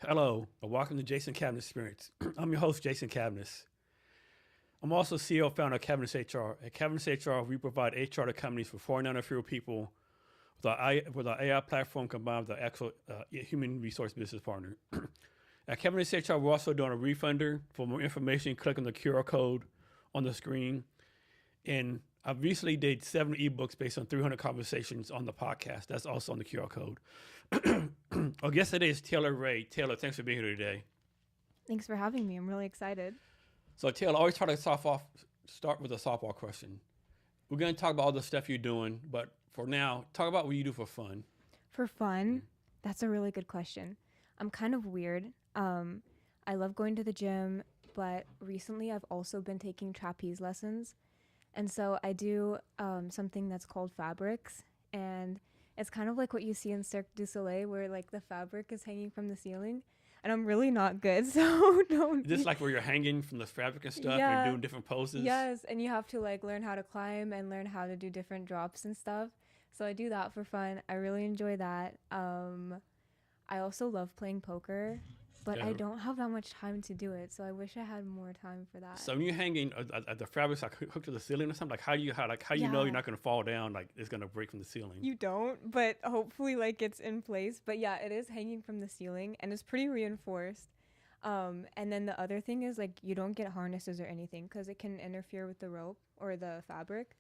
Hello, and welcome to Jason Cabinets Experience. I'm your host, Jason Cabinets. I'm also CEO and founder of Cabinets HR. At Cabinets HR, we provide HR to companies for 400 fewer people with our AI platform combined with our actual human resource business partner. At Cabinets HR, we're also doing a refunder. For more information, click on the QR code on the screen. And I recently did 7 ebooks based on 300 conversations on the podcast. That's also on the QR code. Our guest today is Taylor Rae. Taylor, thanks for being here today. Thanks for having me. I'm really excited. So Taylor, I always try to start with a softball question. We're going to talk about all the stuff you're doing, but for now, talk about what you do for fun. For fun? That's a really good question. I'm kind of weird. I love going to the gym, but recently I've also been taking trapeze lessons. And so I do something that's called fabrics, and it's kind of like what you see in Cirque du Soleil, where like the fabric is hanging from the ceiling. And I'm really not good, so don't. Just like where you're hanging from the fabric and stuff, Yeah. and doing different poses. Yes, and you have to like learn how to climb and learn how to do different drops and stuff. So I do that for fun. I really enjoy that. I also love playing poker, but Yeah. I don't have that much time to do it. So I wish I had more time for that. So when you're hanging, are the fabrics like hooked to the ceiling or something? Like how you know Yeah. you're not going to fall down? Like it's going to break from the ceiling. You don't, but hopefully like it's in place. But yeah, it is hanging from the ceiling and it's pretty reinforced. And then the other thing is like you don't get harnesses or anything because it can interfere with the rope or the fabric.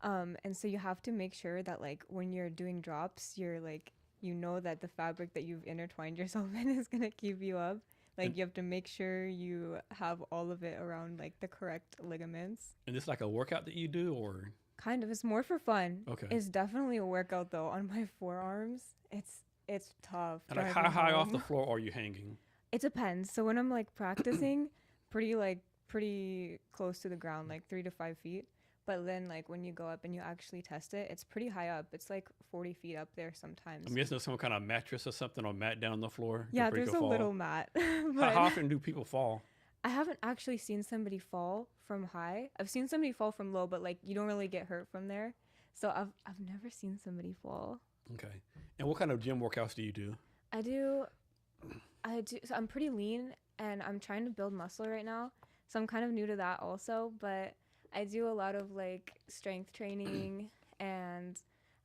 And so you have to make sure that like when you're doing drops, you're like, you know that the fabric that you've intertwined yourself in is going to keep you up. Like And- you have to make sure you have all of it around like the correct ligaments. And it's like a workout that you do, or Kind of. It's more for fun. Okay. It's definitely a workout though on my forearms. It's tough. and like how driving high off the home. floor are you hanging? It depends. So when I'm like practicing, pretty close to the ground, like 3 to 5 feet. But then like when you go up and you actually test it, it's pretty high up. It's like 40 feet up there sometimes. I'm guessing there's some kind of mattress or something or mat down on the floor. Yeah, to break there's or a fall. little mat. How But often do people fall? I haven't actually seen somebody fall from high. I've seen somebody fall from low, but like you don't really get hurt from there. So I've never seen somebody fall. Okay. And what kind of gym workouts do you do? I do. So I'm pretty lean and I'm trying to build muscle right now. So I'm kind of new to that also, but I do a lot of like strength training and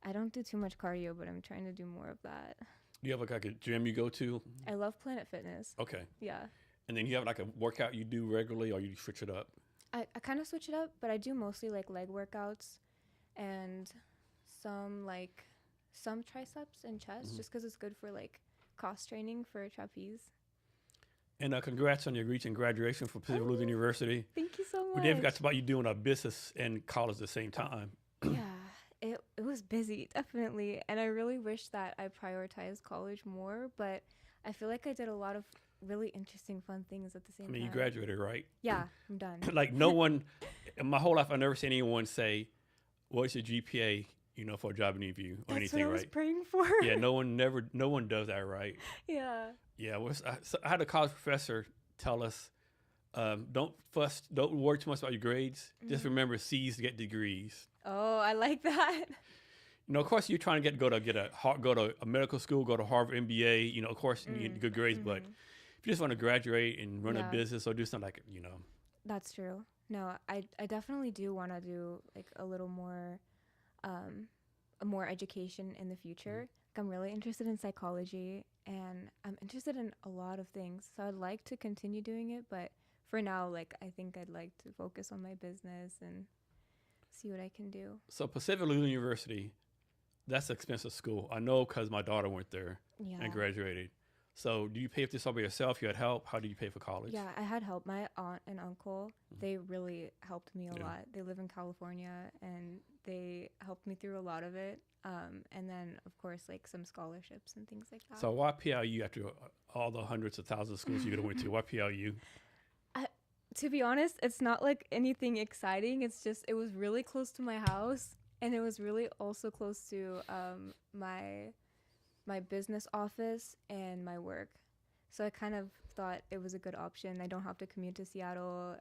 I don't do too much cardio, but I'm trying to do more of that. Do you have like a gym you go to? I love Planet Fitness. Okay. Yeah. And then you have like a workout you do regularly, or you switch it up? I kind of switch it up, but I do mostly like leg workouts and some triceps and chest just because it's good for like cross training for trapeze. And congrats on your reaching graduation from Pacific Lutheran University. Thank you so much. We never got to about you doing a business and college at the same time. Yeah, it was busy, definitely. And I really wish that I prioritized college more, but I feel like I did a lot of really interesting, fun things at the same I mean, you time. graduated, right? Yeah, I'm done. Like no one, in my whole life, I've never seen anyone say, "What's your GPA?" For a job interview or That's anything, what I was right? praying for. Yeah, no one does that, right? Yeah. Yeah, I had a college professor tell us, don't worry too much about your grades. Just remember C's to get degrees. Oh, I like that. Of course, you're trying to go to a medical school, go to Harvard, MBA. Of course, you get good grades. But if you just want to graduate and run a Yeah. business or do something like, That's true. No, I definitely do want to do like a little more, more education in the future. Like, I'm really interested in psychology and I'm interested in a lot of things. So I'd like to continue doing it, but for now, like I think I'd like to focus on my business and see what I can do. So Pacific Lutheran University, that's an expensive school. I know because my daughter went there Yeah. and graduated. So do you pay for this all by yourself? You had help? How do you pay for college? Yeah, I had help. My aunt and uncle, they really helped me a Yeah. lot. They live in California and they helped me through a lot of it. And then, of course, like some scholarships and things like that. So why PLU after all the hundreds of thousands of schools you could have went to? Why PLU? To be honest, it's not like anything exciting. It's just, it was really close to my house and it was really also close to my business office and my work. So I kind of thought it was a good option. I don't have to commute to Seattle.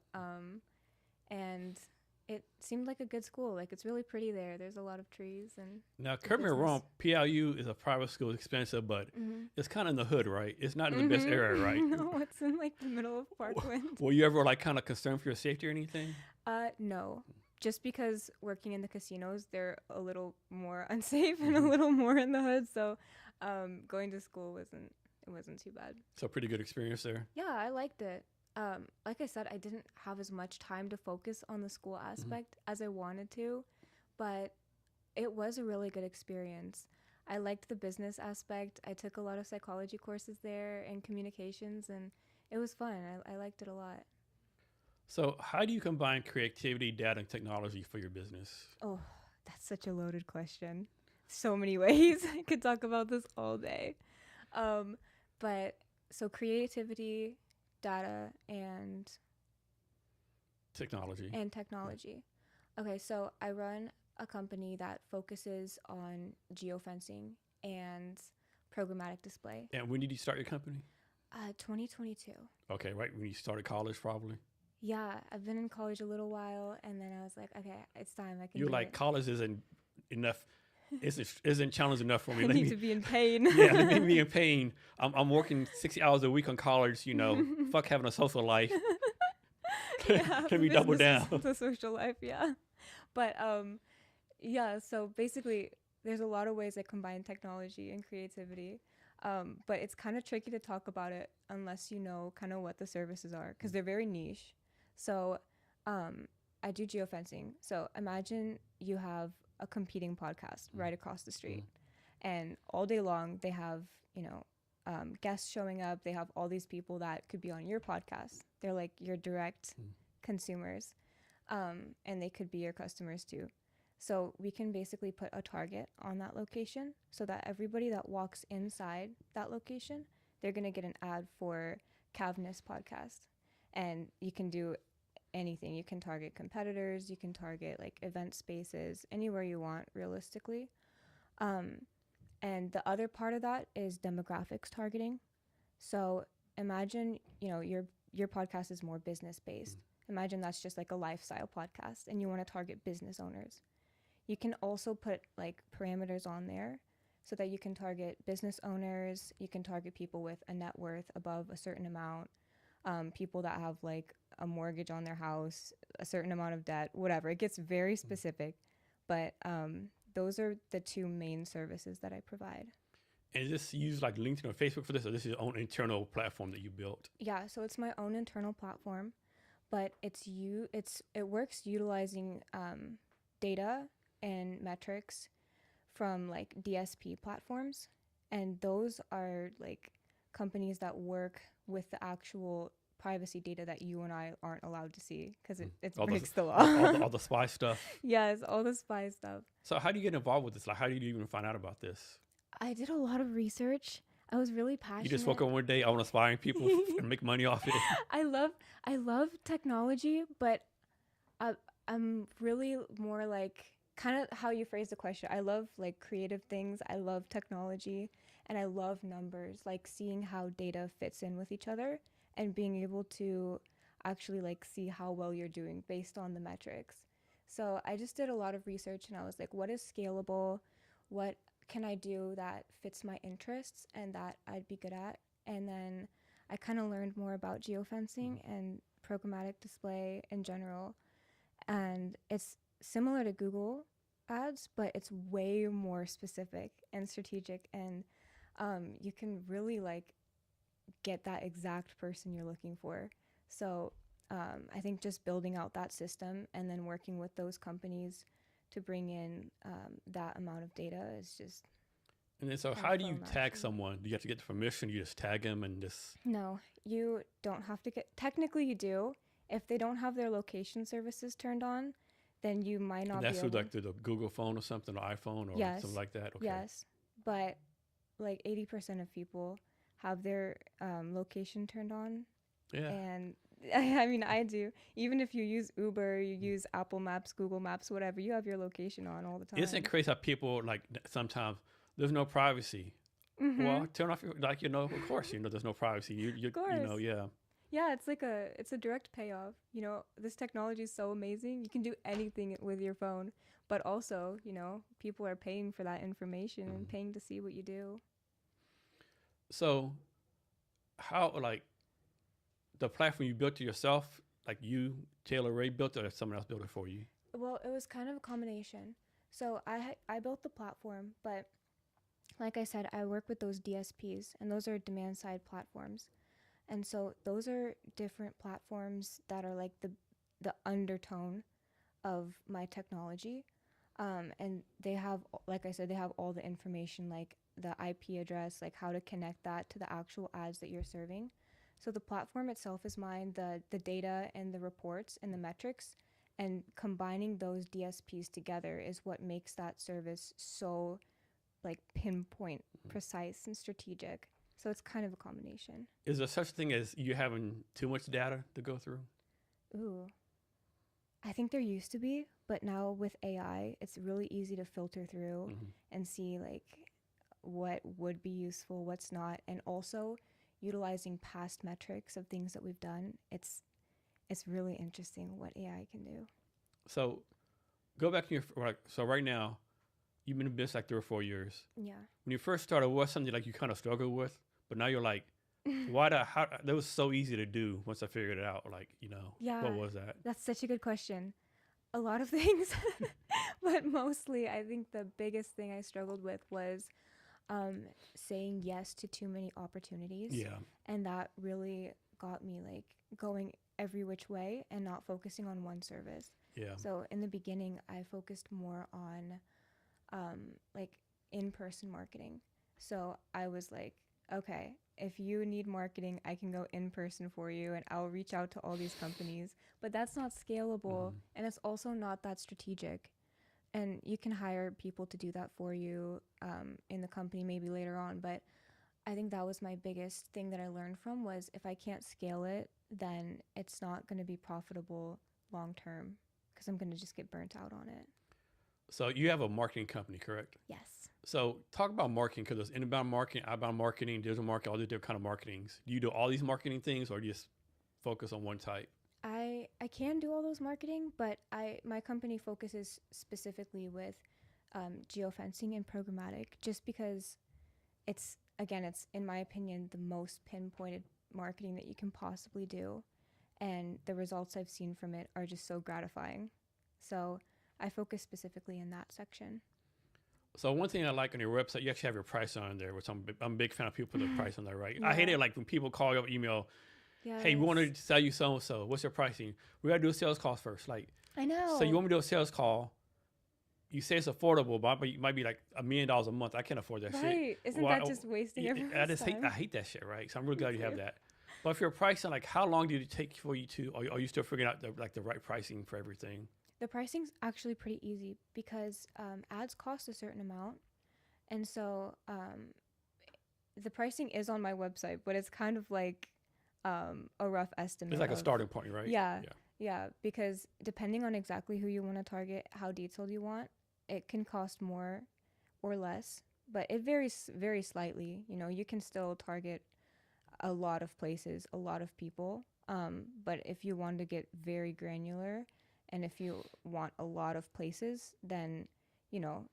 And it seemed like a good school. Like, it's really pretty there. There's a lot of trees and Now, correct me if I'm wrong, PLU is a private school, expensive, but it's kind of in the hood, right? It's not in the best area, right? No, it's in like the middle of Parkland. Were you ever like kind of concerned for your safety or anything? No. Just because working in the casinos, they're a little more unsafe and a little more in the hood. So, going to school wasn't too bad. So pretty good experience there. Yeah, I liked it. Like I said, I didn't have as much time to focus on the school aspect as I wanted to, but it was a really good experience. I liked the business aspect. I took a lot of psychology courses there and communications, and it was fun. I liked it a lot. So how do you combine creativity, data, and technology for your business? Oh, that's such a loaded question. So many ways. I could talk about this all day. But so creativity, data, and technology. Okay, so I run a company that focuses on geofencing and programmatic display. And when did you start your company? 2022. Okay, right when you started college, probably. Yeah, I've been in college a little while, and then I was like, okay, it's time. I can. You're like, college isn't enough. Isn't challenging enough for me. I need to be in pain. Yeah, let me be in pain. I'm working 60 hours a week on college. You know, fuck having a social life. Can we double down? The social life, yeah. But yeah. So basically, there's a lot of ways I combine technology and creativity. But it's kind of tricky to talk about it unless you know kind of what the services are, because they're very niche. So I do geofencing. So imagine you have a competing podcast right across the street, and all day long they have, guests showing up. They have all these people that could be on your podcast. They're like your direct consumers, and they could be your customers too. So we can basically put a target on that location so that everybody that walks inside that location, they're going to get an ad for Cavness podcast. And you can do anything. You can target competitors. You can target like event spaces, anywhere you want realistically. And the other part of that is demographics targeting. So imagine, your podcast is more business based. Imagine that's just like a lifestyle podcast and you want to target business owners. You can also put like parameters on there so that you can target business owners. You can target people with a net worth above a certain amount, people that have like a mortgage on their house, a certain amount of debt, whatever. It gets very specific, but those are the two main services that I provide. And is this use like LinkedIn or Facebook for this, or this is your own internal platform that you built? Yeah, so it's my own internal platform, but it works utilizing data and metrics from like DSP platforms, and those are like companies that work with the actual privacy data that you and I aren't allowed to see because it breaks the law. all the spy stuff. Yes, all the spy stuff. So how do you get involved with this? Like, how did you even find out about this? I did a lot of research. I was really passionate. You just woke up one day, I want to spy on people and make money off it. I love technology, but I'm really more like kind of how you phrase the question. I love like creative things. I love technology, and I love numbers, like seeing how data fits in with each other and being able to actually like see how well you're doing based on the metrics. So I just did a lot of research, and I was like, what is scalable? What can I do that fits my interests and that I'd be good at? And then I kind of learned more about geofencing and programmatic display in general. And it's similar to Google ads, but it's way more specific and strategic, and you can really like get that exact person you're looking for. So I think just building out that system and then working with those companies to bring in that amount of data is just. And then, so how do you tag someone? Do you have to get the permission? You just tag them and just. No, you don't have to get. Technically, you do. If they don't have their location services turned on, then you might not. And that's be able like the Google phone or something, or iPhone or something like that. Okay. Yes, but like 80% of people have their location turned on. Yeah. And I mean, I do. Even if you use Uber, you use Apple Maps, Google Maps, whatever, you have your location on all the time. Isn't it crazy how people like sometimes there's no privacy? Well, turn off your of course, there's no privacy. Of course. Yeah. Yeah, it's a direct payoff. You know, this technology is so amazing. You can do anything with your phone, but also, you know, people are paying for that information and paying to see what you do. So how, like, the platform you built it yourself, like you, Taylor Ray, built it, or someone else built it for you? Well, it was kind of a combination. So I built the platform, but like I said, I work with those DSPs, and those are demand side platforms. And so those are different platforms that are like the undertone of my technology. And they have, like I said, they have all the information, like the IP address, like how to connect that to the actual ads that you're serving. So the platform itself is mine, the data and the reports and the metrics, and combining those DSPs together is what makes that service so like pinpoint, precise, and strategic. So it's kind of a combination. Is there such thing as you having too much data to go through? Ooh, I think there used to be, but now with AI, it's really easy to filter through and see like what would be useful, what's not, and also utilizing past metrics of things that we've done. It's really interesting what AI can do. So go back to your, like, so right now, you've been in business like 3 or 4 years. Yeah. When you first started, what was something like you kind of struggled with, but now you're like, how, that was so easy to do once I figured it out. Like, you know, Yeah. what was that? That's such a good question. A lot of things, but mostly I think the biggest thing I struggled with was saying yes to too many opportunities. Yeah. And that really got me like going every which way and not focusing on one service. Yeah. So in the beginning, I focused more on like in-person marketing. So I was like, okay, if you need marketing, I can go in person for you and I'll reach out to all these companies. But that's not scalable and it's also not that strategic. And you can hire people to do that for you in the company maybe later on. But I think that was my biggest thing that I learned from was if I can't scale it, then it's not going to be profitable long term because I'm going to just get burnt out on it. So you have a marketing company, correct? Yes. So talk about marketing, because there's inbound marketing, outbound marketing, digital marketing, all these different kind of marketings. Do you do all these marketing things or do you just focus on one type? I can do all those marketing, but my company focuses specifically with geofencing and programmatic just because it's in my opinion the most pinpointed marketing that you can possibly do, and the results I've seen from it are just so gratifying. So I focus specifically in that section. So one thing I like on your website, you actually have your price on there, which I'm a big fan of people put the price on there, right? Yeah. I hate it like when people call you up email, Yes. hey, we want to sell you so-and-so. What's your pricing? We got to do a sales call first. Like, I know. so you want me to do a sales call? You say it's affordable, but it might be like $1 million a month. I can't afford that shit. Right. Isn't that just wasting everyone's time? I hate that shit, right? So I'm really glad you have that. But if you're pricing, like, how long did it take for you to, are you still figuring out the right pricing for everything? The pricing's actually pretty easy because ads cost a certain amount. And so the pricing is on my website, but it's kind of like a rough estimate. It's like a starting point, right? Yeah, because depending on exactly who you want to target, how detailed you want, it can cost more or less, but it varies very slightly. You know, you can still target a lot of places, a lot of people. But if you want to get very granular and if you want a lot of places, then, you know,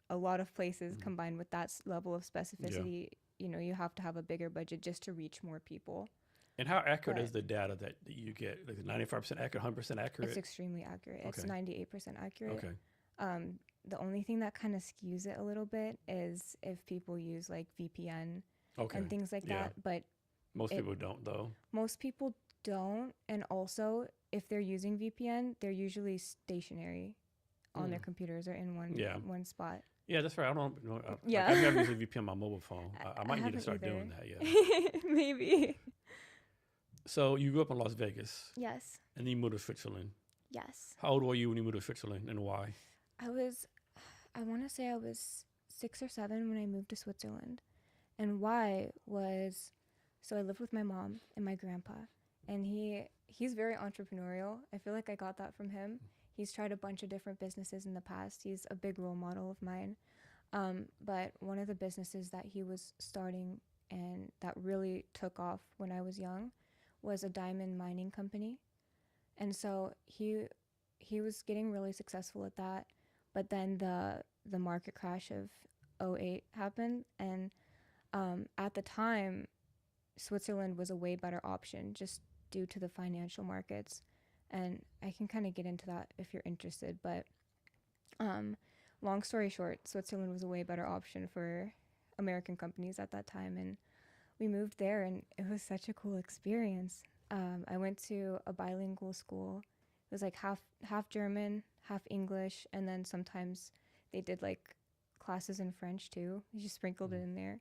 a lot of places combined with that level of specificity, you know, you have to have a bigger budget just to reach more people. And how accurate is the data that you get? Like 95% accurate, 100% accurate? It's extremely accurate. Okay. It's 98% accurate. Okay. The only thing that kind of skews it a little bit is if people use like VPN and things like that. But most people don't, though. Most people don't. And also, if they're using VPN, they're usually stationary on their computers or in one spot. Yeah, that's right. I don't know. Yeah. I've never used a VPN on my mobile phone. I might need to start doing that, Maybe. So you grew up in Las Vegas. Yes. And then you moved to Switzerland. Yes. How old were you when you moved to Switzerland, and why? I want to say I was 6 or 7 when I moved to Switzerland. And why was, so I lived with my mom and my grandpa, and he's very entrepreneurial. I feel like I got that from him. He's tried a bunch of different businesses in the past. He's a big role model of mine. But one of the businesses that he was starting and that really took off when I was young was a diamond mining company. And so he was getting really successful at that. But then the market crash of '08 happened. And at the time, Switzerland was a way better option just due to the financial markets. And I can kind of get into that if you're interested. But long story short, Switzerland was a way better option for American companies at that time. And we moved there, and it was such a cool experience. I went to a bilingual school. It was like half German, half English, and then sometimes they did like classes in French too. They just sprinkled it in there.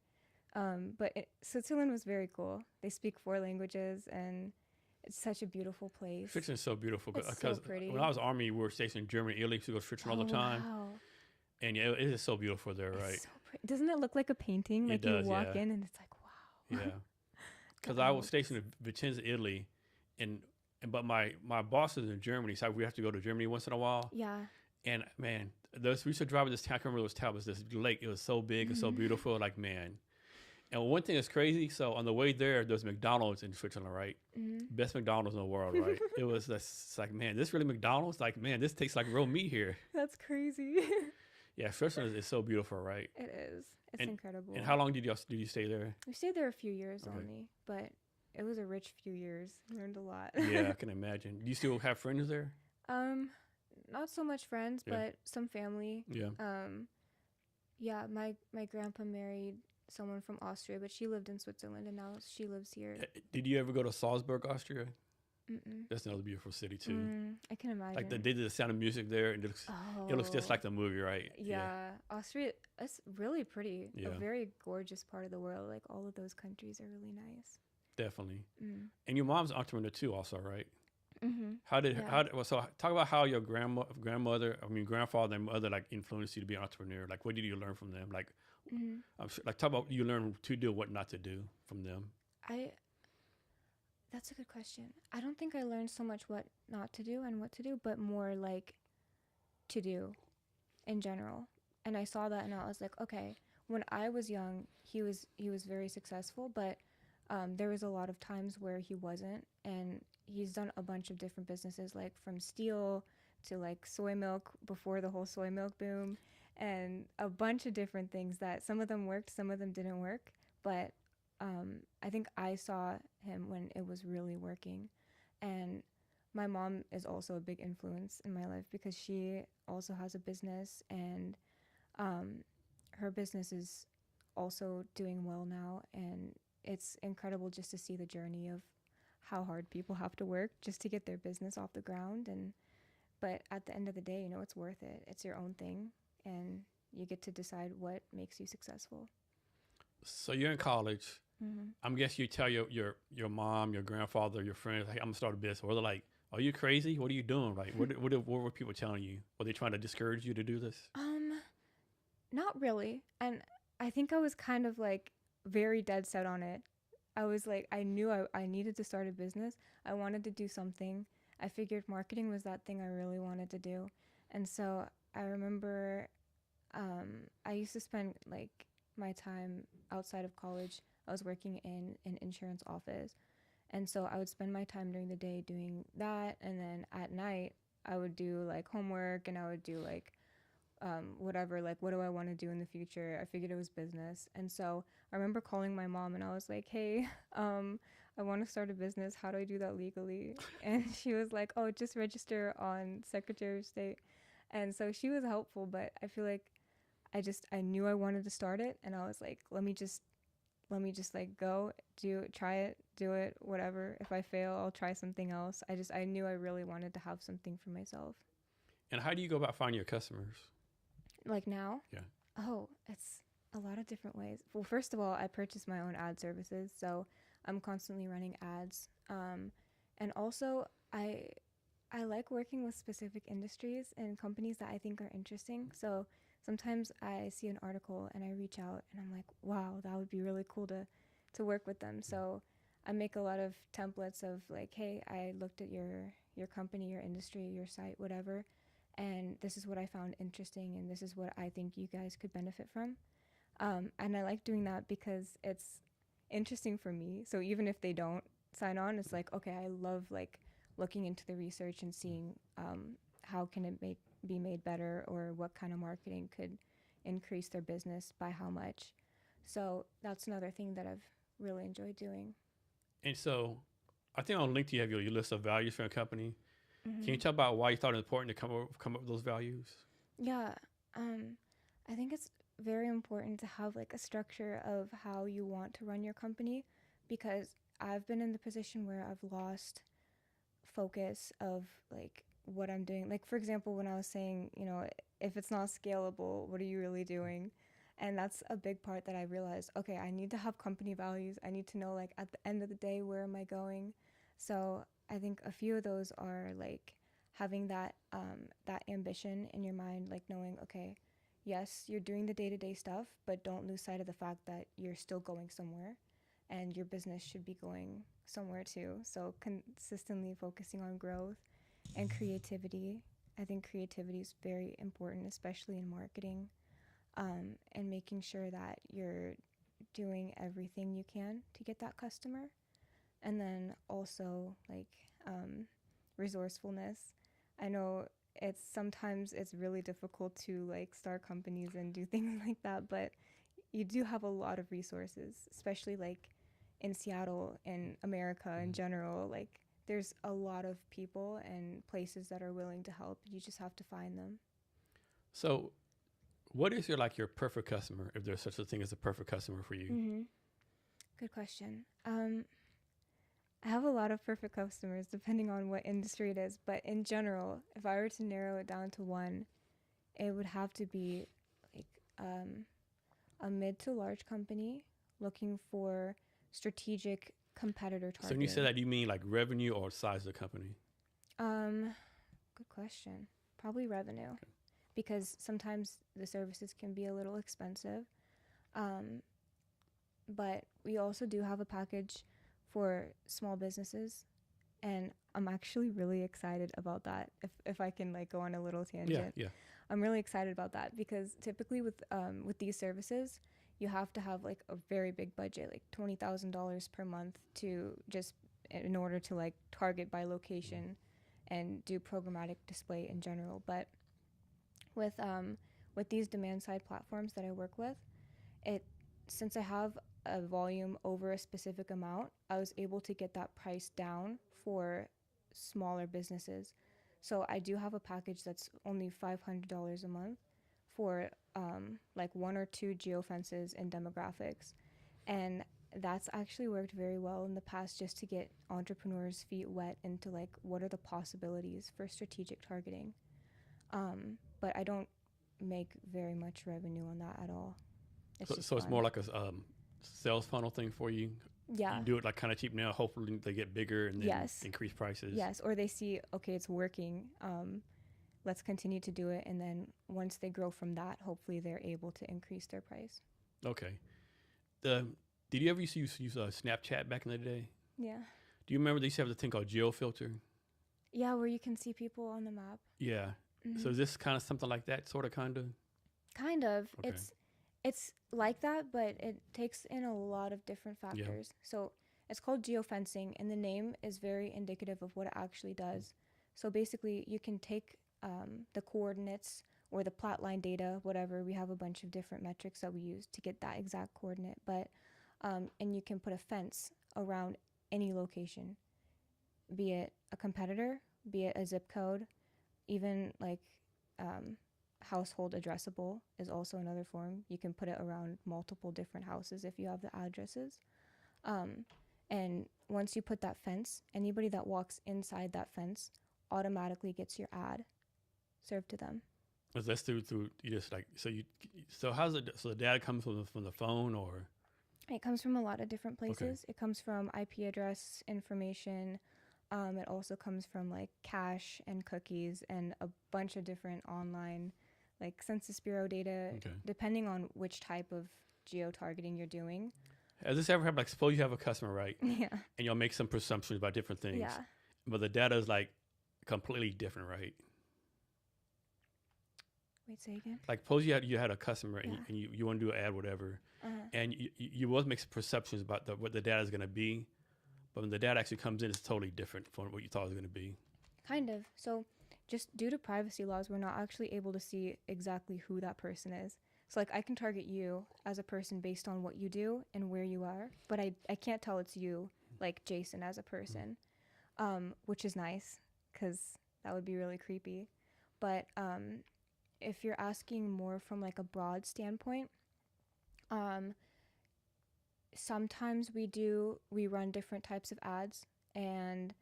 Switzerland was very cool. They speak 4 languages, and it's such a beautiful place. Switzerland's so beautiful It's because so pretty. when I was Army, we were stationed in Germany, Italy, so we go to Switzerland all the time. Wow. And yeah, it is so beautiful there, right? It's so pretty. Doesn't it look like a painting? Like It does, you walk yeah. in and it's like, wow. Yeah. Because I was stationed in Vicenza, Italy, but my boss is in Germany, so we have to go to Germany once in a while. Yeah. And man, we used to drive to this town. I can't remember what it was town. It was this lake. It was so big and so beautiful. Like, man. And one thing that's crazy. So on the way there's McDonald's in Switzerland, right? Best McDonald's in the world, right? It was just like, man, this really McDonald's? Like, man, this tastes like real meat here. That's crazy. Yeah, Switzerland is so beautiful, right? It is. It's incredible. And how long did you stay there? We stayed there a few years only, but it was a rich few years. Learned a lot. Yeah, I can imagine. Do you still have friends there? Not so much friends, but some family. Yeah. Yeah, my grandpa married someone from Austria, but she lived in Switzerland, and now she lives here. Did you ever go to Salzburg, Austria? Mm-mm. That's another beautiful city too. I can imagine. Like they did the Sound of Music there, and it looks just like the movie, right? Yeah, Austria, it's really pretty. Yeah. A very gorgeous part of the world. Like all of those countries are really nice. Definitely. And your mom's an entrepreneur too, also, right? Mm-hmm. So talk about how your grandfather, and mother like influenced you to be an entrepreneur. Like, what did you learn from them? Like, I'm sure, like talk about you learn to do, what not to do from them. That's a good question. I don't think I learned so much what not to do and what to do, but more like to do in general. And I saw that and I was like, okay, when I was young, he was very successful, but there was a lot of times where he wasn't, and he's done a bunch of different businesses, like from steel to like soy milk before the whole soy milk boom, and a bunch of different things that some of them worked, some of them didn't work, but I think I saw him when it was really working. And my mom is also a big influence in my life because she also has a business, and her business is also doing well now, and it's incredible just to see the journey of how hard people have to work just to get their business off the ground. But at the end of the day, it's worth it. It's your own thing, and you get to decide what makes you successful. So you're in college. I'm guessing you tell your mom, your grandfather, your friends, hey, I'm gonna start a business. Or they're like, are you crazy? What are you doing? Like, what were people telling you? Were they trying to discourage you to do this? Not really. And I think I was kind of like very dead set on it. I was like, I knew I needed to start a business. I wanted to do something. I figured marketing was that thing I really wanted to do. And so I remember I used to spend like my time outside of college. I was working in an insurance office. And so I would spend my time during the day doing that. And then at night, I would do like homework, and I would do like whatever, like what do I want to do in the future? I figured it was business. And so I remember calling my mom, and I was like, hey, I want to start a business. How do I do that legally? And she was like, oh, just register on Secretary of State. And so she was helpful, but I feel like I knew I wanted to start it, and I was like, let me just like try it, do it, whatever. If I fail, I'll try something else. I knew I really wanted to have something for myself. And how do you go about finding your customers? Like now? Yeah. Oh, it's a lot of different ways. Well, first of all, I purchased my own ad services, so I'm constantly running ads. And also, I like working with specific industries and companies that I think are interesting. So sometimes I see an article and I reach out and I'm like, wow, that would be really cool to work with them. So I make a lot of templates of like, hey, I looked at your company, your industry, your site, whatever, and this is what I found interesting, and this is what I think you guys could benefit from. And I like doing that because it's interesting for me. So even if they don't sign on. It's like, okay, I love like looking into the research and seeing how can it be made better, or what kind of marketing could increase their business by how much. So that's another thing that I've really enjoyed doing. And so I think on LinkedIn you have your list of values for a company. Can you Mm-hmm. talk about why you thought it important to come up with those values? Yeah, I think it's very important to have like a structure of how you want to run your company, because I've been in the position where I've lost focus of like what I'm doing. Like for example, when I was saying, if it's not scalable, what are you really doing? And that's a big part that I realized, okay, I need to have company values. I need to know like at the end of the day, where am I going? So I think a few of those are like having that ambition in your mind, like knowing, okay, yes, you're doing the day-to-day stuff, but don't lose sight of the fact that you're still going somewhere and your business should be going somewhere too. So consistently focusing on growth and creativity. I think creativity is very important, especially in marketing, and making sure that you're doing everything you can to get that customer. And then also like resourcefulness. I know it's really difficult to like start companies and do things like that, but you do have a lot of resources, especially like in Seattle and America in general. Like there's a lot of people and places that are willing to help. You just have to find them. So what is your perfect customer, if there's such a thing as a perfect customer for you? Mm-hmm. Good question. I have a lot of perfect customers depending on what industry it is, but in general, if I were to narrow it down to one, it would have to be like a mid to large company looking for strategic competitor So when you say targeting. that, do you mean like revenue or size of the company? Um, Good question. Probably revenue, because sometimes the services can be a little expensive. Um, but we also do have a package for small businesses, and I'm actually really excited about that. If I can like go on a little Yeah, tangent, yeah. I'm really excited about that, because typically with these services, you have to have like a very big budget, like $20,000 per month, to just in order to like target by location and do programmatic display in general. But with with these demand side platforms that I work with, it since I have a volume over a specific amount, I was able to get that price down for smaller businesses. So I do have a package that's only $500 a month for like one or two geofences and demographics. And that's actually worked very well in the past, just to get entrepreneurs' feet wet into like what are the possibilities for strategic targeting. But I don't make very much revenue on that at all. It's just So it's more fun. like a sales funnel thing for you. You Yeah. do it like kind of cheap now. Hopefully they get bigger and then Yes. increase prices. Yes. Or they see, okay, it's working. Let's continue to do it. And then once they grow from that, hopefully they're able to increase their price. Okay. The Did you ever use Snapchat back in the day? Yeah. Do you remember they used to have the thing called geofilter? Yeah, where you can see people on the map. Yeah. So is this kind of something like that, sort of, kind of? Kind of. Okay. It's like that, but it takes in a lot of different Yeah. factors. So it's called geofencing, and the name is very indicative of what it actually does. So basically, you can take the coordinates or the plot line data, whatever. We have a bunch of different metrics that we use to get that exact coordinate, but and you can put a fence around any location, be it a competitor, be it a zip code, even like household addressable is also another form. You can put it around multiple different houses if you have the addresses. And once you put that fence, anybody that walks inside that fence automatically gets your ad served to them. Was that through you just like so how's it, so the data comes from the phone, or? It comes from a lot of different Okay. places. It comes from IP address information. It also comes from like cache and cookies and a bunch of different online like Census Bureau data, Okay. depending on which type of geo targeting you're doing. Has this ever happened? Like, suppose you have a customer, right? Yeah. And you'll make some presumptions about different things. Yeah. But the data is like completely different, right? Wait, say again? Like, suppose you had a customer and, Yeah. you want to do an ad, whatever, and you both make some perceptions about what the data is going to be, but when the data actually comes in, it's totally different from what you thought it was going to be. Kind of. So just due to privacy laws, we're not actually able to see exactly who that person is. So like I can target you as a person based on what you do and where you are, but I can't tell it's you, like Jason as a person, which is nice because that would be really creepy. But if you're asking more from like a broad standpoint, sometimes we run different types of ads, and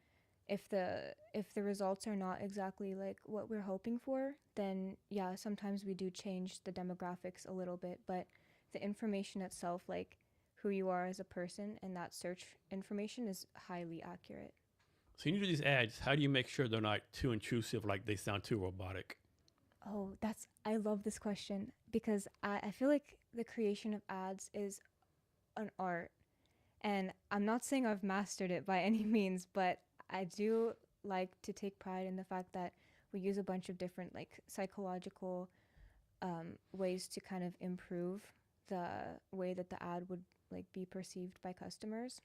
if the results are not exactly like what we're hoping for, then yeah, sometimes we do change the demographics a little bit, but the information itself, like who you are as a person and that search information, is highly accurate. So when you do these ads, how do you make sure they're not too intrusive, like they sound too robotic? Oh, I love this question because I feel like the creation of ads is an art. And I'm not saying I've mastered it by any means, but I do like to take pride in the fact that we use a bunch of different like psychological ways to kind of improve the way that the ad would like be perceived by customers.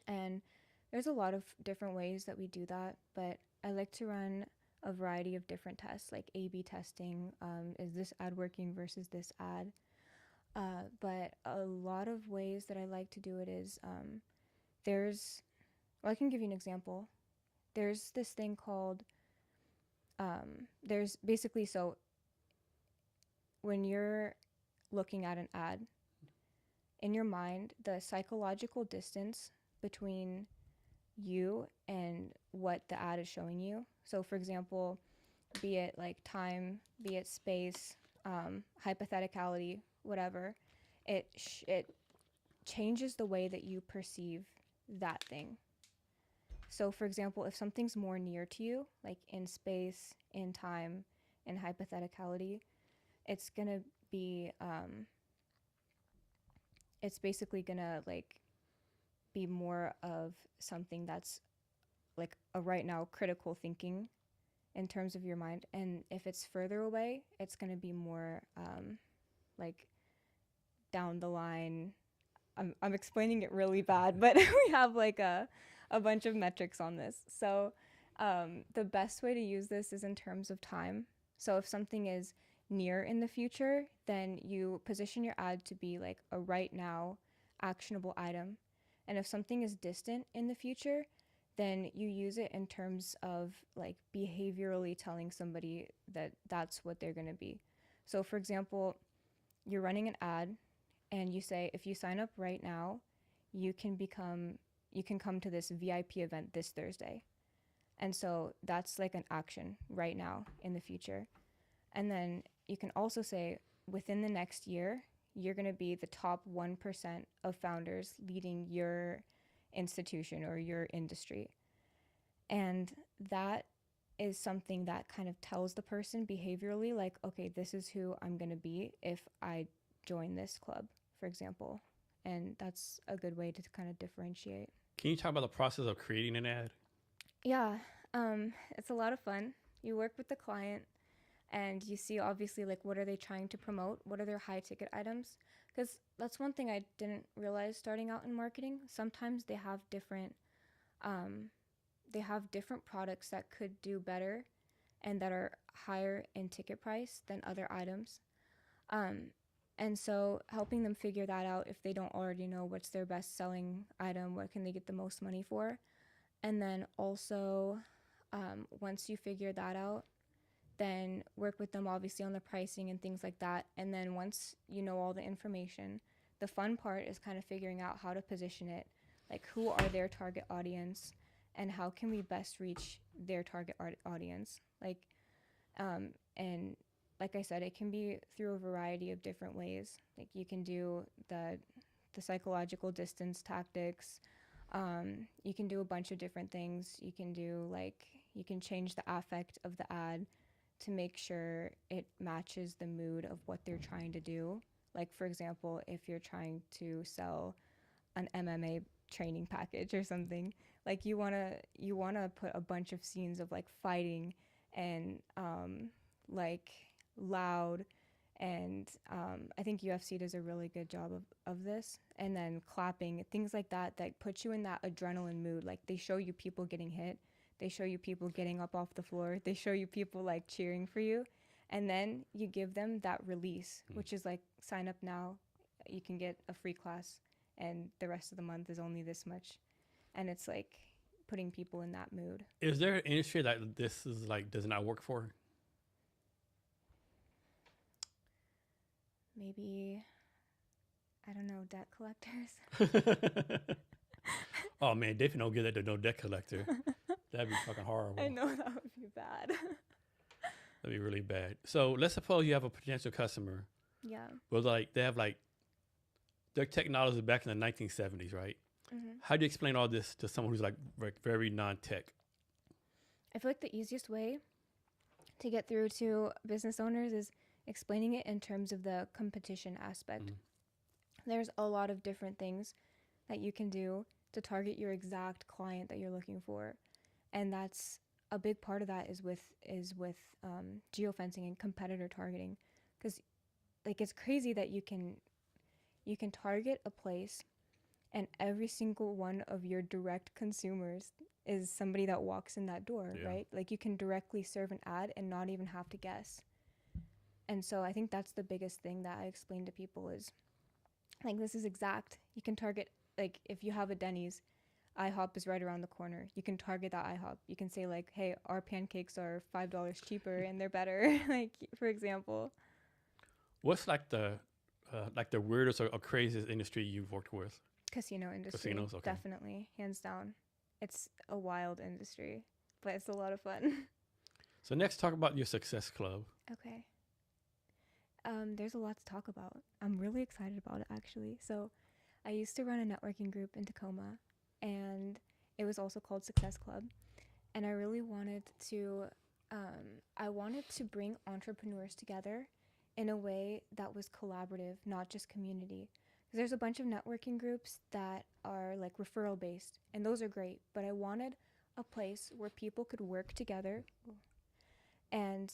And there's a lot of different ways that we do that, but I like to run a variety of different tests, like A/B testing. Is this ad working versus this ad? But a lot of ways that I like to do it is I can give you an example. There's this thing called, there's basically, so when you're looking at an ad, in your mind, the psychological distance between you and what the ad is showing you. So, for example, be it like time, be it space, hypotheticality, whatever, it changes the way that you perceive that thing. So, for example, if something's more near to you, like in space, in time, in hypotheticality, it's gonna be, it's basically gonna like be more of something that's like a right now critical thinking in terms of your mind. And if it's further away, it's gonna be more like down the line. I'm explaining it really bad, but we have like a bunch of metrics on this. So the best way to use this is in terms of time. So if something is near in the future, then you position your ad to be like a right now actionable item. And if something is distant in the future, then you use it in terms of like behaviorally telling somebody that that's what they're going to be. So for example, you're running an ad and you say, if you sign up right now, you can come to this VIP event this Thursday. And so that's like an action right now in the future. And then you can also say, within the next year, you're going to be the top 1% of founders leading your institution or your industry. And that is something that kind of tells the person behaviorally, like, okay, this is who I'm going to be if I join this club, for example. And that's a good way to kind of differentiate. Can you talk about the process of creating an ad? Yeah, it's a lot of fun. You work with the client and you see obviously like what are they trying to promote, what are their high ticket items, because that's one thing I didn't realize starting out in marketing. Sometimes they have different products that could do better and that are higher in ticket price than other items. And so helping them figure that out, if they don't already know what's their best selling item, what can they get the most money for. And then also once you figure that out, then work with them obviously on the pricing and things like that. And then once you know all the information, the fun part is kind of figuring out how to position it, like who are their target audience and how can we best reach their target audience. Like, and like I said, it can be through a variety of different ways. Like you can do the psychological distance tactics. You can do a bunch of different things. You can change the affect of the ad to make sure it matches the mood of what they're trying to do. Like for example, if you're trying to sell an MMA training package or something, like you wanna put a bunch of scenes of like fighting and like loud And I think UFC does a really good job of this. And then clapping, things like that, that put you in that adrenaline mood. Like they show you people getting hit. They show you people getting up off the floor. They show you people like cheering for you. And then you give them that release, which is like, sign up now. You can get a free class. And the rest of the month is only this much. And it's like putting people in that mood. Is there an industry that this is like does not work for? Maybe, I don't know, debt collectors. Oh man, definitely don't give that to no debt collector. That'd be fucking horrible. I know that would be bad. That'd be really bad. So let's suppose you have a potential customer. Yeah. But like they have like their technology back in the 1970s, right? Mm-hmm. How do you explain all this to someone who's like very non-tech? I feel like the easiest way to get through to business owners is explaining it in terms of the competition aspect. There's a lot of different things that you can do to target your exact client that you're looking for. And that's a big part of that is with geofencing and competitor targeting. Because like it's crazy that you can target a place and every single one of your direct consumers is somebody that walks in that door, right? Like you can directly serve an ad and not even have to guess. And so I think that's the biggest thing that I explain to people is like, this is exact. You can target, like if you have a Denny's, IHOP is right around the corner. You can target that IHOP. You can say like, hey, our pancakes are $5 cheaper and they're better. Like for example. What's like the weirdest or craziest industry you've worked with? Casino industry. Casinos, okay. Definitely, hands down. It's a wild industry, but it's a lot of fun. So next, talk about your success club. Okay. There's a lot to talk about. I'm really excited about it, actually. So I used to run a networking group in Tacoma, and it was also called Success Club. And I really wanted to, bring entrepreneurs together in a way that was collaborative, not just community. Because there's a bunch of networking groups that are like referral based, and those are great. But I wanted a place where people could work together and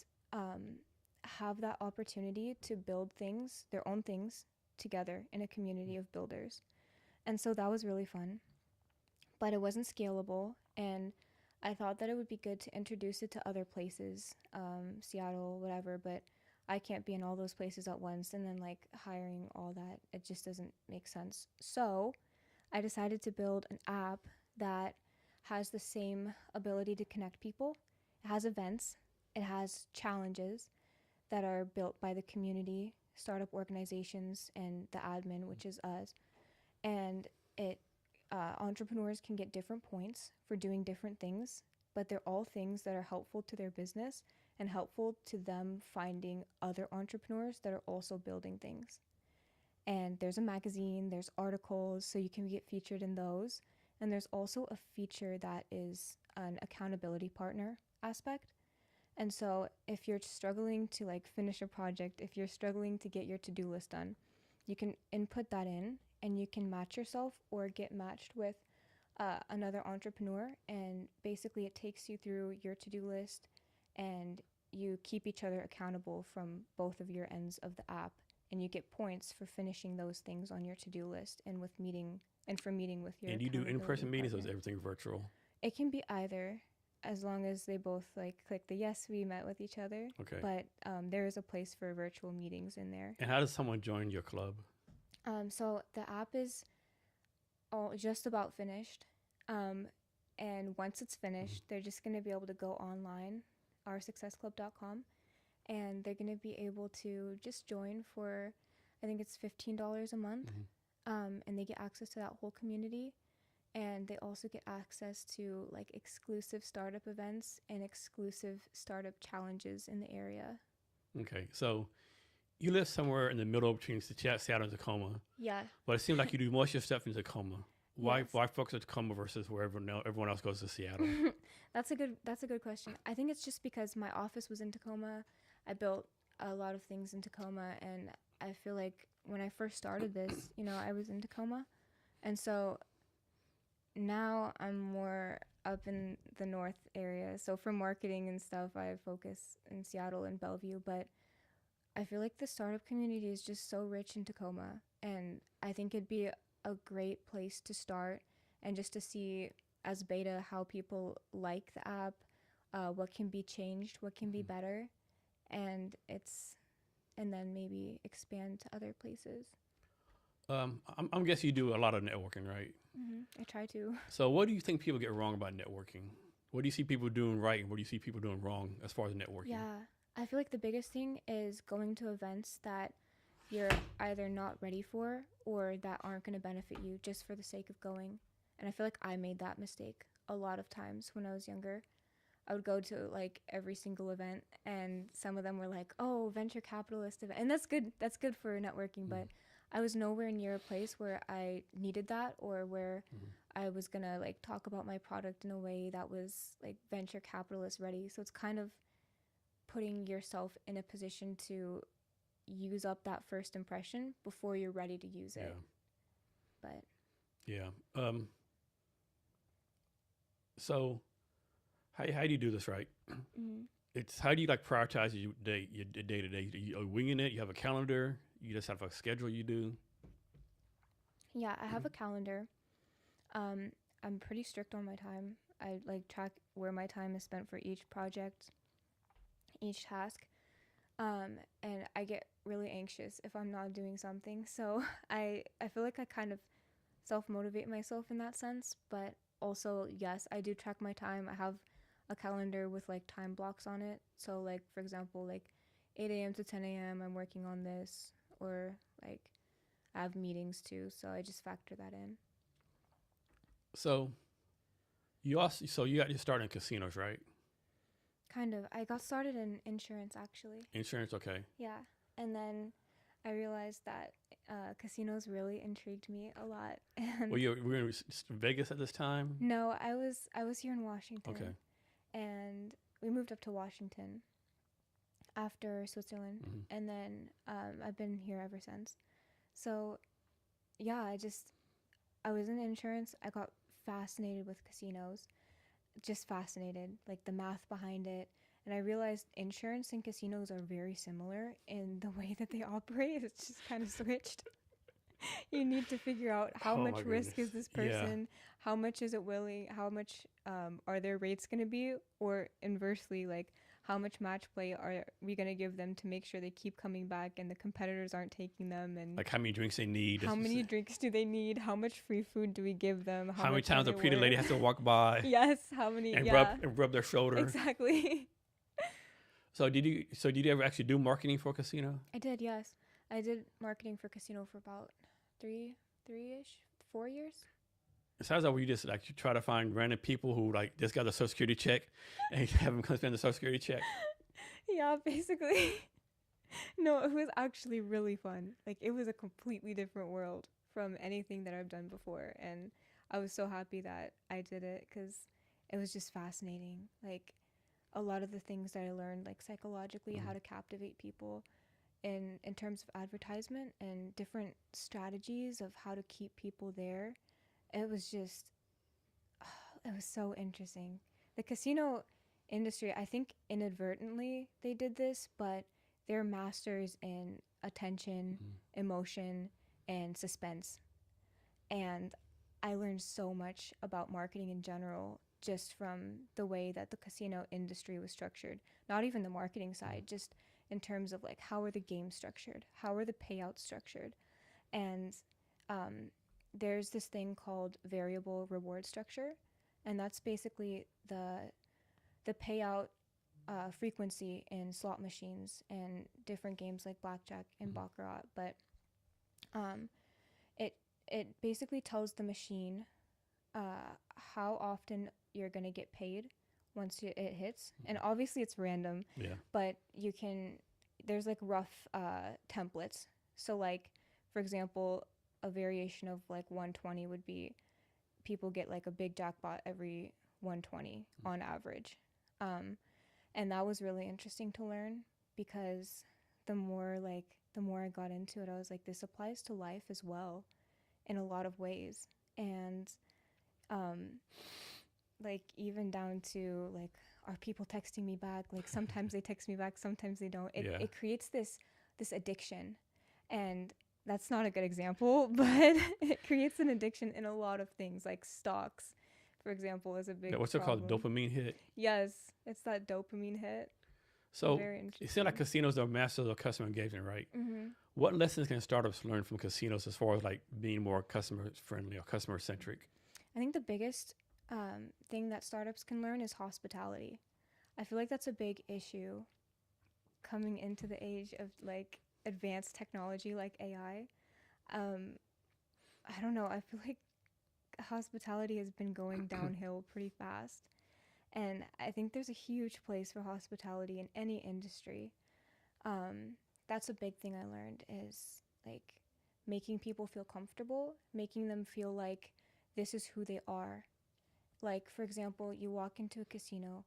have that opportunity to build things, their own things, together in a community of builders. And so that was really fun. But it wasn't scalable, and I thought that it would be good to introduce it to other places, Seattle, whatever, but I can't be in all those places at once and then like hiring all that. It just doesn't make sense. So I decided to build an app that has the same ability to connect people. It has events. It has challenges that are built by the community, startup organizations, and the admin, which is us. And entrepreneurs can get different points for doing different things, but they're all things that are helpful to their business and helpful to them finding other entrepreneurs that are also building things. And there's a magazine, there's articles, so you can get featured in those. And there's also a feature that is an accountability partner aspect. And so if you're struggling to like finish a project, if you're struggling to get your to-do list done, you can input that in and you can match yourself or get matched with another entrepreneur. And basically it takes you through your to-do list and you keep each other accountable from both of your ends of the app. And you get points for finishing those things on your to-do list and with meeting with your. And you do in-person meetings, or is everything virtual? It can be either, as long as they both like click the yes, we met with each other. Okay. But there is a place for virtual meetings in there. And how does someone join your club? So the app is all just about finished. And once it's finished, they're just going to be able to go online, oursuccessclub.com, and they're going to be able to just join for, I think it's $15 a month. And they get access to that whole community. And they also get access to like exclusive startup events and exclusive startup challenges in the area. Okay. So you live somewhere in the middle between Seattle and Tacoma. Yeah. But it seems like you do most of your stuff in Tacoma. Why focus on Tacoma versus where everyone else goes to Seattle? That's a good question. I think it's just because my office was in Tacoma. I built a lot of things in Tacoma, and I feel like when I first started this, I was in Tacoma. And so now I'm more up in the north area. So for marketing and stuff, I focus in Seattle and Bellevue, but I feel like the startup community is just so rich in Tacoma, and I think it'd be a great place to start and just to see as beta how people like the app, what can be changed, what can be better, and and then maybe expand to other places. I'm guessing you do a lot of networking, right? I try to. So what do you think people get wrong about networking? What do you see people doing right, and what do you see people doing wrong as far as networking? Yeah, I feel like the biggest thing is going to events that you're either not ready for or that aren't going to benefit you just for the sake of going. And I feel like I made that mistake a lot of times when I was younger. I would go to like every single event, and some of them were like, "Oh, venture capitalist event," and that's good. That's good for networking, but I was nowhere near a place where I needed that or where I was gonna like talk about my product in a way that was like venture capitalist ready. So it's kind of putting yourself in a position to use up that first impression before you're ready to use it. But yeah. So how do you do this, right? It's how do you like prioritize your day to day? Are you winging it? You have a calendar? You just have a schedule you do? yeah, I have a calendar. I'm pretty strict on my time. I like track where my time is spent for each project, each task. And I get really anxious if I'm not doing something. So I feel like I kind of self-motivate myself in that sense. But also, yes, I do track my time. I have a calendar with like time blocks on it. So like, for example, like 8 a.m. to 10 a.m. I'm working on this, or like I have meetings too. So I just factor that in. So you got your start in casinos, right? Kind of. I got started in insurance actually. Insurance, okay. Yeah. And then I realized that casinos really intrigued me a lot. And Were you in Vegas at this time? no, I was here in Washington. Okay. And we moved up to Washington after Switzerland, and then I've been here ever since. So yeah, I was in insurance. I got fascinated with casinos, just fascinated, like the math behind it. And I realized insurance and casinos are very similar in the way that they operate. It's just kind of switched. You need to figure out how Oh, much my risk goodness. is this Yeah. person, how much is it willing, how much are their rates going to be, or inversely, like how much match play are we going to give them to make sure they keep coming back and the competitors aren't taking them, and Like how many drinks they need. how many drinks do they need, how much free food do we give them, How many much times are a they pretty lady worth? has to walk by Yes, how many, and yeah, rub their shoulder. exactly. So did you ever actually do marketing for a casino? I did, yes. I did marketing for casino for about three-ish, 4 years. It sounds like you just like you try to find random people who like just got a Social Security check and have them come spend the Social Security check. Yeah, basically. No, it was actually really fun. Like, it was a completely different world from anything that I've done before. And I was so happy that I did it because it was just fascinating. Like, a lot of the things that I learned, like psychologically, how to captivate people in terms of advertisement and different strategies of how to keep people there. It was just, it was so interesting. The casino industry, I think inadvertently they did this, but they're masters in attention, emotion, and suspense. And I learned so much about marketing in general just from the way that the casino industry was structured. Not even the marketing side, just in terms of like how are the games structured, how are the payouts structured. And there's this thing called variable reward structure, and that's basically the payout frequency in slot machines and different games like blackjack and baccarat. But it basically tells the machine how often you're gonna get paid once it hits, and obviously it's random. Yeah. But there's like rough templates. So like, for example, a variation of like 120 would be people get like a big jackpot every 120 on average. And that was really interesting to learn because the more I got into it, I was like, this applies to life as well in a lot of ways. And like even down to like, are people texting me back? Like sometimes they text me back, sometimes they don't. It creates this this addiction. And that's not a good example, but it creates an addiction in a lot of things, like stocks, for example, is a big What's it called? problem. Dopamine hit. Yes, it's that dopamine hit. So Very it interesting. seems like casinos are masters of customer engagement, right? Mm-hmm. What lessons can startups learn from casinos as far as like being more customer friendly or customer centric? I think the biggest thing that startups can learn is hospitality. I feel like that's a big issue coming into the age of like advanced technology like AI. I don't know. I feel like hospitality has been going downhill pretty fast. And I think there's a huge place for hospitality in any industry. That's a big thing I learned is like making people feel comfortable, making them feel like this is who they are. Like, for example, you walk into a casino,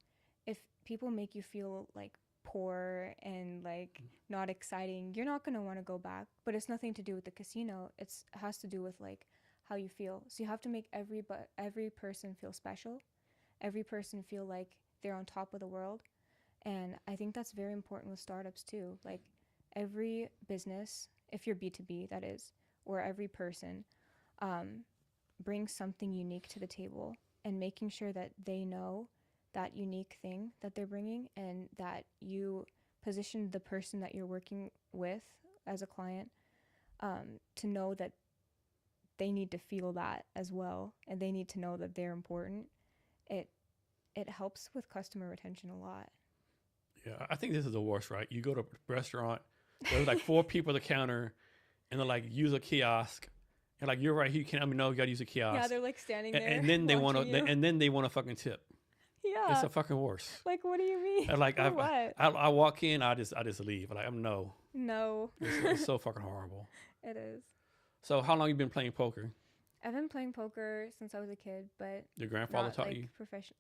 if people make you feel like poor and like not exciting, you're not going to want to go back. But it's nothing to do with the casino. It has to do with like how you feel. So you have to make every person feel special, every person feel like they're on top of the world. And I think that's very important with startups too. Like every business, if you're B2B, that is, or every person brings something unique to the table, and making sure that they know that unique thing that they're bringing, and that you position the person that you're working with as a client to know that they need to feel that as well, and they need to know that they're important. It helps with customer retention a lot. Yeah, I think this is the worst, right? You go to a restaurant, there's like 4 people at the counter, and they're like, use a kiosk. And like, you're right, you can't, no, you gotta use a kiosk. Yeah, they're like standing there. And then they want to, watching you. and then they want to fucking tip. Yeah. It's the fucking worst. Like, what do you mean? And like, For what? I walk in, I just leave. Like, I'm no. No. It's so fucking horrible. It is. So how long you been playing poker? I've been playing poker since I was a kid, but Your grandfather not taught like you?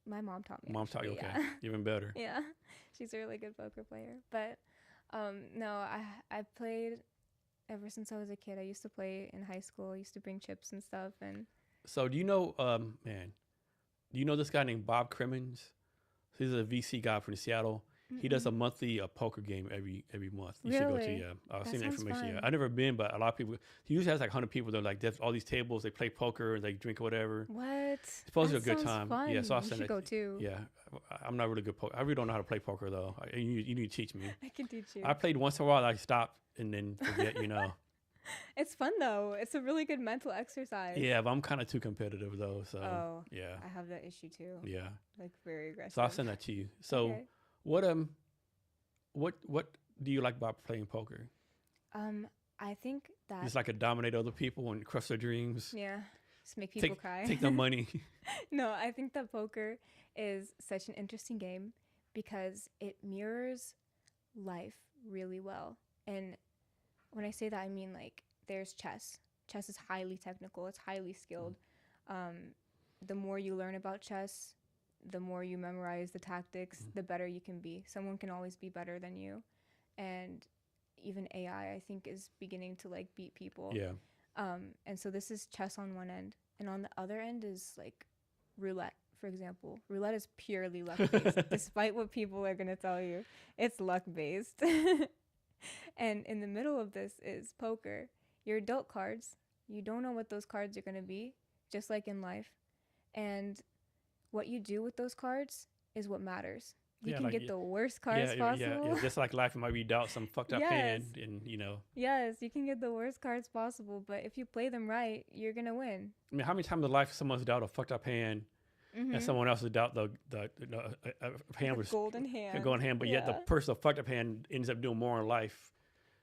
My mom taught me. Mom taught you, okay. Yeah. Even better. Yeah, she's a really good poker player. But no, I played ever since I was a kid. I used to play in high school. I used to bring chips and stuff. And So do you know, do you know this guy named Bob Crimmins? He's a VC guy from Seattle. He does a monthly poker game every month. You should go to, Really? yeah. I've That seen the sounds information. Yeah, fun. I've never been, but a lot of people. He usually has like 100 people. They're like, there's all these tables. They play poker and they drink or whatever. what? It's supposed to That be a good sounds time. Fun. Yeah, so I'll you send should it. go too. Yeah, I'm not really good poker. I really don't know how to play poker though. You need to teach me. I can teach you. I played once in a while. I stopped and then forget. It's fun though. It's a really good mental exercise. Yeah, but I'm kind of too competitive though. So Oh, yeah, I have that issue too. yeah. Like very aggressive. So I'll send that to you. So Okay. what do you like about playing poker? I think that Just like to dominate other people and crush their dreams. yeah, just make people cry. Take their money. No, I think that poker is such an interesting game because it mirrors life really well. And when I say that, I mean like there's chess. Chess is highly technical. It's highly skilled. The more you learn about chess, the more you memorize the tactics, the better you can be. Someone can always be better than you. And even AI, I think, is beginning to like beat people. Yeah. And so this is chess on one end. And on the other end is like roulette, for example. Roulette is purely luck based, despite what people are going to tell you. It's luck based. And in the middle of this is poker. You're dealt cards. You don't know what those cards are going to be, just like in life. And what you do with those cards is what matters. You can get the worst cards possible. Yeah. Just like life, it might be dealt some fucked up hand, and Yes, you can get the worst cards possible, but if you play them right, you're gonna win. I mean, how many times in life someone's dealt a fucked up hand, and someone else has dealt the hand was golden hand, but yet the person with fucked up hand ends up doing more in life.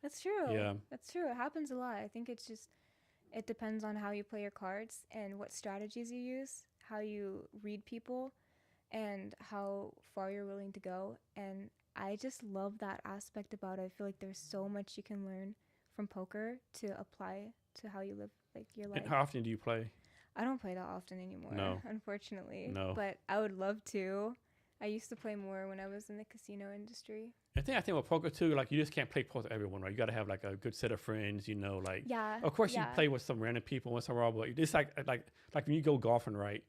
That's true. Yeah, that's true. It happens a lot. I think it depends on how you play your cards and what strategies you use, how you read people, and how far you're willing to go. And I just love that aspect about it. I feel like there's so much you can learn from poker to apply to how you live like your life. And how often do you play? I don't play that often anymore, unfortunately. No. But I would love to. I used to play more when I was in the casino industry. I think with poker too, like you just can't play poker with everyone, right? You got to have like a good set of friends, like. Yeah. Of course, you play with some random people once in a while, but it's like when you go golfing, right?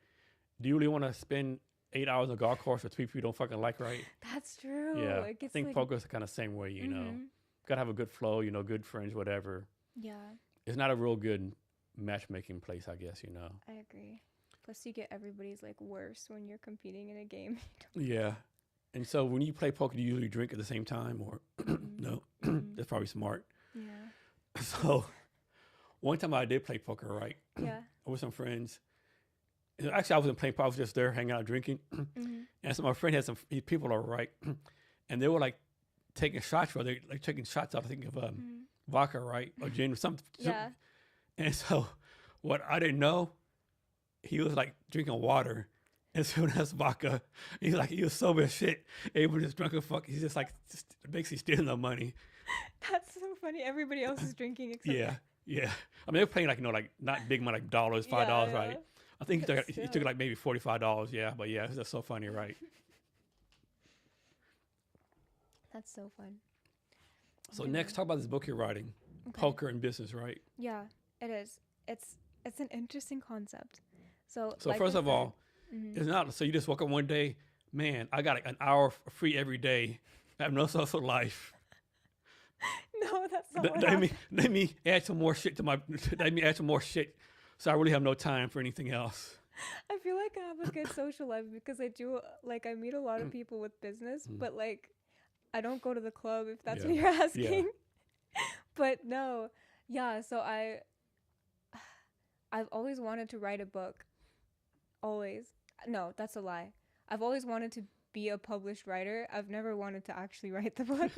Do you really want to spend 8 hours on a golf course with people you don't fucking like, right? That's true. Yeah, I think poker's kind of the same way, because gotta have a good flow, you know, good friends, whatever. Yeah, It's not a real good matchmaking place, I guess, you know. I agree. Plus, you get everybody's like worse when you're competing in a game. Yeah. And so when you play poker, do you usually drink at the same time or no? That's probably smart. Yeah. So one time I did play poker, right? Yeah. With some friends. Actually, I wasn't playing poker. I was just there hanging out, drinking. And so my friend had some people over, right? And they were like taking shots, they like taking shots out, I think, of vodka, right? Or gin or something. Yeah. And so what I didn't know, he was like drinking water. And so that's vodka. He's like, he was sober as shit. Able to just drunk as fuck. He's just like, basically stealing the money. That's so funny. Everybody else is drinking except Yeah. I mean, they're playing like, you know, like not big money, like dollars, $5, right? I think he took like maybe $45. Yeah. But yeah, it's just so funny, right? That's so fun. So next, talk about this book you're writing, Poker and Business, right? Yeah, it is. It's an interesting concept. So like first of all, it's not so you just woke up one day, man, I got like an hour free every day. I have no social life. No, that's not what happened. Let me add some more shit to my. Let me add some more shit, so I really have no time for anything else. I feel like I have a good social life because I meet a lot of people with business, but like I don't go to the club if that's what you're asking. Yeah. But no, yeah. So I've always wanted to write a book. Always. No, that's a lie. I've always wanted to be a published writer. I've never wanted to actually write the book.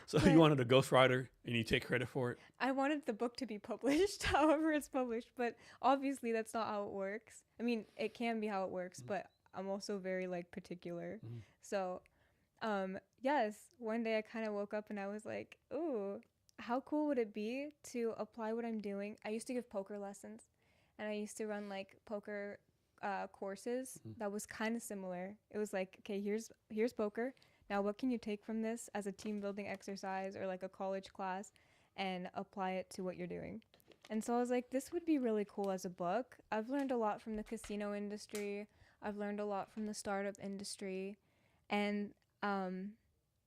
So you wanted a ghostwriter and you take credit for it? I wanted the book to be published, however it's published. But obviously that's not how it works. I mean, it can be how it works, but I'm also very like particular. So, yes, one day I kind of woke up and I was like, ooh, how cool would it be to apply what I'm doing? I used to give poker lessons and I used to run like poker courses that was kind of similar. It was like, okay, here's poker. Now, what can you take from this as a team building exercise or like a college class and apply it to what you're doing? And so I was like, this would be really cool as a book. I've learned a lot from the casino industry. I've learned a lot from the startup industry. And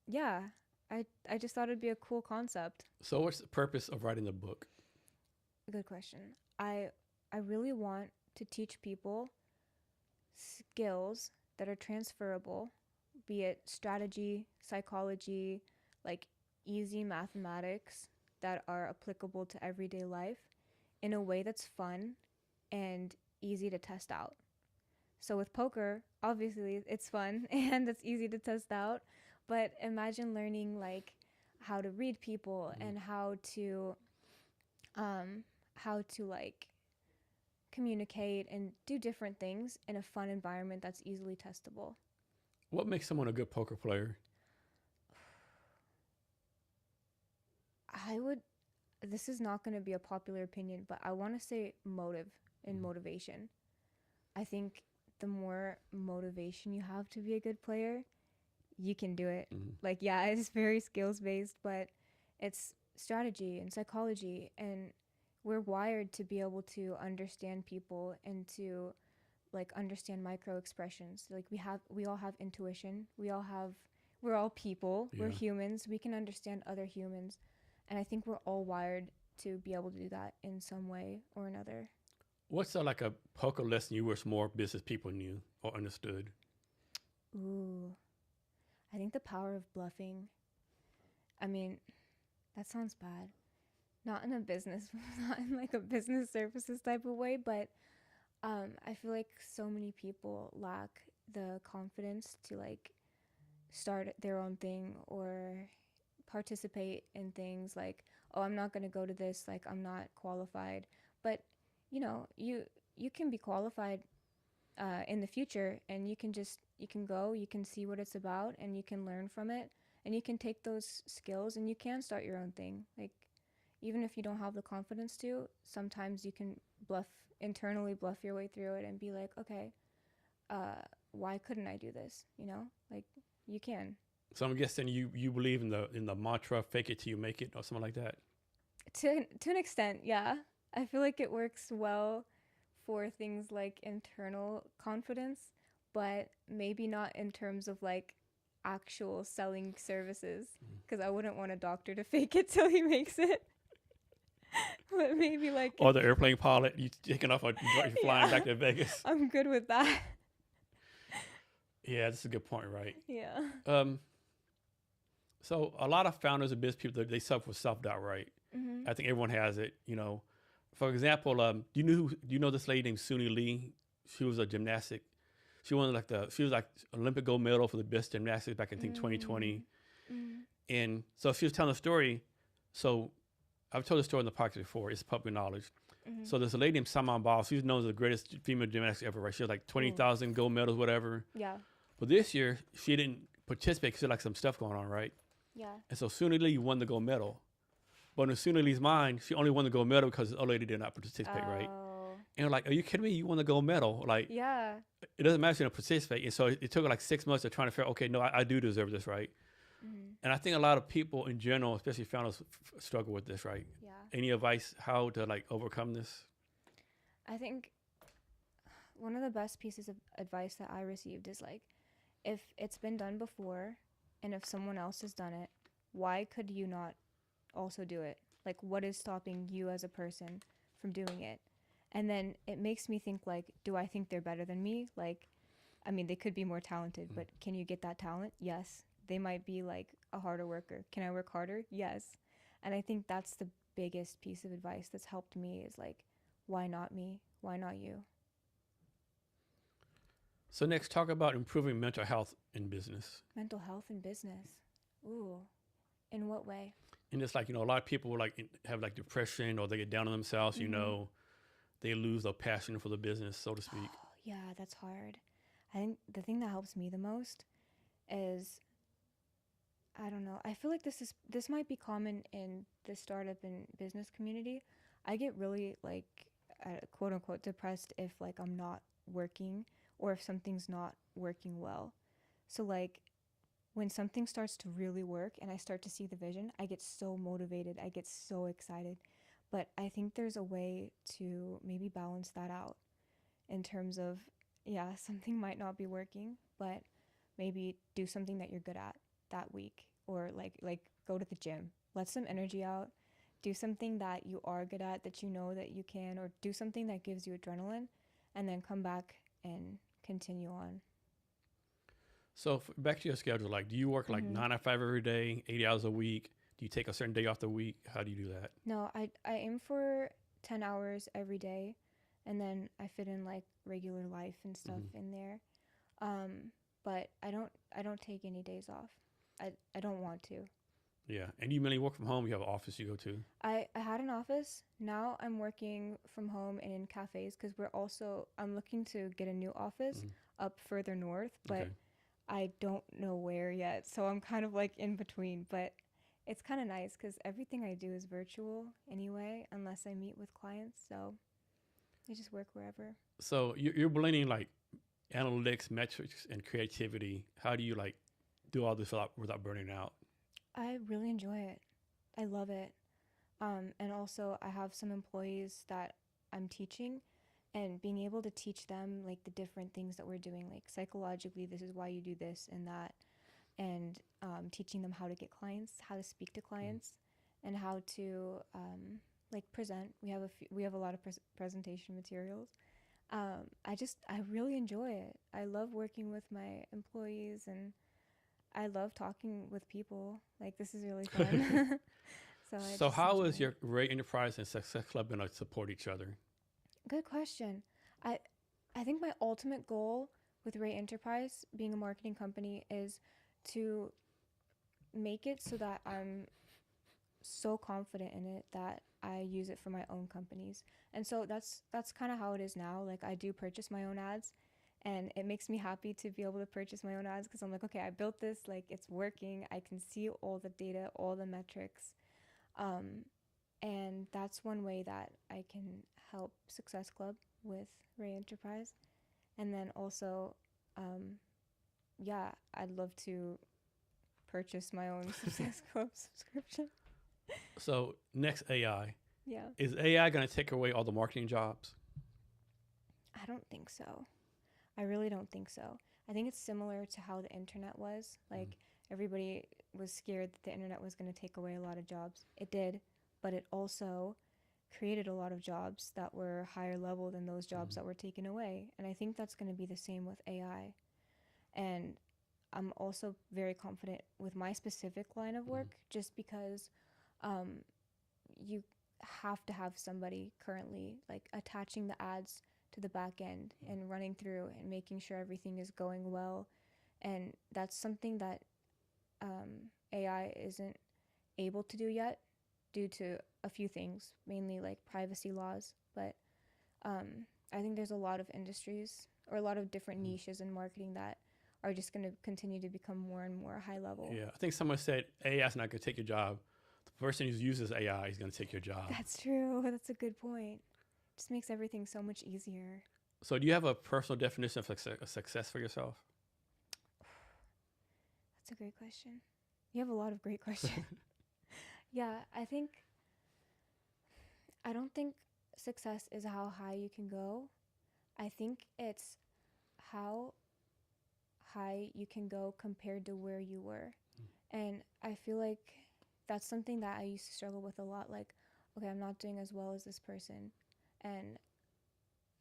yeah, I just thought it'd be a cool concept. So what's the purpose of writing the book? Good question. I really want to teach people skills that are transferable, be it strategy, psychology, like easy mathematics that are applicable to everyday life in a way that's fun and easy to test out. So with poker, obviously it's fun and it's easy to test out, but imagine learning like how to read people and how to like communicate and do different things in a fun environment that's easily testable. What makes someone a good poker player? This is not going to be a popular opinion, but I want to say motive and motivation. I think the more motivation you have to be a good player, you can do it. Like, yeah, it's very skills based, but it's strategy and psychology, and we're wired to be able to understand people and to like understand micro expressions. Like we all have intuition. We're all people. Yeah. We're humans. We can understand other humans. And I think we're all wired to be able to do that in some way or another. What's like a poker lesson you wish more business people knew or understood? Ooh, I think the power of bluffing. I mean, that sounds bad. Not in like a business services type of way, but I feel like so many people lack the confidence to like start their own thing or participate in things like, oh, I'm not going to go to this, like I'm not qualified. But you know, you can be qualified in the future, and you can go, you can see what it's about, and you can learn from it, and you can take those skills and you can start your own thing. Like even if you don't have the confidence to, sometimes you can internally bluff your way through it and be like, okay, why couldn't I do this? You know, like you can. So I'm guessing you believe in the mantra, fake it till you make it, or something like that. To an extent, yeah. I feel like it works well for things like internal confidence, but maybe not in terms of like actual selling services, because I wouldn't want a doctor to fake it till he makes it. But maybe like, Or the airplane pilot, you taking off, you're flying back to Vegas. I'm good with that. Yeah, that's a good point, right? Yeah. So a lot of founders of business people, they suffer with self-doubt, right? Mm-hmm. I think everyone has it, you know. For example, do you know this lady named Suni Lee? She was a gymnastic. She won she was like Olympic gold medal for the best gymnastics back in, I think, 2020. Mm-hmm. And so she was telling a story. So I've told the story in the podcast before. It's public knowledge. Mm-hmm. So there's a lady named Saman Ball. She's known as the greatest female gymnast ever, right? She had like 20,000 gold medals, whatever. Yeah. But this year, she didn't participate because she had like some stuff going on, right? Yeah. And so Suni Lee won the gold medal. But in Suni Lee's mind, she only won the gold medal because the other lady did not participate, right? And they're like, are you kidding me? You won the gold medal. Like, Yeah. it doesn't matter if you don't participate. And so it took her like 6 months of trying to figure out, okay, no, I do deserve this, right? Mm-hmm. And I think a lot of people in general, especially founders, struggle with this, right? Yeah. Any advice how to like overcome this? I think one of the best pieces of advice that I received is like, if it's been done before and if someone else has done it, why could you not also do it? Like, what is stopping you as a person from doing it? And then it makes me think, like, do I think they're better than me? Like, I mean, they could be more talented, but can you get that talent? Yes. They might be like a harder worker. Can I work harder? Yes. And I think that's the biggest piece of advice that's helped me is like, why not me? Why not you? So next, talk about improving mental health in business. Mental health in business. Ooh. In what way? And it's like, you know, a lot of people have like depression or they get down on themselves, Mm-hmm. you know, they lose their passion for the business, so to speak. Yeah, that's hard. I think the thing that helps me the most is, I don't know, I feel like this might be common in the startup and business community. I get really like quote unquote depressed if like I'm not working or if something's not working well. So like when something starts to really work and I start to see the vision, I get so motivated. I get so excited. But I think there's a way to maybe balance that out in terms of, yeah, something might not be working, but maybe do something that you're good at that week, or like go to the gym, let some energy out, do something that you are good at, that you know that you can, or do something that gives you adrenaline, and then come back and continue on. So back to your schedule, like, do you work like 9 to 5 every day, 80 hours a week? Do you take a certain day off the week? How do you do that? No, I aim for 10 hours every day, and then I fit in like regular life and stuff in there. But I don't take any days off. I don't want to. Yeah. And you mainly work from home? You have an office you go to? I had an office. Now I'm working from home and in cafes because I'm looking to get a new office up further north, but Okay. I don't know where yet. So I'm kind of like in between, but it's kind of nice because everything I do is virtual anyway, unless I meet with clients. So I just work wherever. So you're blending like analytics, metrics, and creativity. How do you like do all this without burning out? I really enjoy it. I love it. And also I have some employees that I'm teaching, and being able to teach them like the different things that we're doing, like psychologically, this is why you do this and that, and teaching them how to get clients, how to speak to clients, and how to like present. We have a lot of presentation materials. I really enjoy it. I love working with my employees, and I love talking with people. Like, this is really fun. So how is your Rae Enterprise and Success Club going to support each other? Good question. I think my ultimate goal with Rae Enterprise, being a marketing company, is to make it so that I'm so confident in it that I use it for my own companies. And so that's kind of how it is now. Like, I do purchase my own ads, and it makes me happy to be able to purchase my own ads because I'm like, okay, I built this, like, it's working. I can see all the data, all the metrics. And that's one way that I can help Success Club with Rae Enterprise. And then also, I'd love to purchase my own Success Club subscription. So next, AI. Yeah. Is AI going to take away all the marketing jobs? I don't think so. I really don't think so. I think it's similar to how the internet was. Like everybody was scared that the internet was going to take away a lot of jobs. It did, but it also created a lot of jobs that were higher level than those jobs that were taken away. And I think that's going to be the same with AI. And I'm also very confident with my specific line of work just because you have to have somebody currently like attaching the ads to the back end and running through and making sure everything is going well. And that's something that AI isn't able to do yet due to a few things, mainly like privacy laws. But I think there's a lot of industries or a lot of different niches in marketing that are just going to continue to become more and more high level. Yeah, I think someone said AI is not going to take your job. The person who uses AI is going to take your job. That's true. That's a good point. Just makes everything so much easier. So do you have a personal definition of success for yourself? That's a great question. You have a lot of great questions. Yeah, I don't think success is how high you can go. I think it's how high you can go compared to where you were. And I feel like that's something that I used to struggle with a lot. Like, okay, I'm not doing as well as this person. And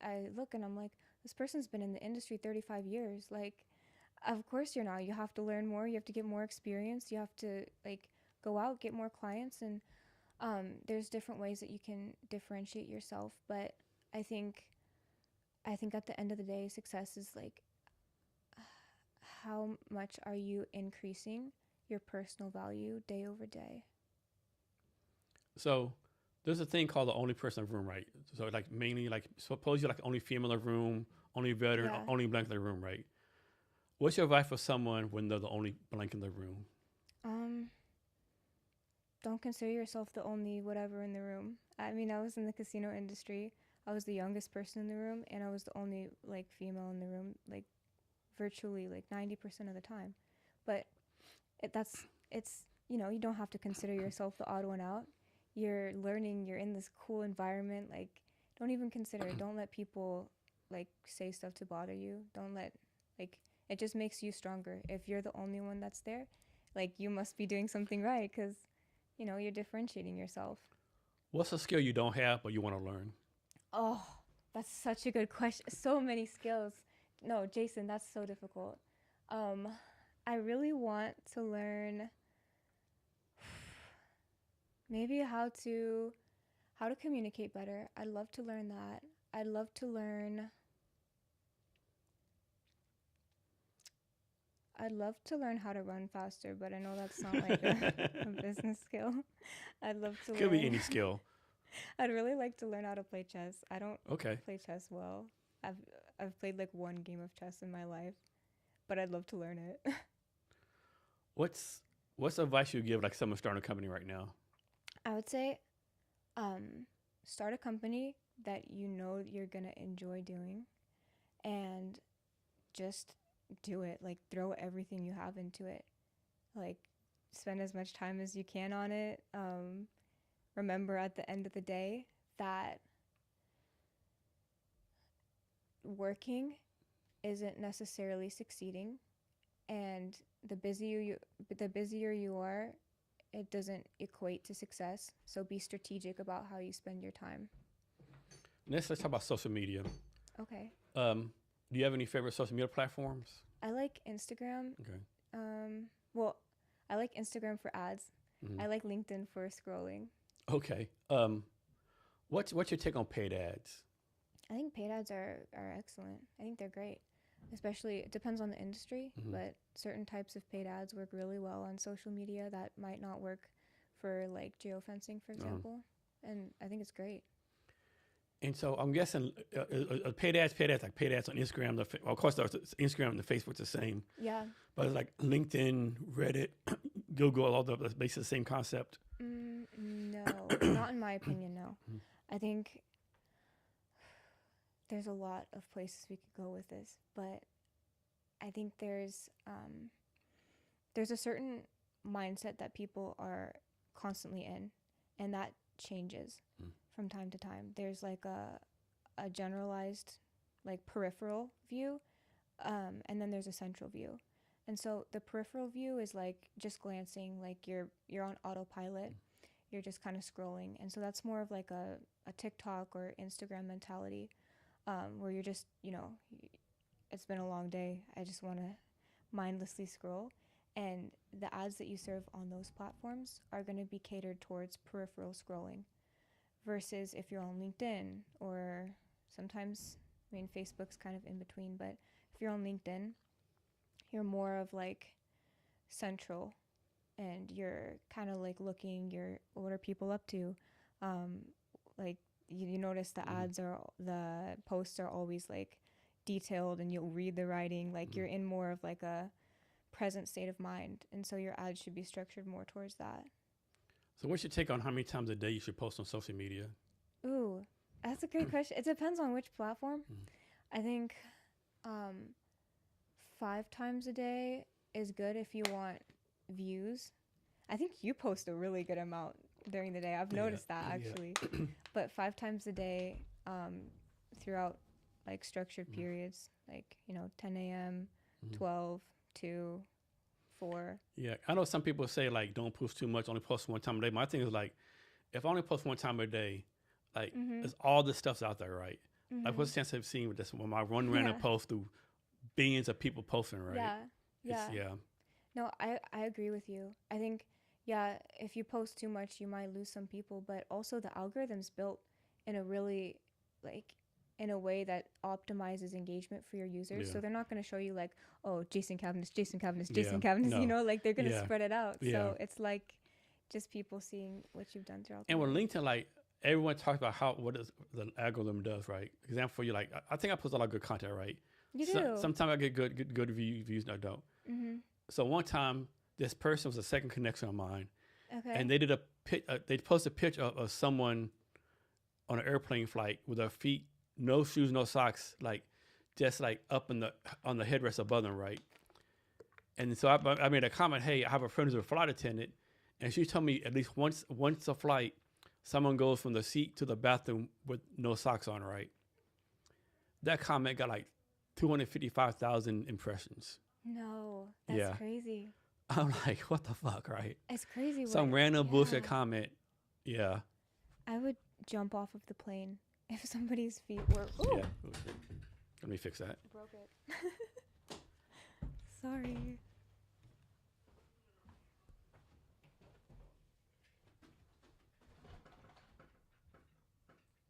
I look and I'm like, this person's been in the industry 35 years. Like, of course you're not. You have to learn more. You have to get more experience. You have to, like, go out, get more clients. And there's different ways that you can differentiate yourself. But I think at the end of the day, success is, like, how much are you increasing your personal value day over day? So there's a thing called the only person in the room, right? So like mainly like suppose you're like only female in the room, only veteran, only blank in the room, right? What's your advice for someone when they're the only blank in the room? Don't consider yourself the only whatever in the room. I mean, I was in the casino industry. I was the youngest person in the room, and I was the only like female in the room, like virtually like 90% of the time. But it's you don't have to consider yourself the odd one out. You're learning, you're in this cool environment. Like, don't even consider it. Don't let people like say stuff to bother you. Don't let, like, it just makes you stronger. If you're the only one that's there, like, you must be doing something right because you're differentiating yourself. What's a skill you don't have but you want to learn? Oh, that's such a good question. So many skills. No, Jason, that's so difficult. I really want to learn maybe how to communicate better. I'd love to learn that. I'd love to learn how to run faster, but I know that's not like a business skill. I'd love to Could be any skill. I'd really like to learn how to play chess. I don't play chess well. I've played like one game of chess in my life, but I'd love to learn it. What's advice you give like someone starting a company right now? I would say start a company that you're gonna enjoy doing, and just do it. Like, throw everything you have into it. Like, spend as much time as you can on it. Remember at the end of the day that working isn't necessarily succeeding, and the busier you are, it doesn't equate to success. So be strategic about how you spend your time. Let's talk about social media. Okay. Do you have any favorite social media platforms? I like Instagram. Okay. Well, I like Instagram for ads. I like LinkedIn for scrolling. Okay. What's your take on paid ads? I think paid ads are excellent. I think they're great. Especially, it depends on the industry, but certain types of paid ads work really well on social media that might not work for like geofencing, for example. And I think it's great. And so I'm guessing paid ads like paid ads on Instagram. Of course, Instagram and the Facebook's the same. Yeah. But it's like LinkedIn, Reddit, Google, all the basically the same concept. No, not in my opinion. No, I think there's a lot of places we could go with this, but I think there's a certain mindset that people are constantly in, and that changes from time to time. There's like a generalized, like, peripheral view And then there's a central view. And so the peripheral view is like just glancing, like you're on autopilot. You're just kind of scrolling. And so that's more of like a TikTok or Instagram mentality, where you're just, it's been a long day. I just want to mindlessly scroll. And the ads that you serve on those platforms are going to be catered towards peripheral scrolling versus if you're on LinkedIn or sometimes, Facebook's kind of in between, but if you're on LinkedIn, you're more of like central and you're kind of like looking, what are people up to? Like you notice the ads the posts are always like detailed and you'll read the writing, like you're in more of like a present state of mind, and so your ads should be structured more towards that. So what's your take on how many times a day you should post on social media? Ooh, that's a great question. It depends on which platform. I think 5 times a day is good if you want views. I think you post a really good amount during the day. I've noticed that actually. But 5 times a day throughout like structured periods, like 10 a.m., 12, 2, 4. Yeah, I know some people say like don't post too much, only post one time a day. My thing is like, if I only post one time a day, like it's all this stuff's out there, right? Like what's the chance of seeing with this when my one random post through billions of people posting, right? Yeah. No, I agree with you. I think if you post too much, you might lose some people, but also the algorithm's built in a really in a way that optimizes engagement for your users. So they're not going to show you like, oh, Jason Cavness, no. like they're going to spread it out. So it's like just people seeing what you've done throughout. And with LinkedIn, like everyone talks about what the algorithm does, right? Example for you, like I think I post a lot of good content, right? You do. Sometimes I get good views, and I don't. So one time, this person was a second connection of mine, and they did they posted a picture of someone on an airplane flight with their feet, no shoes, no socks, like just like up on the headrest above them, right? And so I made a comment, hey, I have a friend who's a flight attendant, and she told me at least once a flight, someone goes from the seat to the bathroom with no socks on, right? That comment got like 255,000 impressions. No, that's crazy. I'm like, what the fuck, right? It's crazy. Some random bullshit comment. Yeah. I would jump off of the plane if somebody's feet were. Ooh. Yeah. Let me fix that. Broke it. Sorry.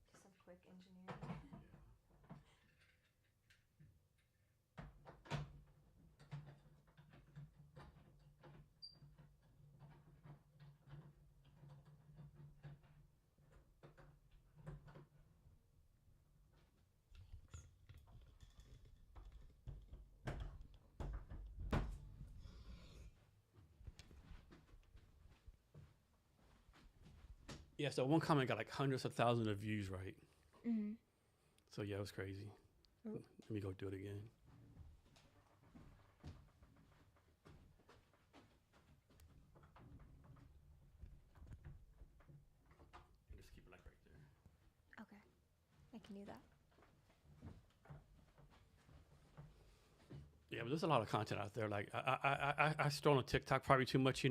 Just some quick engineering. Yeah, so one comment got like hundreds of thousands of views, right? So yeah, it was crazy. Let me go do it again. Just keep it like right there. Okay, I can do that. Yeah, but there's a lot of content out there. Like I stroll on TikTok probably too much,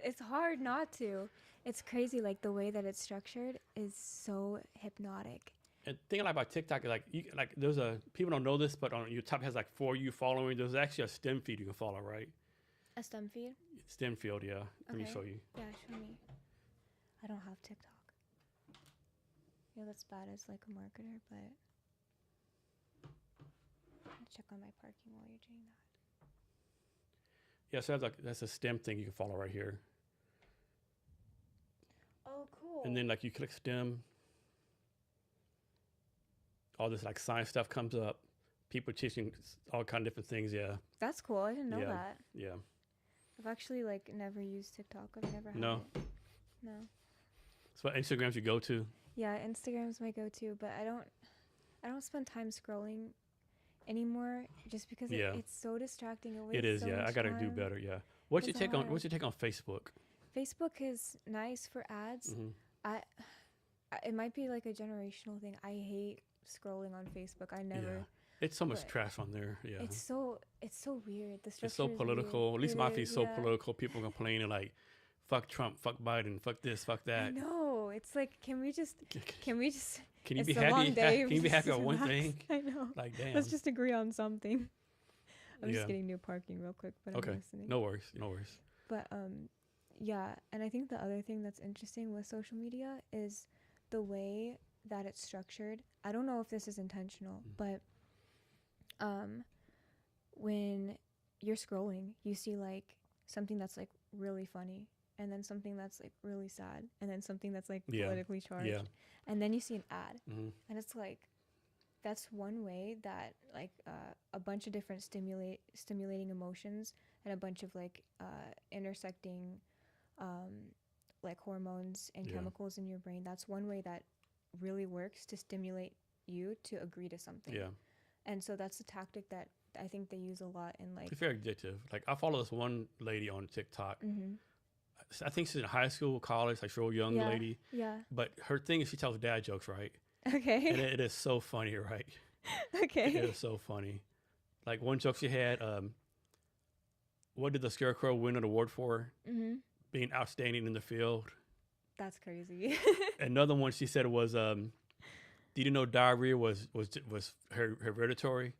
It's hard not to. It's crazy, like the way that it's structured is so hypnotic. And the thing I like about TikTok is like there's people don't know this, but on your top has like For You following. There's actually a stem feed you can follow, right? A stem feed? Stem field, yeah. Let me show you. Yeah, show me. I don't have TikTok. That's bad as like a marketer, but I'll check on my parking while you're doing that. Yeah, so that's a stem thing you can follow right here. Oh, cool. And then like you click stem, all this like science stuff comes up. People teaching all kind of different things. Yeah. That's cool. I didn't know that. Yeah. I've actually like never used TikTok. I've never had it. No. So Instagrams you go to? Yeah, Instagram's my go-to, but I don't spend time scrolling anymore just because it's so distracting. It is. So I gotta do better. Yeah. What's your take on Facebook? Facebook is nice for ads. It might be like a generational thing. I hate scrolling on Facebook. I never. It's so much but trash on there. Yeah. It's so weird. The structure It's so is political. weird. At least It my feed's is, so yeah. political. People complaining like, fuck Trump, fuck Biden, fuck this, fuck I that. know. It's like, can we just Can you it's be a long happy? day. Can you be Just happy on one relax. thing? I know. Like, damn. Let's just agree on something. I'm Yeah. just getting new parking real quick, but Okay. I'm listening. No worries. No worries. But yeah, and I think the other thing that's interesting with social media is the way that it's structured. I don't know if this is intentional, but when you're scrolling, you see like something that's like really funny, and then something that's like really sad, and then something that's like politically charged, and then you see an ad, and it's like that's one way that like a bunch of different stimulating emotions and a bunch of like intersecting like hormones and chemicals in your brain. That's one way that really works to stimulate you to agree to something. Yeah. And so that's a tactic that I think they use a lot in like. It's very addictive. Like I follow this one lady on TikTok. I think she's in high school, college, like she's a real young lady. Yeah. But her thing is she tells dad jokes, right? Okay. And it is so funny, right? Okay. It is so funny. Like one joke she had, what did the Scarecrow win an award for? Being outstanding in the field. That's crazy. Another one she said was, did you know diarrhea was hereditary?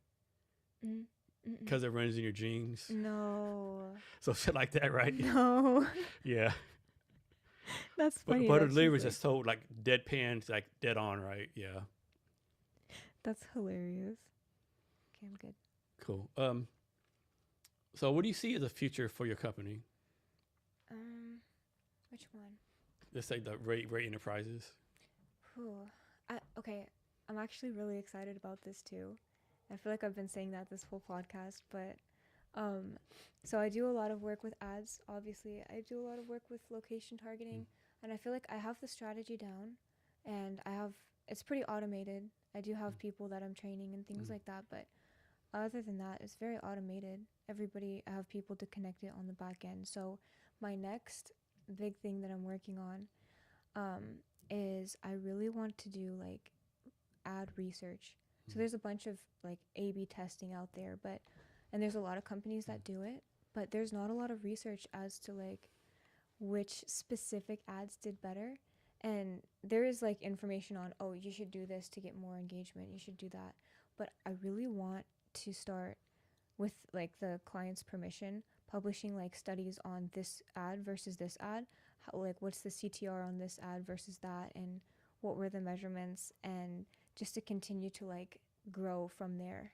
Because it runs in your genes. No. So shit like that, right? No. Yeah. That's funny. But her delivery is just so like deadpan, like dead on, right? Yeah. That's hilarious. Okay, I'm good. Cool. So what do you see as a future for your company? Which one? Let's say the Rae Enterprises. Okay, I'm actually really excited about this too. I feel like I've been saying that this whole podcast, but so I do a lot of work with ads. Obviously, I do a lot of work with location targeting, and I feel like I have the strategy down, and it's pretty automated. I do have people that I'm training and things like that, but other than that, it's very automated. I have people to connect it on the back end. So my next big thing that I'm working on is I really want to do like ad research. So there's a bunch of like A/B testing out there, and there's a lot of companies that do it, but there's not a lot of research as to like which specific ads did better. And there is like information on, oh, you should do this to get more engagement, you should do that. But I really want to start with like the client's permission, publishing like studies on this ad versus this ad, like what's the CTR on this ad versus that, and what were the measurements, and just to continue to like grow from there.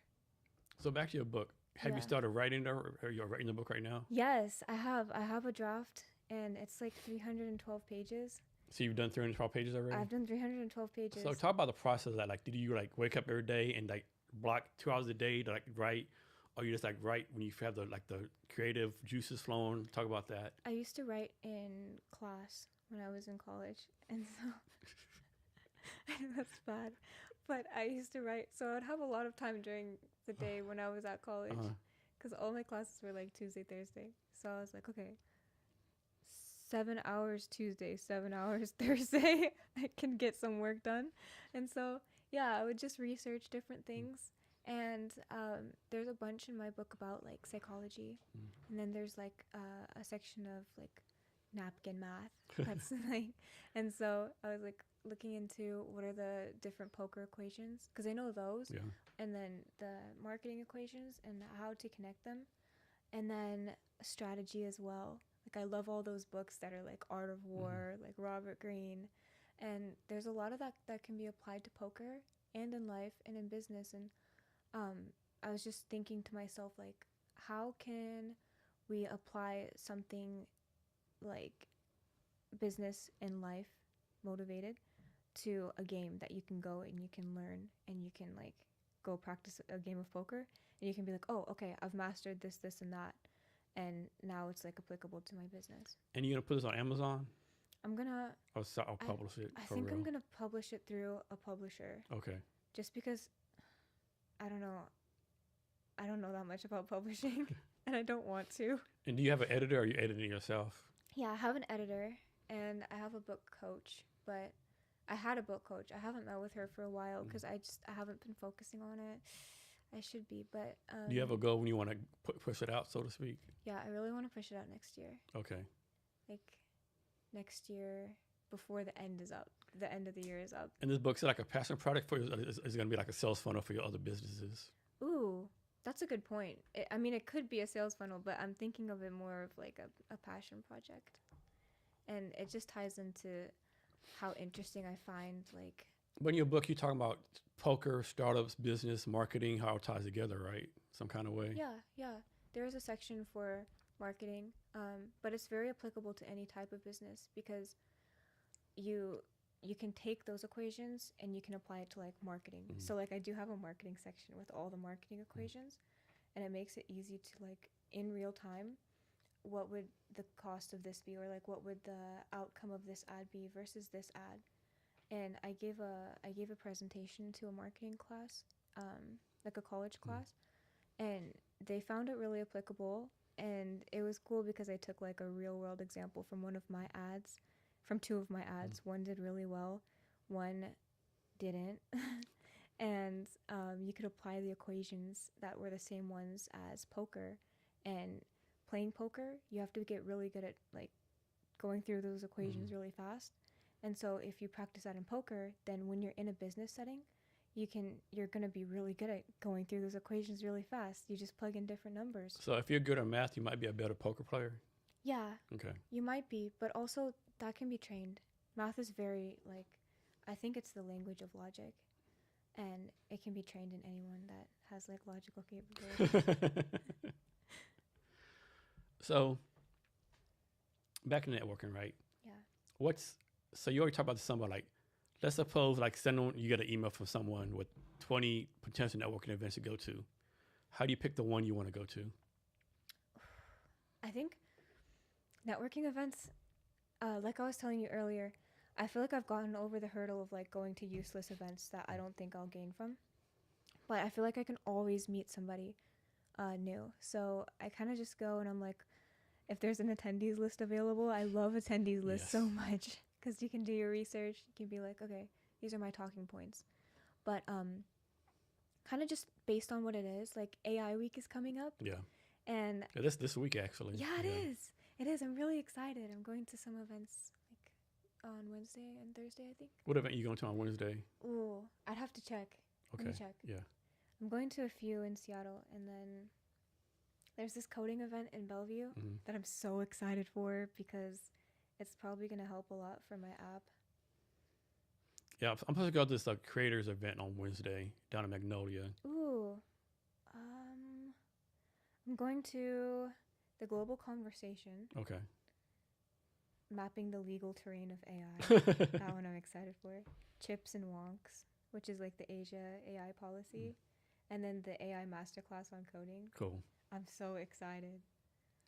So back to your book. Have you started writing it, or are you writing the book right now? Yes, I have. I have a draft, and it's like 312 pages. So you've done 312 pages already? I've done 312 pages. So talk about the process of that. Like, did you like wake up every day and like block 2 hours a day to like write, or you just like write when you have the creative juices flowing? Talk about that. I used to write in class when I was in college, and so I know that's bad, but I used to write. So I'd have a lot of time during the day when I was at college, because all my classes were like Tuesday, Thursday. So I was like, okay, 7 hours Tuesday, 7 hours Thursday, I can get some work done. And so, yeah, I would just research different things. And there's a bunch in my book about like psychology. And then there's like a section of like napkin math. That's like, and so I was like looking into what are the different poker equations, because I know those. Yeah. And then the marketing equations and how to connect them. And then strategy as well. Like I love all those books that are like Art of War, like Robert Greene, and there's a lot of that can be applied to poker and in life and in business. And I was just thinking to myself, like, how can we apply something like business and life motivated to a game that you can go and you can learn and you can like go practice a game of poker and you can be like, oh, okay, I've mastered this, and that. And now it's like applicable to my business. And you're gonna put this on Amazon? I'm gonna. I'll publish it. I think I'm gonna publish it through a publisher. Okay. Just because, I don't know that much about publishing, and I don't want to. And do you have an editor, or are you editing yourself? Yeah, I have an editor, and I have a book coach, but I had a book coach. I haven't met with her for a while because I haven't been focusing on it. I should be, but Do you have a goal when you want to push it out, so to speak? yeah, I really want to push it out next year. Okay. Like next year before the end is up. The end of the year is up. And this book's like a passion product for you? Is it going to be like a sales funnel for your other businesses? Ooh, that's a good point. I mean, it could be a sales funnel, but I'm thinking of it more of like a passion project. And it just ties into how interesting I find like. But in your book, you're talking about poker, startups, business, marketing, how it ties together, right? Some kind of way. Yeah. There is a section for marketing, but it's very applicable to any type of business because you can take those equations and you can apply it to like marketing. Mm-hmm. So like I do have a marketing section with all the marketing equations, and it makes it easy to like in real time, what would the cost of this be, or like what would the outcome of this ad be versus this ad. And I gave a presentation to a marketing class, like a college class, and they found it really applicable. And it was cool because I took like a real world example from one of my ads, from two of my ads. One did really well, one didn't. And you could apply the equations that were the same ones as poker. And playing poker, you have to get really good at like going through those equations really fast. And so if you practice that in poker, then when you're in a business setting, you're going to be really good at going through those equations really fast. You just plug in different numbers. So if you're good at math, you might be a better poker player? Yeah. Okay. You might be, but also that can be trained. Math is very like, I think it's the language of logic, and it can be trained in anyone that has like logical capabilities. So back in networking, right? Yeah. So you already talked about someone like, let's suppose like you get an email from someone with 20 potential networking events to go to. How do you pick the one you want to go to? I think networking events, like I was telling you earlier, I feel like I've gotten over the hurdle of like going to useless events that I don't think I'll gain from. But I feel like I can always meet somebody new. So I kind of just go and I'm like, if there's an attendees list available, I love attendees lists so much because you can do your research. You can be like, okay, these are my talking points. But kind of just based on what it is, like AI week is coming up. Yeah. And this week actually. Yeah, it is. It is. I'm really excited. I'm going to some events like on Wednesday and Thursday, I think. What event are you going to on Wednesday? Ooh, I'd have to check. Okay. Let me check. Yeah. I'm going to a few in Seattle, and then there's this coding event in Bellevue that I'm so excited for because it's probably going to help a lot for my app. Yeah, I'm supposed to go to this creators event on Wednesday down in Magnolia. Ooh. I'm going to the Global Conversation. Okay. Mapping the legal terrain of AI. That one I'm excited for. Chips and Wonks, which is like the Asia AI policy. And then the AI masterclass on coding. Cool. I'm so excited.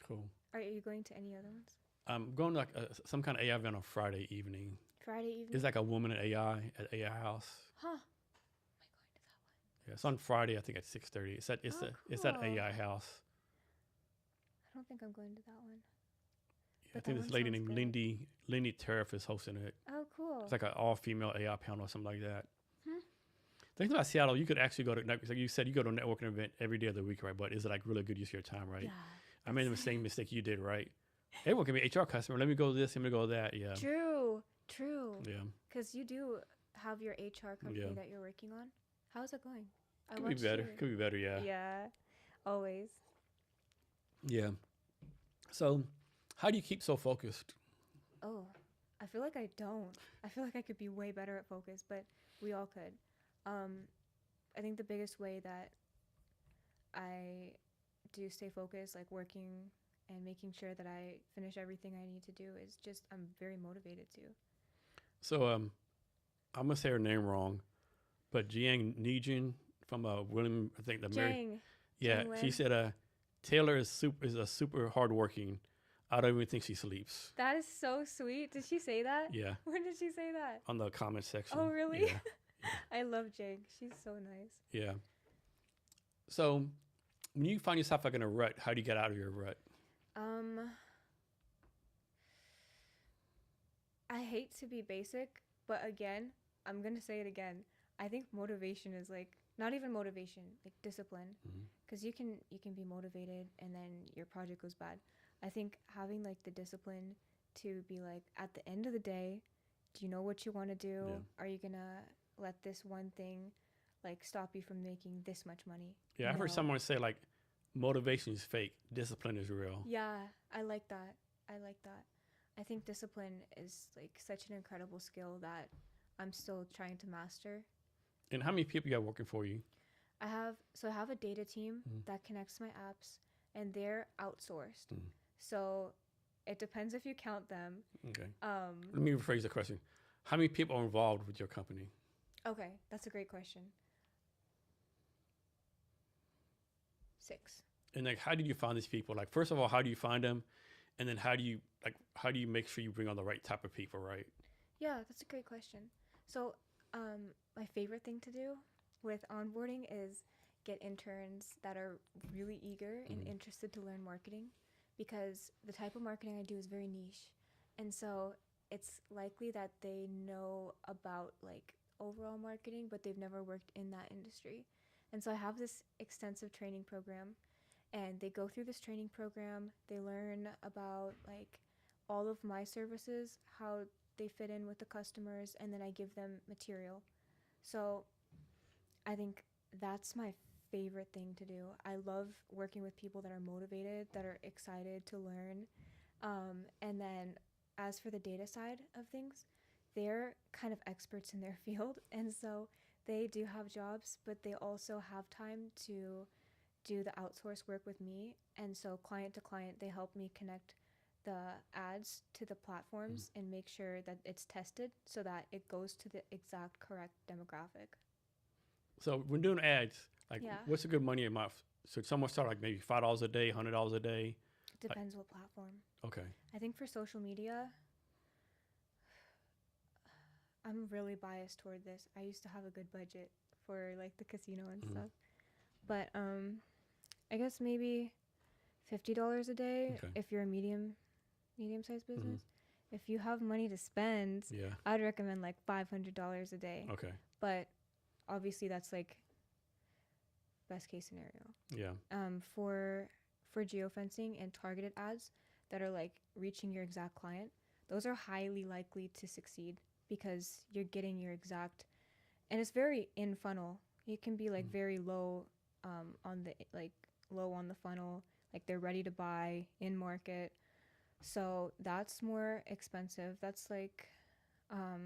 Cool. Are you going to any other ones? I'm going to like some kind of AI event on Friday evening. Friday evening? It's like a woman in AI at AI House. Huh. Am I going to that one? Yeah, it's on Friday, I think at 6:30. It's at AI House. I don't think I'm going to that one. Yeah, I think this lady named Lindy Tariff is hosting it. Oh, cool. It's like an all-female AI panel or something like that. The thing about Seattle, you could actually go to, like you said, you go to a networking event every day of the week, right? But is it like really good use of your time, right? Yeah. I made the same mistake you did, right? Everyone can be HR customer. Let me go to this, let me go to that. Yeah. True. Yeah. Because you do have your HR company that you're working on. How's it going? Could be better. Could be better, yeah. Yeah. Always. Yeah. So how do you keep so focused? Oh, I feel like I don't. I feel like I could be way better at focus, but we all could. I think the biggest way that I do stay focused, like working and making sure that I finish everything I need to do, is just I'm very motivated to. So I'm gonna say her name wrong, but Jiang Nijin from William, I think the Jiang. Yeah, Jiang she said Taylor is a super hardworking. I don't even think she sleeps. That is so sweet. Did she say that? Yeah. When did she say that? On the comment section. Oh, really? Yeah. I love Jake. She's so nice. Yeah. So when you find yourself like in a rut, how do you get out of your rut? I hate to be basic, But again, I'm going to say it again. I think motivation is like, not even motivation, like discipline. Because you can be motivated and then your project goes bad. I think having like the discipline to be like, at the end of the day, do you know what you want to do? Yeah. Are you going to let this one thing like stop you from making this much money? Yeah, I've heard someone say like motivation is fake, discipline is real. Yeah, I like that. I like that. I think discipline is like such an incredible skill that I'm still trying to master. And how many people you got working for you? I have a data team that connects my apps, and they're outsourced. So it depends if you count them. Okay. Let me rephrase the question. How many people are involved with your company? Okay, that's a great question. 6. And like, how did you find these people? Like, first of all, how do you find them? And then how do you make sure you bring on the right type of people, right? Yeah, that's a great question. So my favorite thing to do with onboarding is get interns that are really eager and interested to learn marketing, because the type of marketing I do is very niche. And so it's likely that they know about like overall marketing, but they've never worked in that industry. And so I have this extensive training program, and they go through this training program. They learn about like all of my services, how they fit in with the customers, and then I give them material. So I think that's my favorite thing to do. I love working with people that are motivated, that are excited to learn. And then as for the data side of things, they're kind of experts in their field. And so they do have jobs, but they also have time to do the outsource work with me. And so client to client, they help me connect the ads to the platforms and make sure that it's tested so that it goes to the exact correct demographic. So when doing ads, like Yeah. what's a good money a month? So someone start like maybe $5 a day, $100 a day. Depends what platform. Okay. I think for social media, I'm really biased toward this. I used to have a good budget for like the casino and stuff. But I guess maybe $50 a day if you're a medium-sized business. If you have money to spend, I'd recommend like $500 a day. Okay. But obviously that's like best case scenario. Yeah. For geofencing and targeted ads that are like reaching your exact client, those are highly likely to succeed because you're getting your exact, and it's very in funnel. You can be like very low on the low on the funnel, like they're ready to buy in market. So that's more expensive. That's like I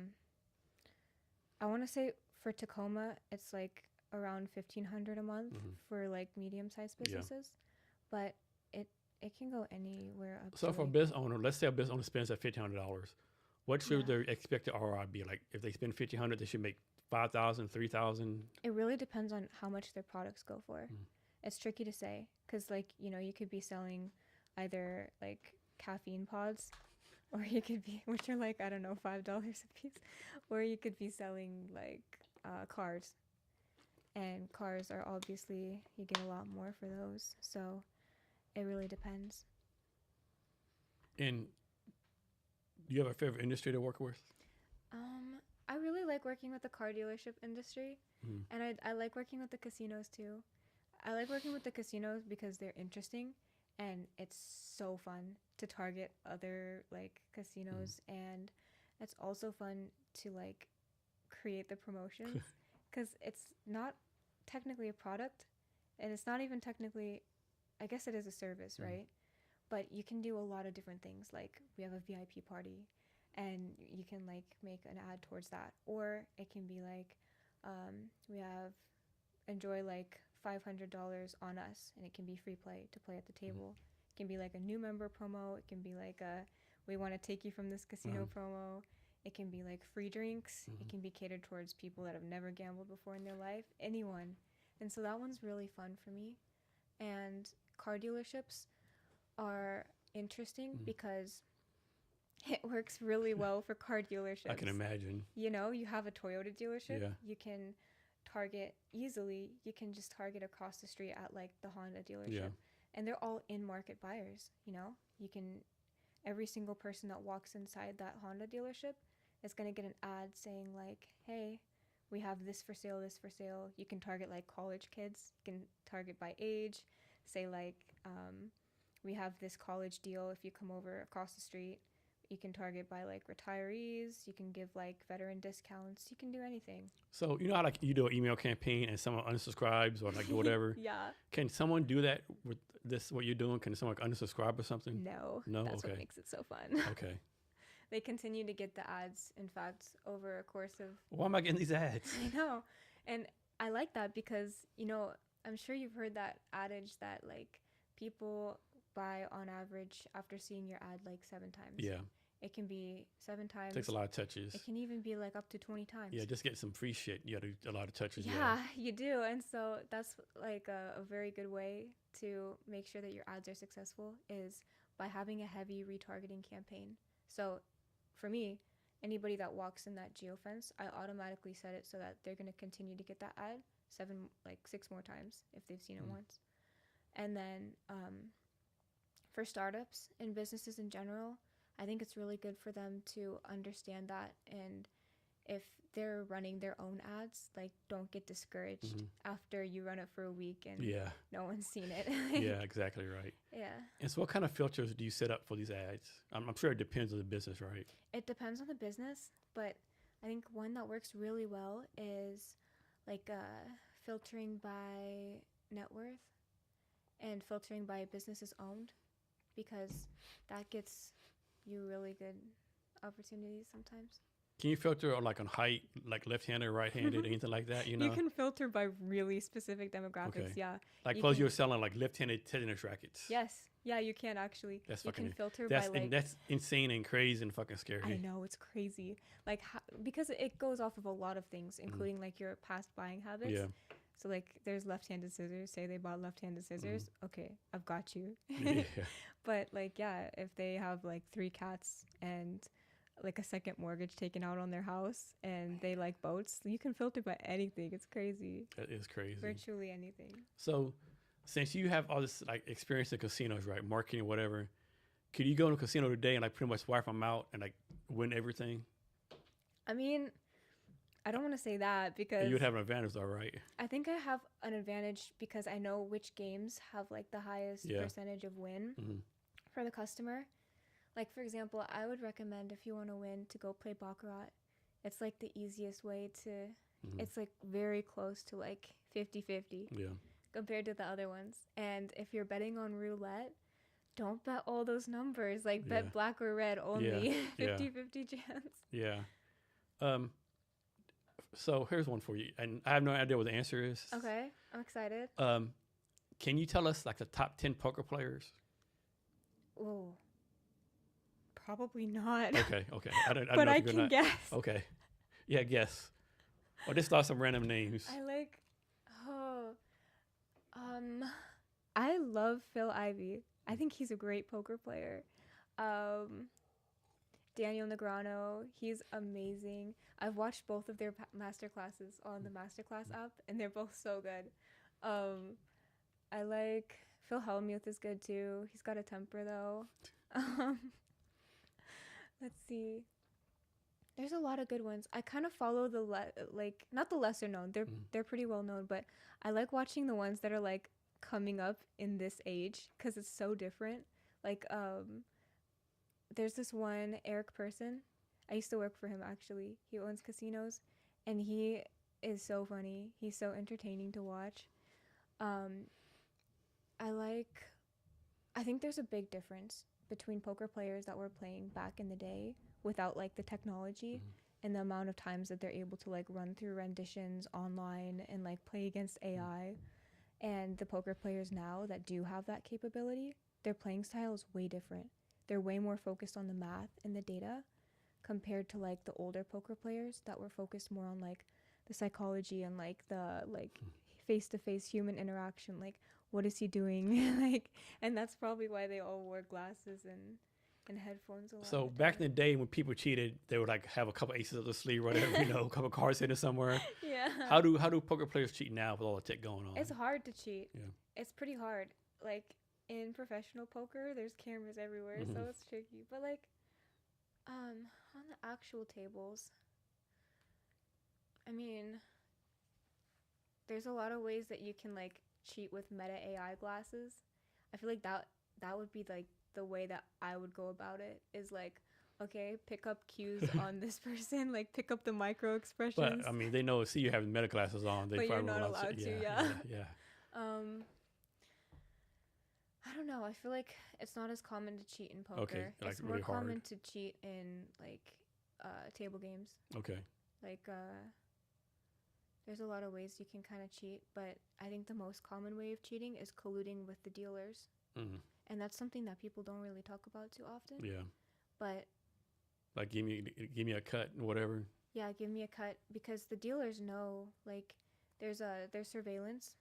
want to say for Tacoma it's like around $1,500 a month for like medium-sized businesses, but it can go anywhere up. So for a business owner, let's say a business owner spends at $1,500, what should their expected ROI be? Like if they spend $1,500, they should make $5,000, $3,000. It really depends on how much their products go for. It's tricky to say because like you could be selling either like caffeine pods, or you could be, which are like I don't know, $5 a piece, or you could be selling like cars. And cars are obviously, you get a lot more for those. So it really depends. And do you have a favorite industry to work with? I really like working with the car dealership industry. And I like working with the casinos too. I like working with the casinos because they're interesting and it's so fun to target other like casinos. And it's also fun to like create the promotions because it's not technically a product and it's not even technically, I guess it is a service, right? But you can do a lot of different things. Like we have a VIP party and you can like make an ad towards that, or it can be like we have enjoy like $500 on us, and it can be free play to play at the table. It can be like a new member promo. It can be like a we want to take you from this casino promo. It can be like free drinks. It can be catered towards people that have never gambled before in their life, anyone. And so that one's really fun for me. And car dealerships are interesting because it works really well for car dealerships. I can imagine. You know, you have a Toyota dealership. Yeah. You can target easily. You can just target across the street at like the Honda dealership. Yeah. And they're all in-market buyers, you know? You can, every single person that walks inside that Honda dealership, it's going to get an ad saying like, hey, we have this for sale, this for sale. You can target like college kids. You can target by age. Say like, we have this college deal if you come over across the street. You can target by like retirees. You can give like veteran discounts. You can do anything. So you know how like you do an email campaign and someone unsubscribes or like whatever? Yeah. Can someone do that with this, what you're doing? Can someone like unsubscribe or something? No. No? That's Okay. what makes it so fun. Okay. They continue to get the ads, in fact, over a course of... Why am I getting these ads? I know. And I like that because, you know, I'm sure you've heard that adage that like people buy on average after seeing your ad like 7 times. Yeah. It can be 7 times. Takes a lot of touches. It can even be like up to 20 times. Yeah, just get some free shit. You got to do a lot of touches. Yeah, you do. And so that's like a very good way to make sure that your ads are successful is by having a heavy retargeting campaign. So for me, anybody that walks in that geofence, I automatically set it so that they're going to continue to get that ad 6 more times if they've seen it once. And then for startups and businesses in general, I think it's really good for them to understand that. And if they're running their own ads, like don't get discouraged after you run it for a week and no one's seen it. Yeah, exactly right. Yeah. And so what kind of filters do you set up for these ads? I'm sure it depends on the business, right? It depends on the business, but I think one that works really well is like filtering by net worth and filtering by businesses owned, because that gets you really good opportunities sometimes. Can you filter on like on height, like left-handed, right-handed, anything like that? You know, you can filter by really specific demographics. Okay. Yeah, like suppose you were selling like left-handed tennis rackets. Yes, yeah, you can actually. That's you fucking. can filter That's by like. that's insane and crazy and fucking scary. I know, it's crazy. Like because it goes off of a lot of things, including like your past buying habits. Yeah. So like there's left-handed scissors. Say they bought left-handed scissors. Okay, I've got you. Yeah. But like yeah, if they have like 3 cats and like a second mortgage taken out on their house and they like boats, you can filter by anything. It's crazy. That is crazy. Virtually anything. So since you have all this like experience in casinos, right, marketing, whatever, could you go to a casino today and like pretty much wipe them out and like win everything? I mean, I don't want to say that because You would have an advantage though, right? I think I have an advantage because I know which games have like the highest percentage of win for the customer. Like, for example, I would recommend if you want to win to go play Baccarat. It's like the easiest way to, it's like very close to like 50-50 compared to the other ones. And if you're betting on roulette, don't bet all those numbers. Like bet black or red only, 50-50 chance. Yeah. So here's one for you. And I have no idea what the answer is. Okay, I'm excited. Can you tell us like the top 10 poker players? Oh. Probably not. Okay. I don't but know I can guess. Okay. Yeah, guess. Or just thought some random names. I love Phil Ivey. I think he's a great poker player. Daniel Negreanu, he's amazing. I've watched both of their master classes on the Masterclass app, and they're both so good. I like Phil Hellmuth is good too. He's got a temper though. Let's see. There's a lot of good ones. I kind of follow the not the lesser known. They're pretty well known, but I like watching the ones that are like coming up in this age because it's so different. Like there's this one Eric Person. I used to work for him actually. He owns casinos, and he is so funny. He's so entertaining to watch. I think there's a big difference between poker players that were playing back in the day without like the technology and the amount of times that they're able to like run through renditions online and like play against AI, and the poker players now that do have that capability, their playing style is way different. They're way more focused on the math and the data compared to like the older poker players that were focused more on like the psychology and like the like face-to-face human interaction, like what is he doing? Like, and that's probably why they all wore glasses and headphones a lot. So back in the day when people cheated, they would like have a couple aces up the sleeve, whatever, a couple cards hidden somewhere. Yeah. How do poker players cheat now with all the tech going on? It's hard to cheat. Yeah. It's pretty hard. Like in professional poker, there's cameras everywhere, so it's tricky. But like, on the actual tables, I mean, there's a lot of ways that you can like cheat with meta AI glasses. I feel like that would be like the way that I would go about it is like, okay, pick up cues on this person, like pick up the micro expressions. But I mean, they know, see you having meta glasses on. They but you're probably not won't allowed to, yeah. I don't know. I feel like it's not as common to cheat in poker. Okay, like it's more really hard. common to cheat in like table games. Okay. Like there's a lot of ways you can kind of cheat, but I think the most common way of cheating is colluding with the dealers. Mm. And that's something that people don't really talk about too often. Yeah. But like give me a cut and whatever. Yeah, give me a cut, because the dealers know, like, there's surveillance,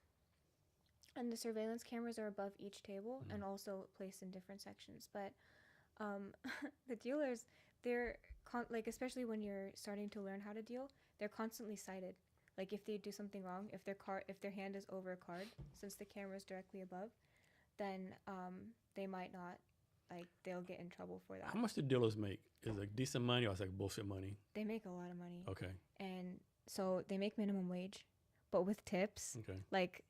and the surveillance cameras are above each table and also placed in different sections. But the dealers, they're like, especially when you're starting to learn how to deal, they're constantly sighted. Like if they do something wrong, if their hand is over a card, since the camera is directly above, then they might not, like, they'll get in trouble for that. How much do dealers make? Is it like decent money or is it like bullshit money? They make a lot of money. Okay. And so they make minimum wage, but with tips. Okay. Like,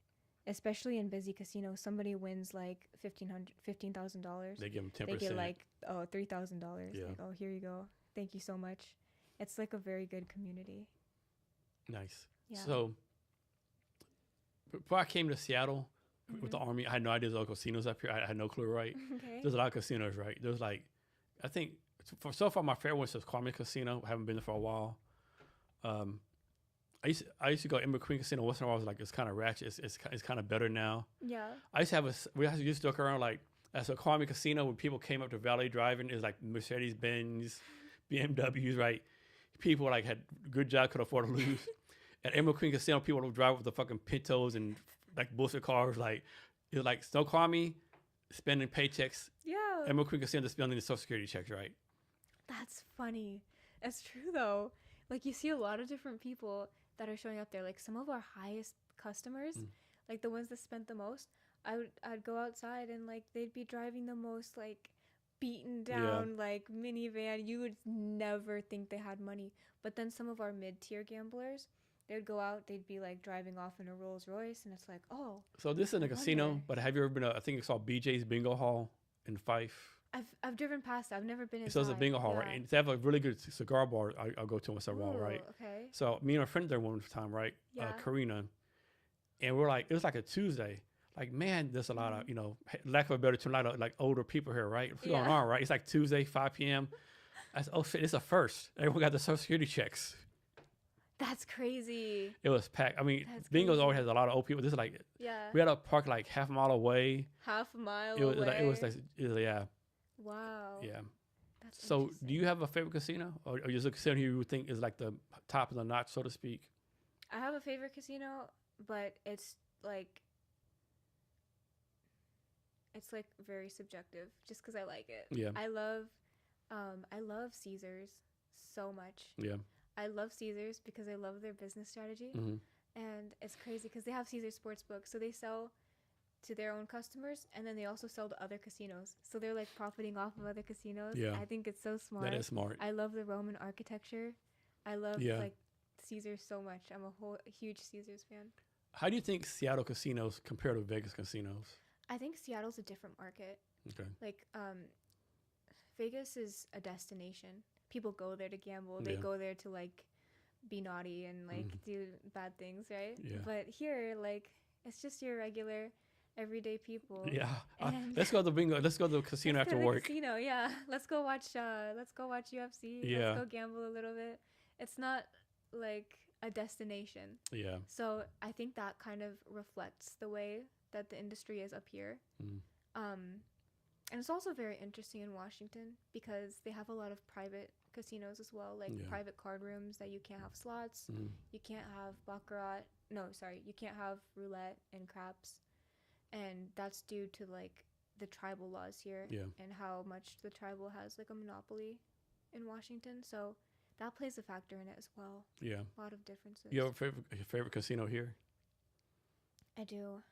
especially in busy casinos, somebody wins like $15,000. They give them 10%. They get like $3,000. Yeah. Like, oh, here you go. Thank you so much. It's like a very good community. Nice. Yeah. So before I came to Seattle with the Army, I had no idea there were casinos up here. I had no clue, right? Okay. There's a lot of casinos, right? There's like, I think, so far my favorite one is Kwame Casino. I haven't been there for a while. I used to go in between casino once in a while. I was like, it's kind of ratchet. It's kind of better now. Yeah. I used to have we used to look around like at a Kwame Casino when people came up to valet driving. It was like Mercedes Benz, BMWs, right? People like had good job, could afford to lose. At Emerald Queen Casino, people would drive with the fucking Pintos and like bullshit cars. Like it was like Snow Kwame spending paychecks. Yeah. Emerald Queen Casino spending the Social Security checks, right? That's funny. It's true though. Like you see a lot of different people that are showing up there. Like some of our highest customers, like the ones that spent the most, I'd go outside and like they'd be driving the most like beaten down like minivan. You would never think they had money. But then some of our mid-tier gamblers, they would go out, they'd be like driving off in a Rolls Royce, and it's like, oh. So this isn't a casino, but have you ever been I think it's called BJ's Bingo Hall in Fife. I've driven past. I've never been inside. So it's a bingo hall, right? And they have a really good cigar bar I'll go to once in a while, right? Okay. So me and a friend there one time, right? Yeah. Karina. And we're like, it was like a Tuesday. Like, man, there's a lot of, lack of a better term, a lot of like older people here, right? What's going on, right? It's like Tuesday, 5 p.m. I said, oh shit, it's a first. Everyone got the Social Security checks. That's crazy. It was packed. I mean, That's Bingo's crazy. always has a lot of old people. This is like, Yeah. we had to park like half a mile away. Half a mile It was away. yeah. Wow. Yeah. That's So interesting. do you have a favorite casino? Or is a casino you would think is like the top of the notch, so to speak? I have a favorite casino, but it's like very subjective just because I like it. Yeah. I love Caesars so much. Yeah. I love Caesars because I love their business strategy. Mm-hmm. And it's crazy because they have Caesars Sportsbook. So they sell to their own customers, and then they also sell to other casinos. So they're like profiting off of other casinos. Yeah. I think it's so smart. That is smart. I love the Roman architecture. I love like Caesars so much. I'm a huge Caesars fan. How do you think Seattle casinos compare to Vegas casinos? I think Seattle's a different market. Okay. Like Vegas is a destination. People go there to gamble. They go there to like be naughty and like do bad things, right? Yeah. But here, like, it's just your regular everyday people. Yeah. And Let's go to the bingo. Let's go to the casino let's after go to the work. Casino, yeah. Let's go watch UFC. Yeah. Let's go gamble a little bit. It's not like a destination. Yeah. So I think that kind of reflects the way that the industry is up here. And it's also very interesting in Washington because they have a lot of private casinos as well, like private card rooms that you can't have slots. You can't have baccarat. No, sorry, you can't have roulette and craps. And that's due to like the tribal laws here and how much the tribal has like a monopoly in Washington. So that plays a factor in it as well. Yeah. A lot of differences. You have your favorite casino here? I do.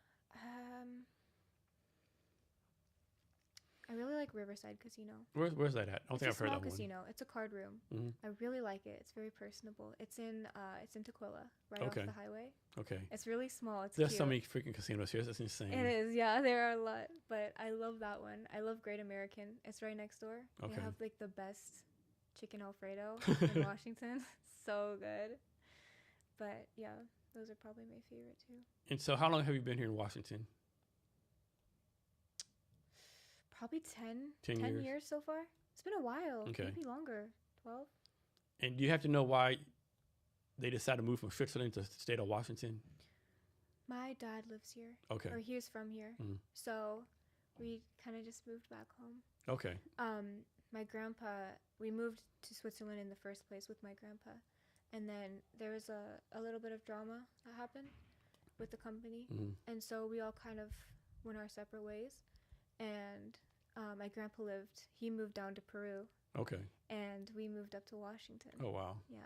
I really like Riverside Casino. Where's that at? I don't think I've heard that one. It's a small casino. one. It's a card room. Mm-hmm. I really like it. It's very personable. It's in Tequila, right Okay. off the highway. Okay. It's really small. It's There's cute. so many freaking casinos here. That's insane. It is, yeah. There are a lot, but I love that one. I love Great American. It's right next door. Okay. They have like the best chicken Alfredo in Washington. So good. But yeah, those are probably my favorite too. And so, how long have you been here in Washington? Probably 10 years so far. It's been a while. Okay. Maybe longer. 12. And do you have to know why they decided to move from Switzerland to the state of Washington? My dad lives here. Okay. Or he was from here. Mhm. So we kind of just moved back home. Okay. My grandpa, we moved to Switzerland in the first place with my grandpa. And then there was a little bit of drama that happened with the company. Mm-hmm. And so we all kind of went our separate ways. And my grandpa he moved down to Peru. Okay. And we moved up to Washington. Oh, wow. Yeah.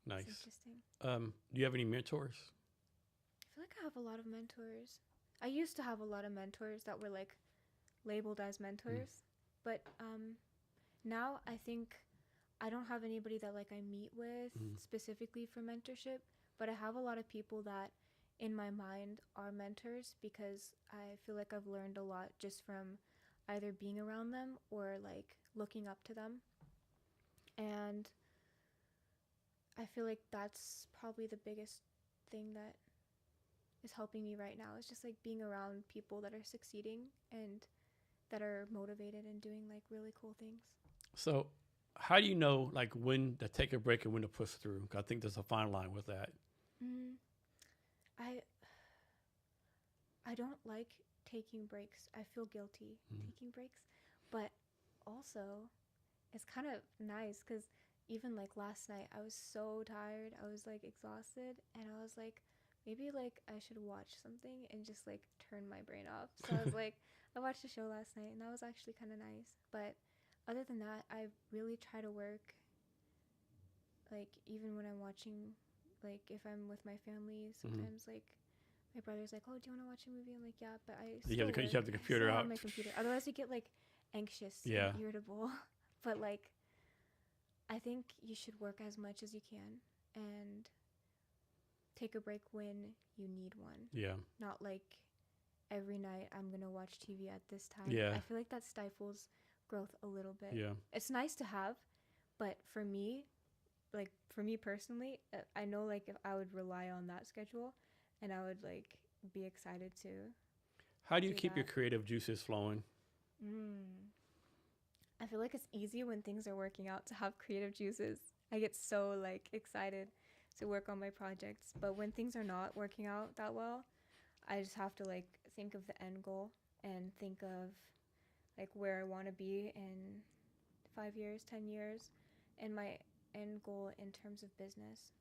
Nice. It's interesting. Do you have any mentors? I feel like I have a lot of mentors. I used to have a lot of mentors that were like labeled as mentors. But now I think I don't have anybody that like I meet with specifically for mentorship. But I have a lot of people that in my mind are mentors because I feel like I've learned a lot just from either being around them or like looking up to them. And I feel like that's probably the biggest thing that is helping me right now. It's just like being around people that are succeeding and that are motivated and doing like really cool things. So how do you know like when to take a break and when to push through? 'Cause I think there's a fine line with that. I don't like taking breaks. I feel guilty taking breaks, but also it's kind of nice because even like last night I was so tired. I was like exhausted and I was like, maybe like I should watch something and just like turn my brain off. So I was like, I watched a show last night and that was actually kind of nice. But other than that, I really try to work like even when I'm watching, like if I'm with my family, sometimes like my brother's like, oh, do you want to watch a movie? I'm like, yeah, but you have the computer out. My computer. Otherwise you get like anxious and irritable. But like I think you should work as much as you can and take a break when you need one. Yeah. Not like every night I'm going to watch TV at this time. Yeah. I feel like that stifles growth a little bit. Yeah. It's nice to have, but for me personally, I know like if I would rely on that schedule and I would like be excited to. How do you keep your creative juices flowing? I feel like it's easy when things are working out to have creative juices. I get so like excited to work on my projects, but when things are not working out that well, I just have to like think of the end goal and think of like where I want to be in 5 years, 10 years, and my end goal in terms of business.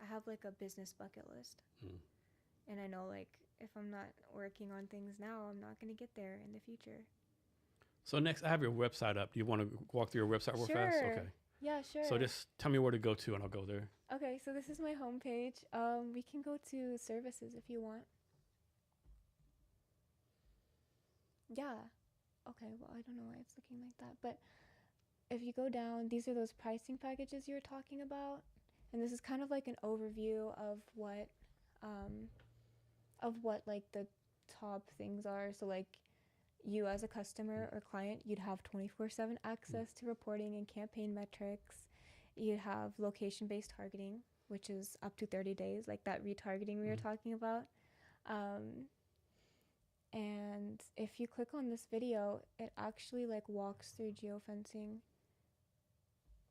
I have like a business bucket list. And I know like if I'm not working on things now, I'm not going to get there in the future. So next, I have your website up. Do you want to walk through your website real fast? Okay. Yeah, sure. So just tell me where to go to and I'll go there. Okay, so this is my homepage. We can go to services if you want. Yeah. Okay, well, I don't know why it's looking like that. But if you go down, these are those pricing packages you were talking about. And this is kind of like an overview of what like the top things are. So like you as a customer or client, you'd have 24/7 access to reporting and campaign metrics. You'd have location-based targeting, which is up to 30 days, like that retargeting we were talking about. And if you click on this video, it actually like walks through geofencing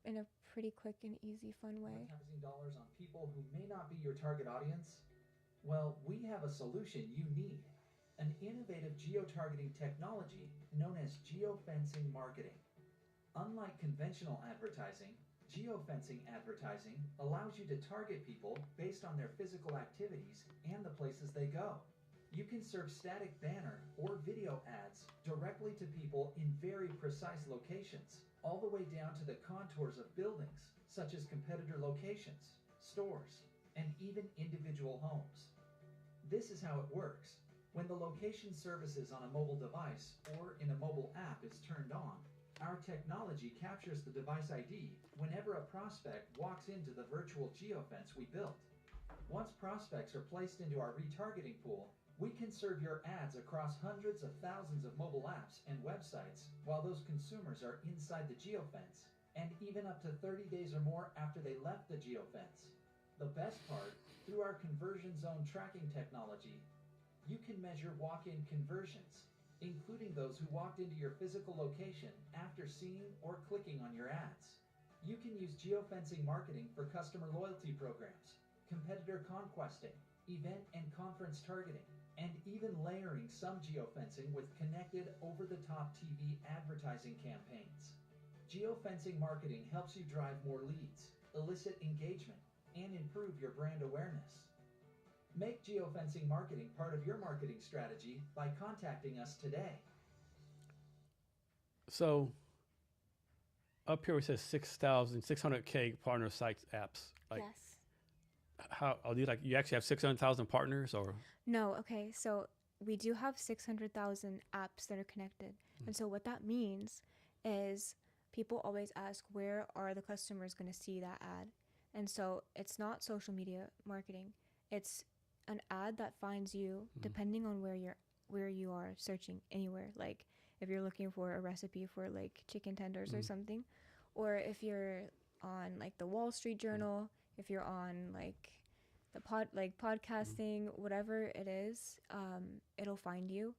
in a pretty quick and easy, fun way. Advertising dollars on people who may not be your target audience? Well, we have a solution you need. An innovative geo-targeting technology known as geofencing marketing. Unlike conventional advertising, geofencing advertising allows you to target people based on their physical activities and the places they go. You can serve static banner or video ads directly to people in very precise locations, all the way down to the contours of buildings, such as competitor locations, stores, and even individual homes. This is how it works. When the location services on a mobile device or in a mobile app is turned on, our technology captures the device ID whenever a prospect walks into the virtual geofence we built. Once prospects are placed into our retargeting pool, we can serve your ads across hundreds of thousands of mobile apps and websites while those consumers are inside the geofence, and even up to 30 days or more after they left the geofence. The best part, through our conversion zone tracking technology, you can measure walk-in conversions, including those who walked into your physical location after seeing or clicking on your ads. You can use geofencing marketing for customer loyalty programs, competitor conquesting, event and conference targeting, and even layering some geofencing with connected over-the-top TV advertising campaigns. Geofencing marketing helps you drive more leads, elicit engagement, and improve your brand awareness. Make geofencing marketing part of your marketing strategy by contacting us today. So up here it says 6,600K partner sites apps. Like, Yes. how are these, like, you actually have 600,000 partners, or? No, okay. So we do have 600,000 apps that are connected. And so what that means is people always ask, where are the customers going to see that ad? And so it's not social media marketing. It's an ad that finds you depending on where you are searching anywhere. Like if you're looking for a recipe for like chicken tenders or something, or if you're on like the Wall Street Journal, if you're on like the podcasting, whatever it is, it'll find you.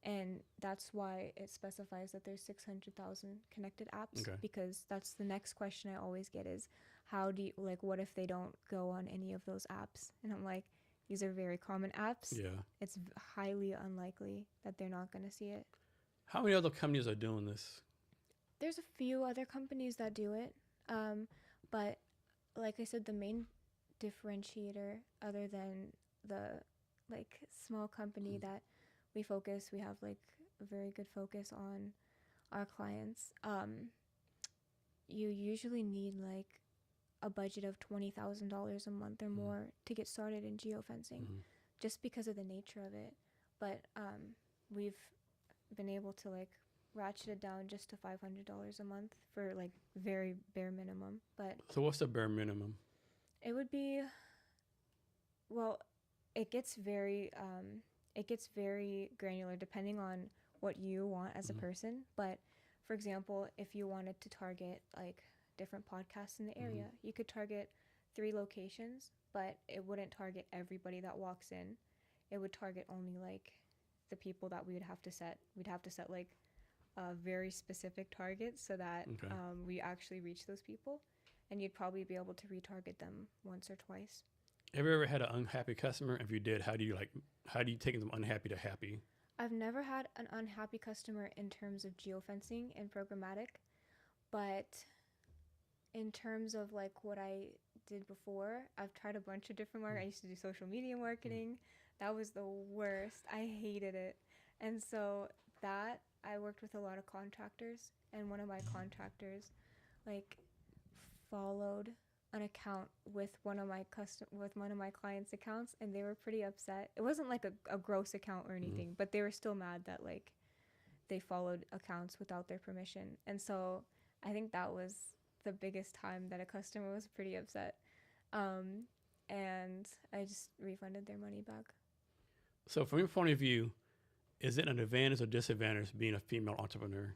And that's why it specifies that there's 600,000 connected apps, because that's the next question I always get is, how do you, like, what if they don't go on any of those apps? And I'm like, these are very common apps. Yeah. It's highly unlikely that they're not going to see it. How many other companies are doing this? There's a few other companies that do it. But like I said, the main differentiator, other than the like small company that we have like a very good focus on our clients. You usually need like a budget of $20,000 a month or more to get started in geofencing, just because of the nature of it. But we've been able to like ratchet it down just to $500 a month for like very bare minimum. But So what's the bare minimum? it would be, well, it gets very granular depending on what you want as a person. But for example, if you wanted to target like different podcasts in the area, you could target 3 locations, but it wouldn't target everybody that walks in. It would target only like the people that we would have to set. We'd have to set like a very specific target so that we actually reach those people, and you'd probably be able to retarget them once or twice. Have you ever had an unhappy customer? If you did, how do you take them unhappy to happy? I've never had an unhappy customer in terms of geofencing and programmatic, but in terms of like what I did before, I've tried a bunch of different marketing. I used to do social media marketing. That was the worst. I hated it. And so that I worked with a lot of contractors, and one of my contractors like followed an account with one of my clients' accounts, and they were pretty upset. It wasn't like a gross account or anything, but they were still mad that like they followed accounts without their permission. And so I think that was the biggest time that a customer was pretty upset. And I just refunded their money back. So from your point of view, is it an advantage or disadvantage being a female entrepreneur?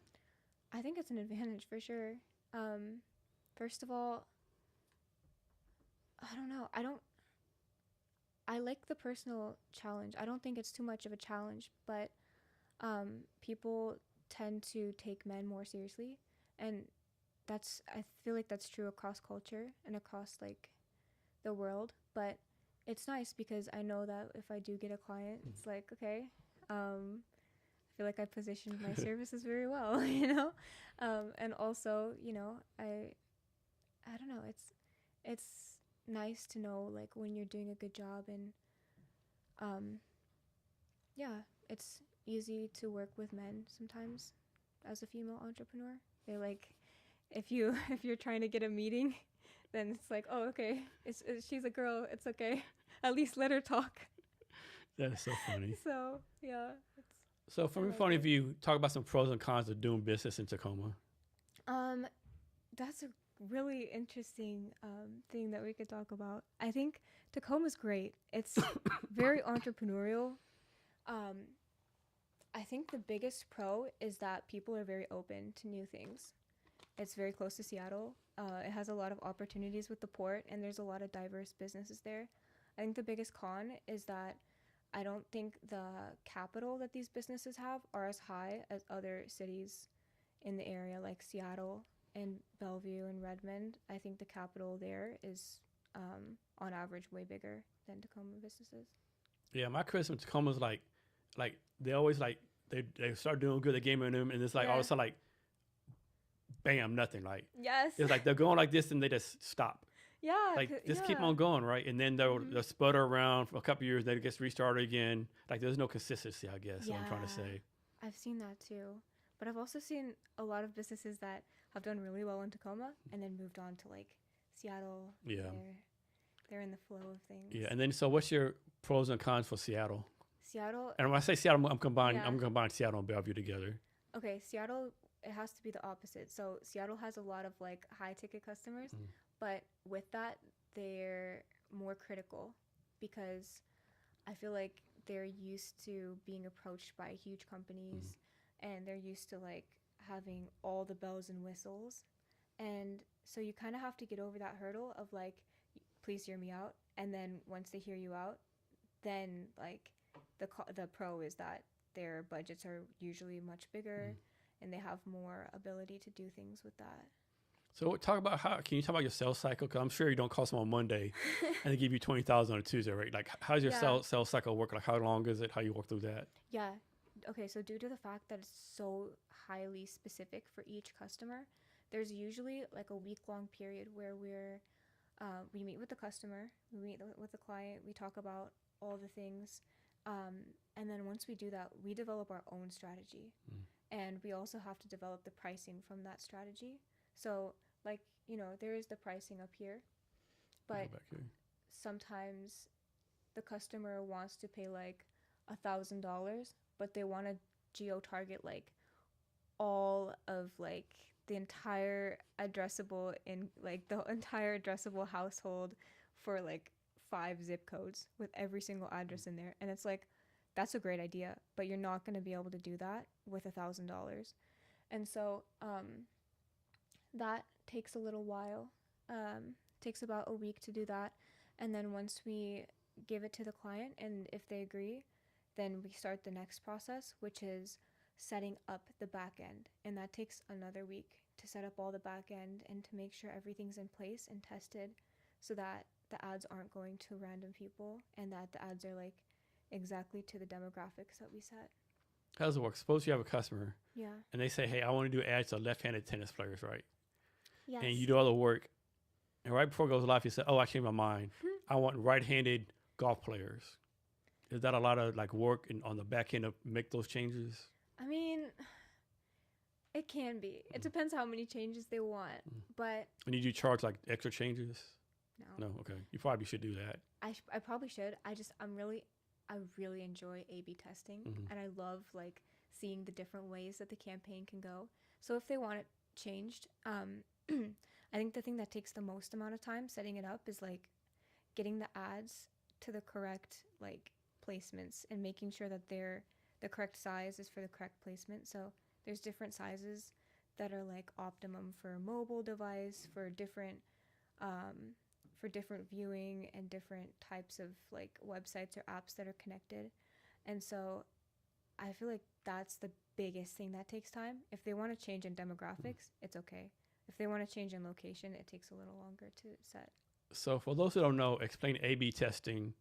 I think it's an advantage for sure. First of all, I don't know. I like the personal challenge. I don't think it's too much of a challenge, but people tend to take men more seriously. And I feel like that's true across culture and across like the world. But it's nice because I know that if I do get a client, it's like, okay, I feel like I positioned my services very well, you know? And also, you know, I don't know, it's nice to know like when you're doing a good job, and yeah, it's easy to work with men sometimes as a female entrepreneur. They're like, if you're trying to get a meeting, then it's like, oh, okay, she's a girl, it's okay, at least let her talk. That is so funny. So yeah, So from I your like point of it. view, talk about some pros and cons of doing business in Tacoma. um, that's a really interesting thing that we could talk about. I think Tacoma's great. It's very entrepreneurial. Um, I think the biggest pro is that people are very open to new things. It's very close to Seattle. It has a lot of opportunities with the port, and there's a lot of diverse businesses there. I think the biggest con is that I don't think the capital that these businesses have are as high as other cities in the area, like Seattle and Bellevue and Redmond. I think the capital there is, on average, way bigger than Tacoma businesses. Yeah, my criticism of Tacoma's like they always like they start doing good, they game in them, and it's like all of a Yeah. sudden like, bam, nothing. Like Yes. it's like they're going like this and they just stop. Yeah. Like just keep yeah. on going, right? And then they'll Mhm. they'll sputter around for a couple years, then it gets restarted again. Like there's no consistency, I guess. What I'm trying to Yeah. say. I've seen that too. But I've also seen a lot of businesses that have done really well in Tacoma and then moved on to like Seattle. Yeah. They're in the flow of things. Yeah, and then so what's your pros and cons for Seattle? Seattle, And when I say Seattle, I'm combining Yeah. Seattle and Bellevue together. okay, Seattle, it has to be the opposite. So Seattle has a lot of like high ticket customers, Mm. but with that, they're more critical because I feel like they're used to being approached by huge companies and they're used to like having all the bells and whistles. And so you kind of have to get over that hurdle of like, please hear me out. And then once they hear you out, then like the pro is that their budgets are usually much bigger and they have more ability to do things with that. So talk about can you talk about your sales cycle? Because I'm sure you don't call someone on Monday and they give you 20,000 on a Tuesday, right? Like how's your Yeah. sales cycle work? Like how long is it? How you work through that? Yeah. Okay, so due to the fact that it's so highly specific for each customer, there's usually like a week-long period where we meet with the customer, we meet with the client, we talk about all the things, and then once we do that, we develop our own strategy, and we also have to develop the pricing from that strategy. So, like there is the pricing up here, but Go back here. sometimes the customer wants to pay like $1,000, but they want to geo target like all of like the entire addressable household for like 5 zip codes with every single address in there. And it's like, that's a great idea, but you're not going to be able to do that with $1,000. And so that takes a little while. Takes about a week to do that. And then once we give it to the client and if they agree, then we start the next process, which is setting up the back end. And that takes another week to set up all the back end and to make sure everything's in place and tested so that the ads aren't going to random people and that the ads are like exactly to the demographics that we set. How does it work? Suppose you have a customer Yeah. and they say, hey, I want to do ads to left-handed tennis players, right? Yes. And you do all the work. And right before it goes live, you say, oh, I changed my mind. I want right-handed golf players. Is that a lot of like work on the back end to make those changes? I mean, it can be. It depends how many changes they want, but And you do charge like extra changes? no. No, okay. You probably should do that. I probably should. I really enjoy A/B testing, and I love like seeing the different ways that the campaign can go. So if they want it changed, I think the thing that takes the most amount of time setting it up is like getting the ads to the correct like placements and making sure that they're the correct size is for the correct placement. So there's different sizes that are like optimum for mobile device for different viewing and different types of like websites or apps that are connected. And so I feel like that's the biggest thing that takes time. If they want to change in demographics, it's okay. If they want to change in location, it takes a little longer to set. So for those who don't know, explain A/B testing,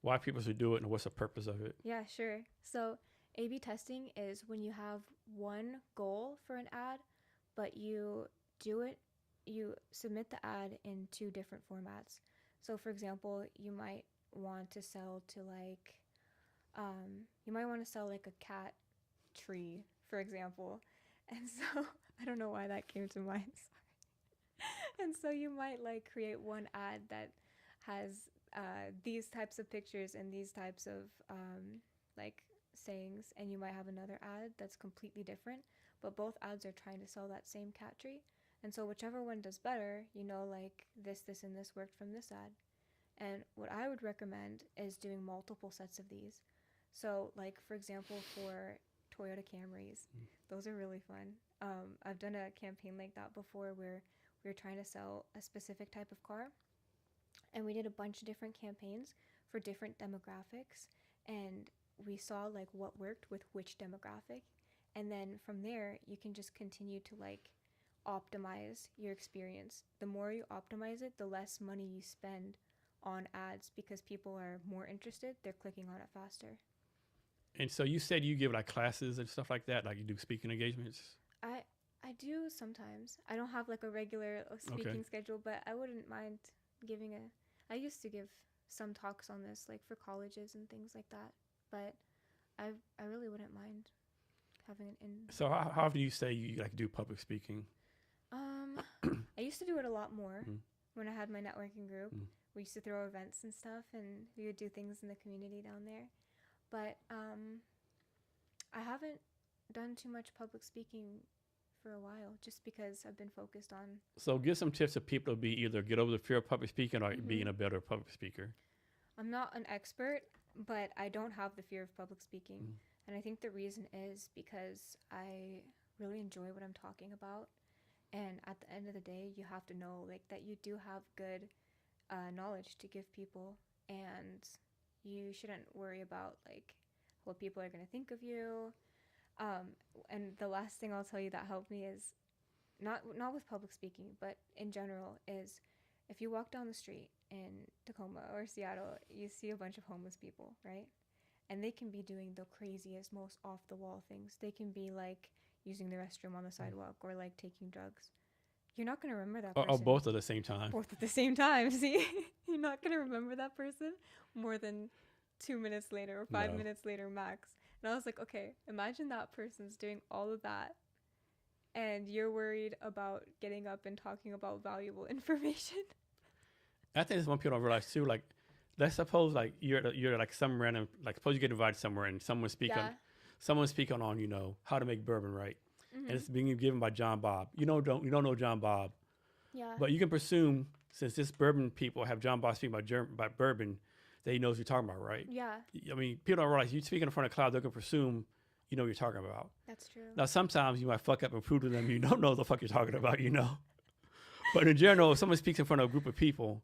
why people should do it, and what's the purpose of it. Yeah, sure. So A/B testing is when you have one goal for an ad, but you submit the ad in 2 different formats. So for example, you might want to sell to like, a cat tree, for example. And so I don't know why that came to mind. Sorry. And so you might like create one ad that has these types of pictures and these types of like sayings, and you might have another ad that's completely different, but both ads are trying to sell that same cat tree. And so whichever one does better, like this and this worked from this ad. And what I would recommend is doing multiple sets of these. So like, for example, for Toyota Camrys, those are really fun. I've done a campaign like that before where we were trying to sell a specific type of car, and we did a bunch of different campaigns for different demographics, and we saw like what worked with which demographic, and then from there you can just continue to like optimize your experience. The more you optimize it, the less money you spend on ads, because people are more interested, they're clicking on it faster. And so you said you give like classes and stuff like that, like you do speaking engagements? I do sometimes. I don't have like a regular speaking schedule, but I wouldn't mind giving I used to give some talks on this, like for colleges and things like that, but I really wouldn't mind having an So how do you say you like do public speaking? I used to do it a lot more when I had my networking group. We used to throw events and stuff, and we would do things in the community down there. But I haven't done too much public speaking for a while, just because I've been focused on. So give some tips to people to be either get over the fear of public speaking or being a better public speaker. I'm not an expert, but I don't have the fear of public speaking. And I think the reason is because I really enjoy what I'm talking about. And at the end of the day, you have to know like that you do have good knowledge to give people, and you shouldn't worry about like what people are going to think of you. And the last thing I'll tell you that helped me is not with public speaking, but in general, is if you walk down the street in Tacoma or Seattle, you see a bunch of homeless people, right? And they can be doing the craziest, most off the wall things. They can be like using the restroom on the sidewalk or like taking drugs. You're not going to remember that person. Or both at the same time. Both at the same time. See, you're not going to remember that person more than 2 minutes later or 5 minutes later max. And I was like, okay, imagine that person's doing all of that, and you're worried about getting up and talking about valuable information. I think that's one people don't realize too. Like, let's suppose like you're like some random, like suppose you get invited somewhere and someone's speaking on how to make bourbon, right? And it's being given by John Bob. You don't know John Bob. Yeah. But you can presume, since this bourbon people have John Bob speaking about bourbon, that he knows what you're talking about, right? Yeah. I mean, people don't realize you speaking in front of a crowd, they're going to presume you know what you're talking about. That's true. Now, sometimes you might fuck up and prove to them you don't know what the fuck you're talking about, But in general, if someone speaks in front of a group of people,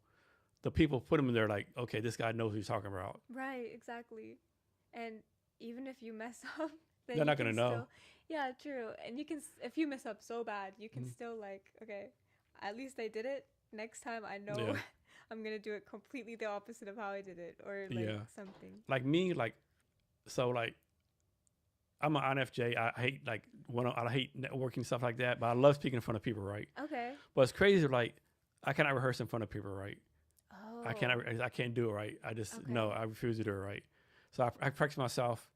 the people put them in there like, okay, this guy knows what he's talking about. Right, exactly. And even if you mess up, then they're not going to know. Yeah, true. And you can, if you mess up so bad, you can still like, okay, at least I did it. Next time I know I'm going to do it completely the opposite of how I did it, or like something. Like me, I'm an INFJ. I hate I hate networking, stuff like that, but I love speaking in front of people, right? Okay. But it's crazy, like I cannot rehearse in front of people, right? Oh. I can't do it right. I just I refuse to do it right. So I practice myself.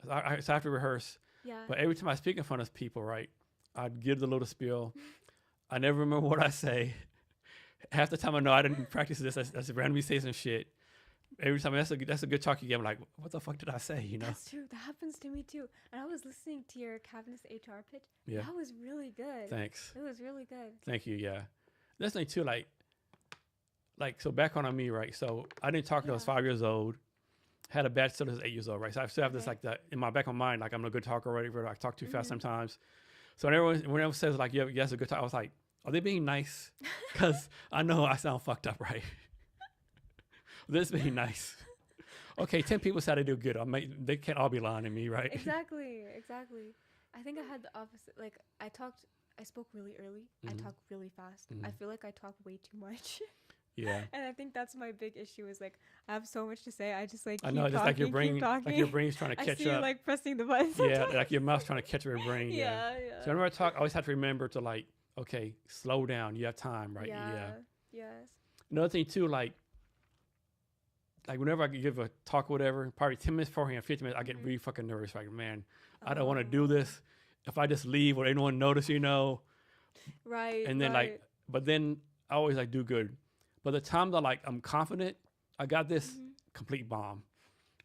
So I have to rehearse. Yeah. But every time I speak in front of people, right, I'd give the little spiel. I never remember what I say. Half the time I know I didn't practice this. I just randomly say some shit. Every time that's a good talk you get. I'm like, what the fuck did I say? That's true. That happens to me too. And I was listening to your Cavness HR pitch. Yeah. That was really good. Thanks. It was really good. Thank you. Yeah. That's like too. Like so. Background on me, right? So I didn't talk until I was 5 years old. Had a bad stutter as 8 years old, right? So I still have this like that in my back of my mind. Like I'm a good talker already, but I talk too fast sometimes. So when everyone says like, yeah, that's a good talk, I was like, are they being nice? Because I know I sound fucked up, right? This being nice. Okay, 10 people said I do good. They can't all be lying to me, right? Exactly. I think I had the opposite. Like I spoke really early. I talk really fast. I feel like I talk way too much. Yeah. And I think that's my big issue is like I have so much to say. I just like I know, just like your brain's trying to catch up. I see you like pressing the buttons. Yeah, like your mouth's trying to catch your brain. Yeah. So whenever I talk, I always have to remember to like, okay, slow down. You have time, right? Yeah. Yes. Another thing too, like whenever I give a talk or whatever, probably 10 minutes beforehand, 15 minutes, I get really fucking nervous. Like, man, I don't want to do this. If I just leave, will anyone notice, Right. And then but then I always like do good. But the time that like I'm confident, I got this, complete bomb.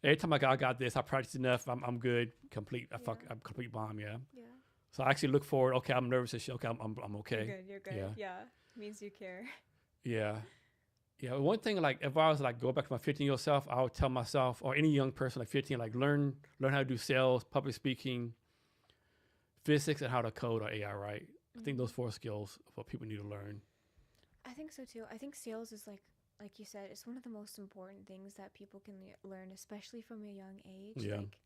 Every time I got this, I practiced enough. I'm good. Complete. I'm complete bomb. Yeah. Yeah. So I actually look forward. Okay, I'm nervous. Okay, I'm okay. You're good. Yeah. Yeah. Means you care. Yeah. Yeah. One thing, like if I was like go back to my 15-year-old self, I would tell myself, or any young person like 15, like learn how to do sales, public speaking, physics, and how to code or AI. Right. I think those 4 skills are what people need to learn. I think so too. I think sales is like you said, it's one of the most important things that people can learn, especially from a young age. Yeah. Like,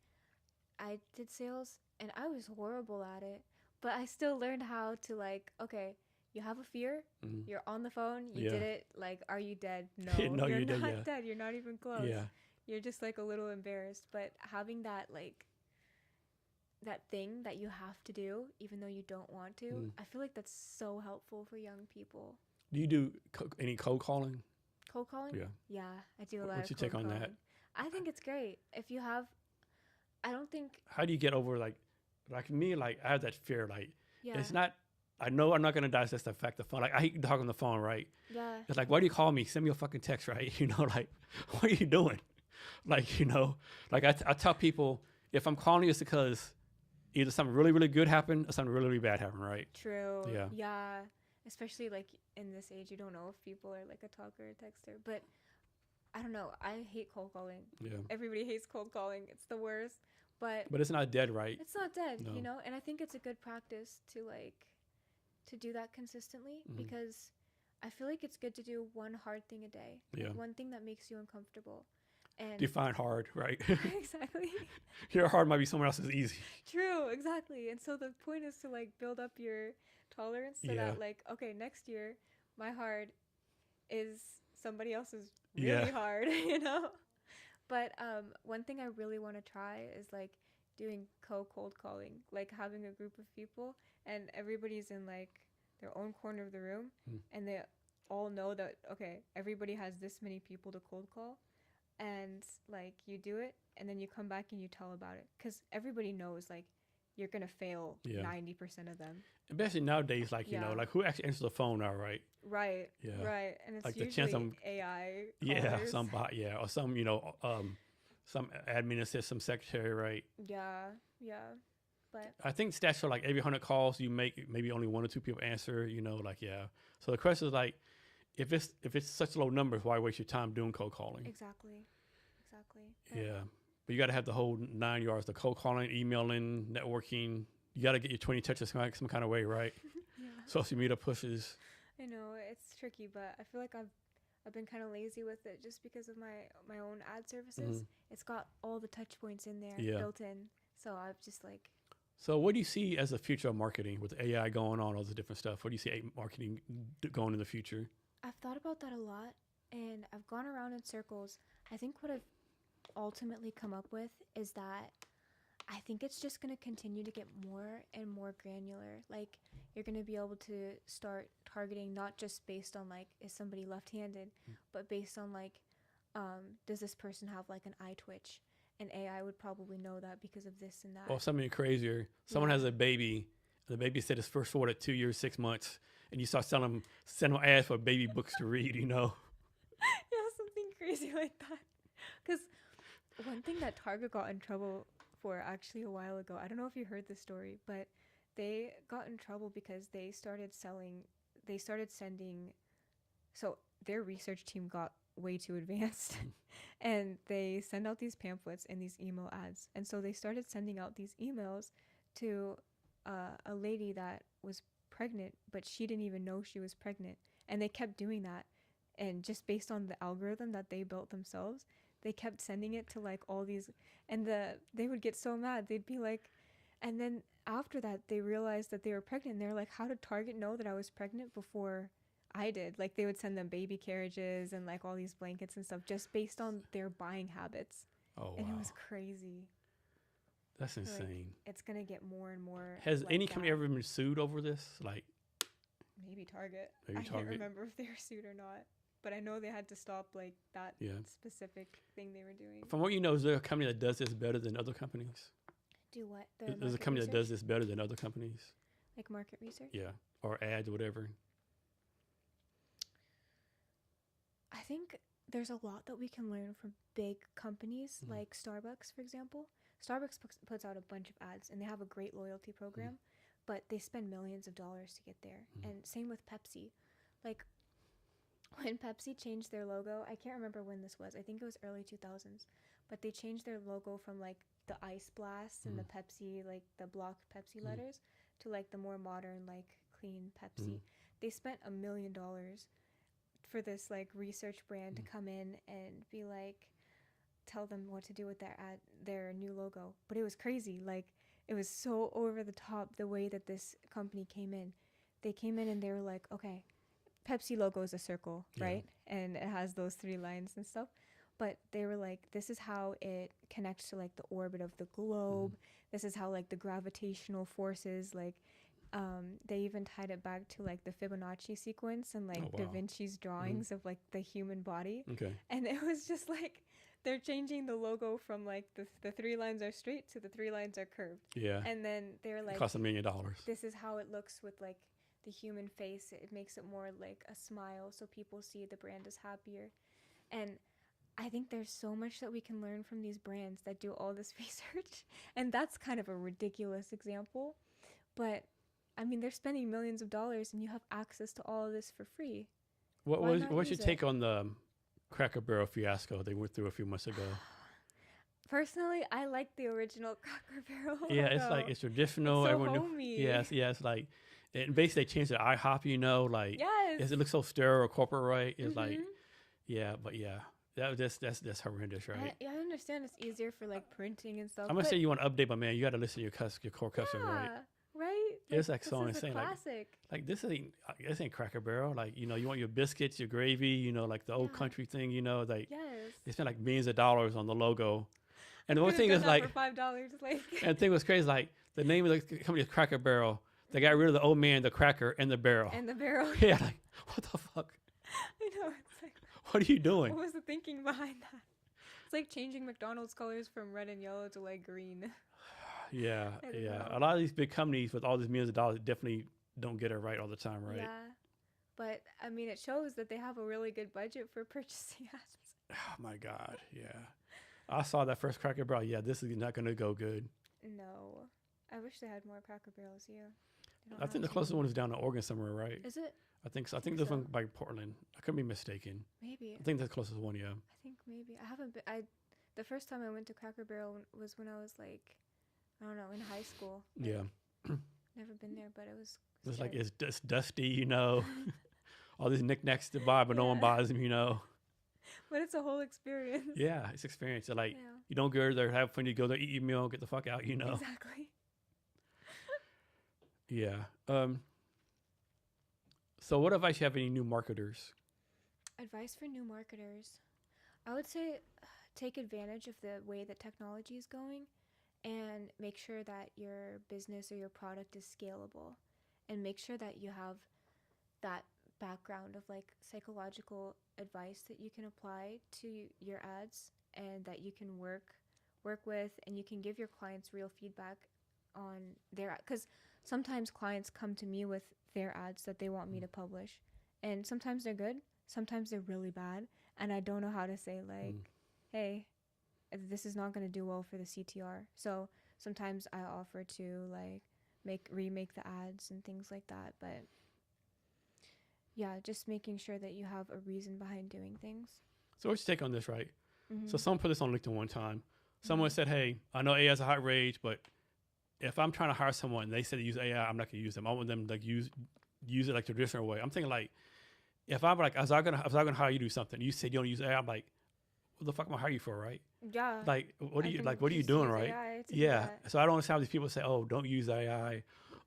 I did sales and I was horrible at it, but I still learned how to, like, okay, you have a fear, you're on the phone, you did it, like, are you dead? No, No, you're dead, not dead. You're not even close. Yeah. You're just, like, a little embarrassed, but having that, like, that thing that you have to do, even though you don't want to, I feel like that's so helpful for young people. Do you do any cold calling? Cold calling? Yeah, I do a lot of What's your cold take on calling. that? I think it's great. If you have, I don't think. How do you get over like me? Like I have that fear. Like Yeah. it's not. I know I'm not gonna die. It's just the fact of phone. Like I hate talking on the phone, right? Yeah. It's like, why do you call me? Send me a fucking text, right? You know, like what are you doing? Like, you know, like I tell people if I'm calling you, it's because either something really really good happened or something really really bad happened, right? True. Yeah. Yeah. Especially like in this age, you don't know if people are like a talker or a texter. But I don't know. I hate cold calling. Yeah. Everybody hates cold calling. It's the worst. But it's not dead, right? it's not dead, No. you know? And I think it's a good practice to do that consistently because I feel like it's good to do one hard thing a day. Yeah. Like one thing that makes you uncomfortable. And Define hard, right? exactly. Your hard might be someone else's easy. True, exactly. And so the point is to like build up your tolerance so that like, okay, next year my hard is somebody else's really hard, you know? But one thing I really want to try is like doing cold calling, like having a group of people and everybody's in like their own corner of the room and they all know that, okay, everybody has this many people to cold call. And like you do it and then you come back and you tell about it because everybody knows like you're gonna fail 90% of them, especially nowadays. Like you know, like who actually answers the phone now, right? Right. And it's like usually the chance AI callers. Some bot, or some some admin assistant, some secretary, right? But I think stats show like every 100 calls you make, maybe only 1 or 2 people answer. You know, like so the question is like, if it's such low numbers, why waste your time doing cold calling? Exactly. Yeah, but you got to have the whole 9 yards: the cold calling, emailing, networking. You got to get your 20 touches some kind of way, right? Social media pushes. I know it's tricky, but I feel like I've been kind of lazy with it just because of my own ad services. It's got all the touch points in there built in, so I've just like. So what do you see as the future of marketing with AI going on, all this different stuff? What do you see marketing going in the future? I've thought about that a lot, and I've gone around in circles. I think what I've ultimately come up with is that I think it's just going to continue to get more and more granular. Like, you're going to be able to start targeting not just based on, like, is somebody left-handed, but based on, like, does this person have, like, an eye twitch? And AI would probably know that because of this and that. Or something crazier. Someone has a baby. The baby said it's first forward at 2 years, 6 months. And you start sending them ads for baby books to read, you know? Yeah, something crazy like that. Because one thing that Target got in trouble for actually a while ago, I don't know if you heard this story, but they got in trouble because they started sending, so their research team got way too advanced and they send out these pamphlets and these email ads. And so they started sending out these emails to a lady that was pregnant, but she didn't even know she was pregnant. And they kept doing that. And just based on the algorithm that they built themselves, they kept sending it to like all these, and they would get so mad. They'd be like, and then after that, they realized that they were pregnant. And they're like, how did Target know that I was pregnant before I did? Like, they would send them baby carriages and like all these blankets and stuff just based on their buying habits. Oh, and wow. it was crazy. That's insane. Like, it's going to get more and more. Has like any company ever been sued over this? Like, maybe Target. Maybe I Target. can't remember if they were sued or not. But I know they had to stop like that specific thing they were doing. From what you know, is there a company that does this better than other companies? Do what? There's a company that does this better than other companies? Like market research? Yeah. Or ads or whatever. I think there's a lot that we can learn from big companies like Starbucks, for example. Starbucks puts out a bunch of ads and they have a great loyalty program, but they spend millions of dollars to get there. And same with Pepsi. Like when Pepsi changed their logo, I can't remember when this was. I think it was early 2000s, but they changed their logo from like the ice blast and the Pepsi, like the block Pepsi letters, to like the more modern, like clean Pepsi. They spent $1 million for this like research brand to come in and be like, tell them what to do with their new logo. But it was crazy. Like it was so over the top the way that this company came in. They came in and they were like, okay, Pepsi logo is a circle, right? And it has those 3 lines and stuff. But they were like, this is how it connects to like the orbit of the globe. This is how like the gravitational forces, like they even tied it back to like the Fibonacci sequence and like Da Vinci's drawings of like the human body. Okay. And it was just like they're changing the logo from like the 3 lines are straight to the 3 lines are curved. Yeah. And then they're like, it cost $1 million. this is how it looks with like the human face. It makes it more like a smile, so people see the brand is happier. And I think there's so much that we can learn from these brands that do all this research. And that's kind of a ridiculous example. But I mean, they're spending millions of dollars and you have access to all of this for free. What's your take on the Cracker Barrel fiasco they went through a few months ago? Personally, I like the original Cracker Barrel. Yeah, it's like it's traditional. It's so everyone homey. Yes, it's like it basically they changed the IHOP. You know, like Yes. it looks so sterile or corporate, right? It's like that's horrendous, right? I understand it's easier for like printing and stuff. I'm gonna say you want to update, but man, you got to listen to your core customer, right? Right. It's like this so is insane. A classic. Like this ain't Cracker Barrel. Like you want your biscuits, your gravy, like the old country thing. Like they spent like millions of dollars on the logo. And the one thing is like for $5, like. And the thing was crazy, like the name of the company is Cracker Barrel. They got rid of the old man, the cracker, and the barrel. And the barrel. Yeah, like what the fuck? I know. It's like, what are you doing? what was the thinking behind that? It's like changing McDonald's colors from red and yellow to like green. Yeah. know. A lot of these big companies with all these millions of dollars definitely don't get it right all the time, right? Yeah. But I mean, it shows that they have a really good budget for purchasing ads. Oh my God. Yeah. I saw that first Cracker Barrel. Yeah, this is not going to go good. No. I wish they had more Cracker Barrels here. I think the closest one is down in Oregon somewhere, right? Is it? I think so. I think there's one by Portland. I could be mistaken. Maybe. I think that's the closest one, yeah. I think maybe. I haven't been. The first time I went to Cracker Barrel was when I was like, I don't know, in high school. Like, Yeah. Never been there, but it was. It's like it's dusty, all these knickknacks to buy, but no one buys them, But it's a whole experience. Yeah, it's experience. Like you don't go there, have fun. You go there, eat your meal, get the fuck out. Exactly. Yeah. So, what advice you have any new marketers? Advice for new marketers, I would say, take advantage of the way that technology is going, and make sure that your business or your product is scalable, and make sure that you have that background of like psychological advice that you can apply to your ads and that you can work with, and you can give your clients real feedback on their, because sometimes clients come to me with their ads that they want me to publish, and sometimes they're good, sometimes they're really bad, and I don't know how to say like, hey, this is not going to do well for the CTR. So sometimes I offer to like remake the ads and things like that, but yeah, just making sure that you have a reason behind doing things. So what's your take on this, right? Mm-hmm. So someone put this on LinkedIn one time. Someone said, hey, I know AI is a hot rage, but if I'm trying to hire someone and they said to use AI, I'm not going to use them. I want them to like use it like traditional way. I'm thinking like, if I'm like, if I gonna hire you to do something, you said you don't use AI, I'm like, what the fuck am I hire you for, right? Yeah. Like, what are you doing, right? Yeah. So I don't understand how these people say, oh, don't use AI.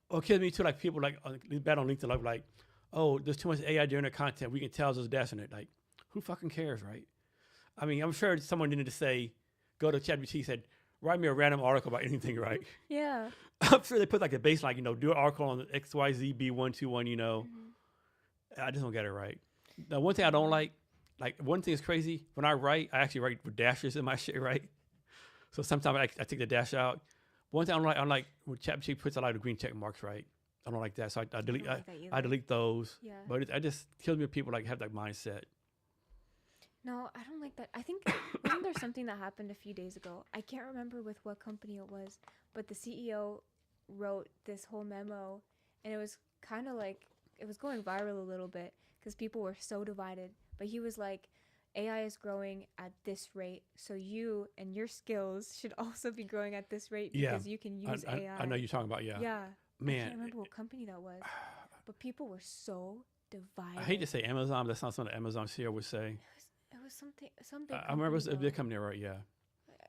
Or kids me too, like people like bad on LinkedIn, like, oh, there's too much AI during the content. We can tell there's dash in it. Like, who fucking cares, right? I mean, I'm sure someone needed to say, go to ChatGPT, said, write me a random article about anything, right? Yeah. I'm sure they put like a baseline, do an article on XYZ B121, I just don't get it right. Now, one thing I don't like one thing is crazy. When I write, I actually write with dashes in my shit, right? So sometimes I take the dash out. One thing I don't like when ChatGPT puts a lot of green check marks, right? I don't like that. So I delete I delete those. Yeah. But it just kills me when people like have that mindset. No, I don't like that. I think wasn't there something that happened a few days ago? I can't remember with what company it was, but the CEO wrote this whole memo, and it was kind of like it was going viral a little bit because people were so divided. But he was like, AI is growing at this rate, so you and your skills should also be growing at this rate Yeah. because you can use AI. I know you're talking about, yeah. Yeah. Man. I can't remember what company that was, but people were so divided. I hate to say Amazon, but that's not something Amazon CEO would say. It was something. I remember it was a big company, right? Yeah.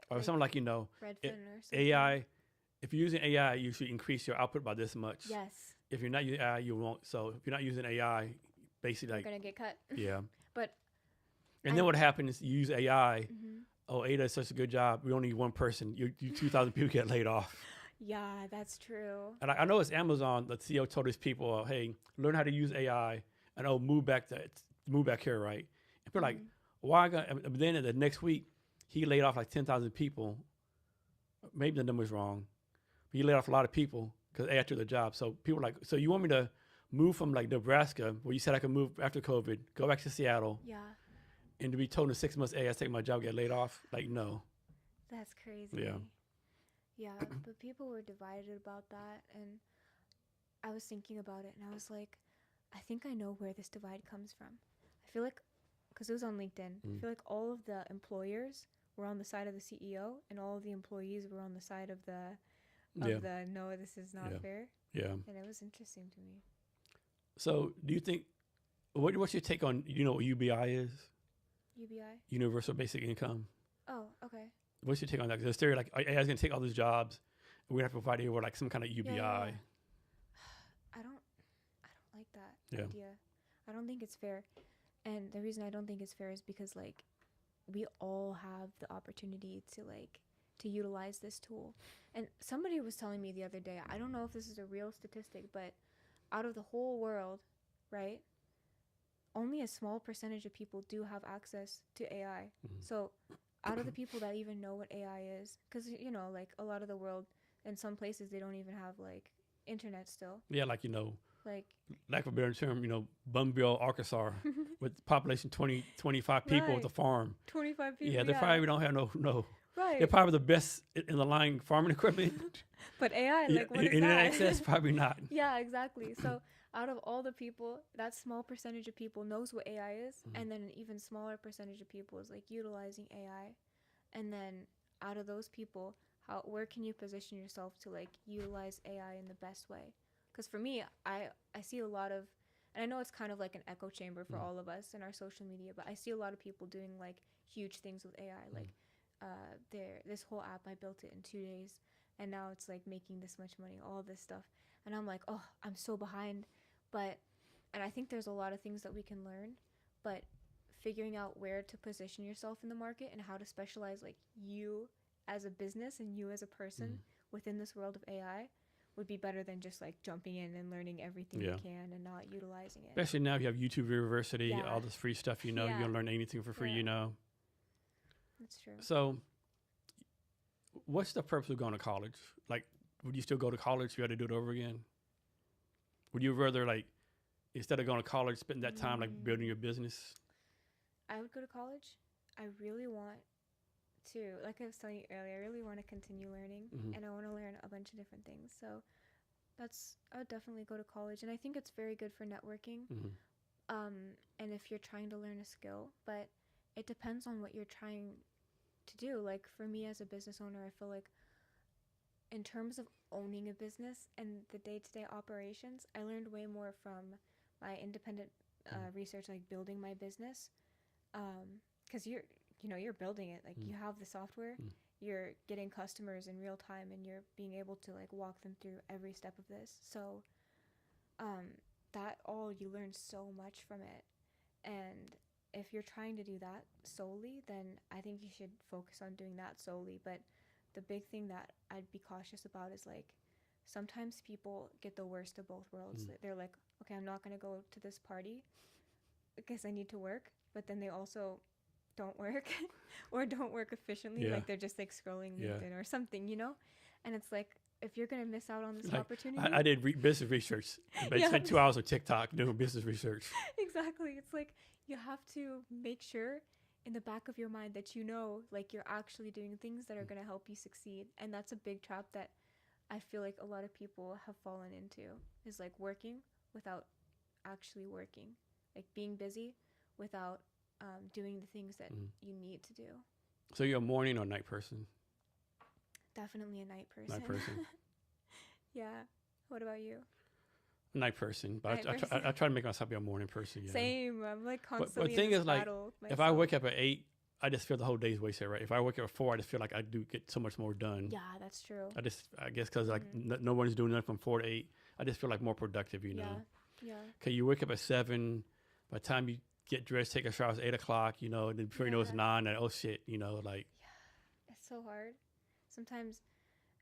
Or Like something like, you know, Redfin or something. AI, if you're using AI, you should increase your output by this much. Yes. If you're not using AI, you won't. So if you're not using AI, basically You're like, gonna get cut. yeah. But And then what happens is you use AI. Mhm. Oh, AI does such a good job. We only need one person. You 2,000 people get laid off. Yeah, that's true. And I know it's Amazon. The CEO told his people, hey, learn how to use AI and move back here, right? And people are like, why? But then the next week, he laid off like 10,000 people. Maybe the number's wrong. But he laid off a lot of people because AI took the job. So people are like, so you want me to move from like Nebraska, where you said I could move after COVID, go back to Seattle, Yeah, and to be told in 6 months, hey, I take my job, get laid off? Like, no. that's crazy. Yeah. Yeah, but people were divided about that, and I was thinking about it, and I was like, I think I know where this divide comes from. I feel like, because it was on LinkedIn, I feel like all of the employers were on the side of the CEO, and all of the employees were on the side of the no, this is not fair. Yeah. And it was interesting to me. So do you think, what's your take on, you know what UBI is? UBI? Universal Basic Income. Oh, okay. What's your take on that? Because there's theory like AI's going to take all those jobs, and we have to provide you with like some kind of UBI. Yeah. I don't like that Yeah. idea. I don't think it's fair. And the reason I don't think it's fair is because like we all have the opportunity to utilize this tool. And somebody was telling me the other day, I don't know if this is a real statistic, but out of the whole world, right? Only a small percentage of people do have access to AI. So out of the people that even know what AI is, because, you know, like a lot of the world, in some places, they don't even have like internet still. Yeah, like, you know, Like, lack of a better term, you know, Bumville, Arkansas, with population 20, 25 people with a farm. 25 people. Yeah, they probably don't have no. Right. They're probably the best in the line farming equipment. But AI, like, what is internet that? access, probably not. Yeah, exactly. So out of all the people, that small percentage of people knows what AI is, and then an even smaller percentage of people is like utilizing AI. And then out of those people, where can you position yourself to like utilize AI in the best way? Because for me, I see a lot of, and I know it's kind of like an echo chamber for all of us in our social media, but I see a lot of people doing like huge things with AI. Like this whole app, I built it in 2 days, and now it's like making this much money, all this stuff. And I'm like, oh, I'm so behind. And I think there's a lot of things that we can learn, but figuring out where to position yourself in the market and how to specialize like you as a business and you as a person within this world of AI would be better than just like jumping in and learning everything you can and not utilizing it. Especially now you have YouTube University, Yeah. all this free stuff, you know, you can learn anything for free, Yeah. you know. That's true. So what's the purpose of going to college? Like, would you still go to college if you had to do it over again? Would you rather, like, instead of going to college, spend that time like building your business? I would go to college. I really want to, like I was telling you earlier, I really want to continue learning, and I want to learn a bunch of different things. So I would definitely go to college, and I think it's very good for networking. And if you're trying to learn a skill, but it depends on what you're trying to do. Like for me as a business owner, I feel like in terms of owning a business and the day-to-day operations, I learned way more from my independent research, like building my business, because you're building it, like you have the software, you're getting customers in real time, and you're being able to like walk them through every step of this. So that all, you learn so much from it. And if you're trying to do that solely, then I think you should focus on doing that solely. But the big thing that I'd be cautious about is like sometimes people get the worst of both worlds. They're like, okay, I'm not going to go to this party because I need to work, but then they also don't work or don't work efficiently. Like they're just like scrolling LinkedIn or something, you know? And it's like, if you're going to miss out on this opportunity. I did business research. I spent 2 hours on TikTok doing business research. Exactly. It's like you have to make sure in the back of your mind that you know, like, you're actually doing things that are going to help you succeed. And that's a big trap that I feel like a lot of people have fallen into, is like working without actually working, like being busy without doing the things that you need to do. So you're a morning or night person? Definitely a night person. Night person. Yeah. What about you? Night person, but Night person. I try to make myself be a morning person. Yeah. Same. I'm like But constantly the thing in this is, like, battle with if I myself. wake up at 8, I just feel the whole day's wasted, right? If I wake up at 4, I just feel like I do get so much more done. Yeah, that's true. I guess because like no one's doing nothing from 4 to 8, I just feel like more productive, you know. Yeah. Okay, you wake up at 7. By the time you get dressed, take a shower, it's 8 o'clock, you know, and then before you know it's 9, and oh shit, you know, like. Yeah, it's so hard. Sometimes,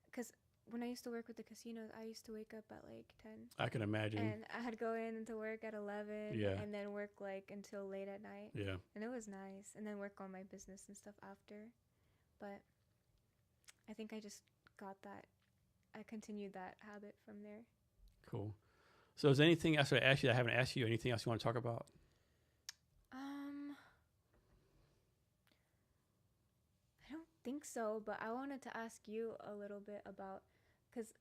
because when I used to work with the casinos, I used to wake up at like 10. I can imagine. And I'd go in to work at 11. Yeah. And then work like until late at night. Yeah. And it was nice. And then work on my business and stuff after. But I think I just got that. I continued that habit from there. Cool. So is there anything else I asked you that I haven't asked you? Anything else you want to talk about? I don't think so, but I wanted to ask you a little bit about, because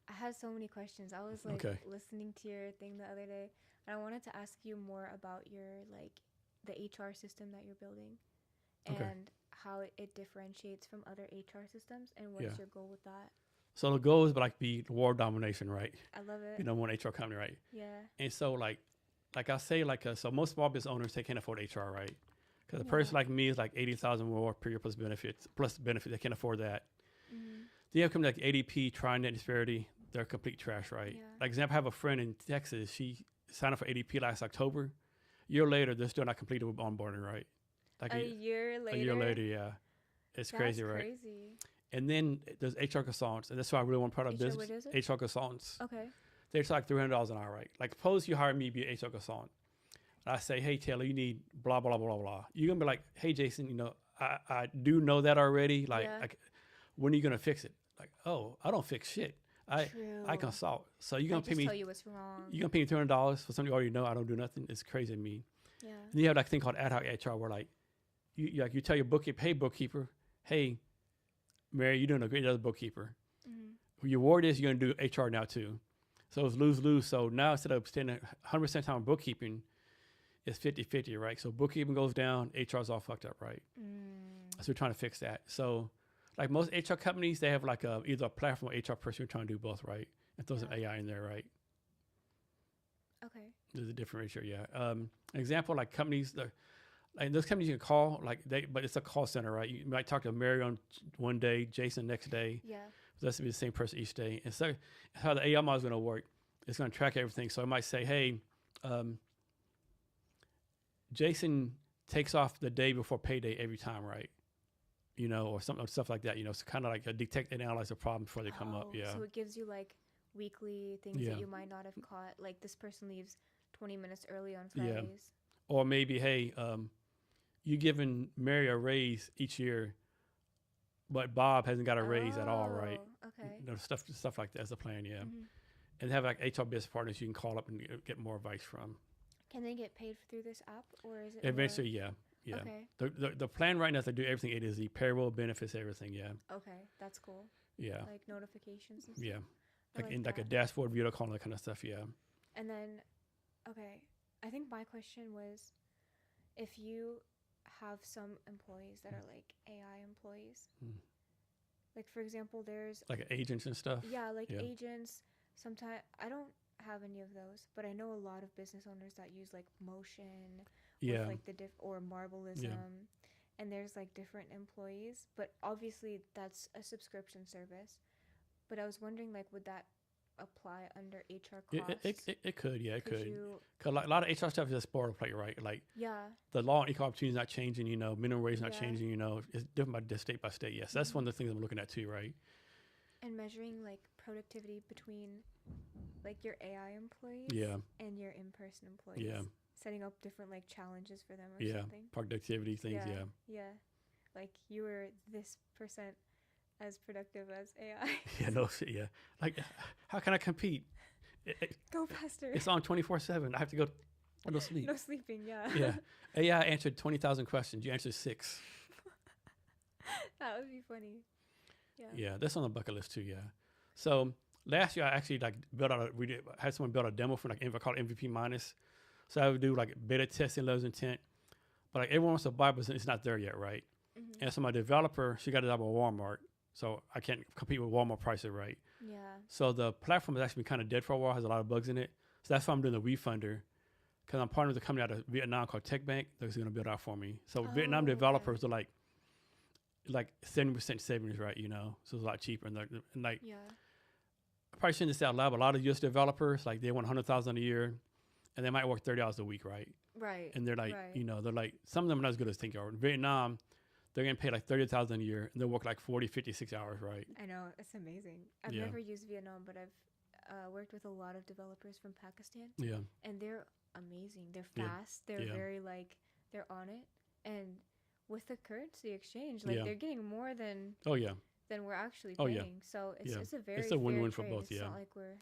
I had so many questions. I was like listening to your thing the other day, and I wanted to ask you more about your, like, the HR system that you're building and how it differentiates from other HR systems, and what's your goal with that? So the goal is like be world domination, right? I love it. You know, one HR company, right? Yeah. And so like I say, like, so most small business owners, they can't afford HR, right? Because a person like me is like 80,000 more per year plus benefits. They can't afford that. They have companies like ADP, TriNet, Disparity. They're complete trash, right? Yeah. Like, example, I have a friend in Texas. She signed up for ADP last October. A year later, they're still not completed with onboarding, right? Like a year later? A year later, yeah. It's crazy, right? That's crazy. And then there's HR consultants, and that's why I really want part of business. What is it? HR consultants. Okay. They're like $300 an hour, right? Like, suppose you hire me to be an HR consultant. And I say, hey, Taylor, you need blah, blah, blah, blah. You're going to be like, hey, Jason, you know, I do know that already. Like, when are you going to fix it? Like, oh, I don't fix shit. I consult. So you're going to pay me. Tell you what's wrong. You're going to pay me $200 for something you already know. I don't do nothing. It's crazy to me. Yeah. And you have like a thing called ad hoc HR where, like, you tell your bookkeeper, hey, bookkeeper, hey, Mary, you're doing a great job, bookkeeper. Your word is you're going to do HR now too. So it's lose-lose. So now instead of spending 100% time on bookkeeping, it's 50-50, right? So bookkeeping goes down, HR's all fucked up, right? So we're trying to fix that. So like most HR companies, they have like either a platform or HR person who's trying to do both, right? And throw some AI in there, right? Okay. There's a different ratio, yeah. An example, like companies, like those companies you can call, but it's a call center, right? You might talk to Mary on one day, Jason next day. Yeah. So that's to be the same person each day. And so how the AI model is going to work, it's going to track everything. So it might say, hey, Jason takes off the day before payday every time, right? You know, or stuff like that. You know, it's kind of like a detect and analyze a problem before they come up. Yeah. So it gives you like weekly things that you might not have caught. Like this person leaves 20 minutes early on Fridays. Yeah. Or maybe, hey, you giving Mary a raise each year, but Bob hasn't got a raise at all, right? Okay. You know, stuff like that is the plan, yeah. And have like HR business partners you can call up and get more advice from. Can they get paid through this app, or is it eventually? Yeah. Okay. The plan right now is to do everything A to Z, payroll, benefits, everything. Yeah. Okay, that's cool. Yeah. Like notifications and stuff. Yeah. Like like a dashboard, video call, that kind of stuff. Yeah. And then, okay, I think my question was, if you have some employees that are like AI employees, like for example, there's like agents and stuff. Yeah, like agents. Sometimes I don't have any of those, but I know a lot of business owners that use like Motion, with like the or Marbleism, and there's like different employees. But obviously that's a subscription service. But I was wondering, like, would that apply under HR costs? It could, yeah, it could. Because a lot of HR stuff is just boilerplate, right? Like, the law on equal opportunity is not changing, you know, minimum wage is not changing, you know, it's different by state by state. Yes, that's one of the things I'm looking at too, right? And measuring like productivity between like your AI employees and your in-person employees. Yeah. Setting up different like challenges for them or something. Productivity things, Yeah. Like you were this percent as productive as AI. Yeah, no shit, yeah. Like, how can I compete? Go faster. It's on 24/7. I have to go No sleep. No sleeping, yeah. Yeah. AI answered 20,000 questions. You answered 6. That would be funny. Yeah. Yeah, that's on the bucket list too. Yeah. So last year I actually like built out. Had someone build a demo for like I call it MVP minus. So I would do like beta testing levels intent, but like everyone wants to buy, but it's not there yet, right? Mm-hmm. And so my developer, she got a job at Walmart, so I can't compete with Walmart prices, right? Yeah. So the platform has actually been kind of dead for a while. Has a lot of bugs in it. So that's why I'm doing the refunder, because I'm partnered with a company out of Vietnam called Tech Bank that's going to build out for me. So Vietnam developers are like 70% savings, right? You know, so it's a lot cheaper. And like, Yeah. I probably shouldn't say out loud, but a lot of US developers, like they want 100,000 a year, and they might work 30 hours a week, right? Right. And they're like, right. you know, they're like, some of them are not as good as think are. In Vietnam, they're getting paid like 30,000 a year, and they work like 40, 56 hours, right? I know, it's amazing. I've Yeah. never used Vietnam, but I've worked with a lot of developers from Pakistan, Yeah, and they're amazing. They're Yeah. fast. They're Yeah. very like they're on it, and with the currency exchange, like Yeah. they're getting more than oh yeah. we're actually Oh, paying. yeah. So it's Yeah. it's a very It's a win-win fair for trade. both, It's yeah. not like we're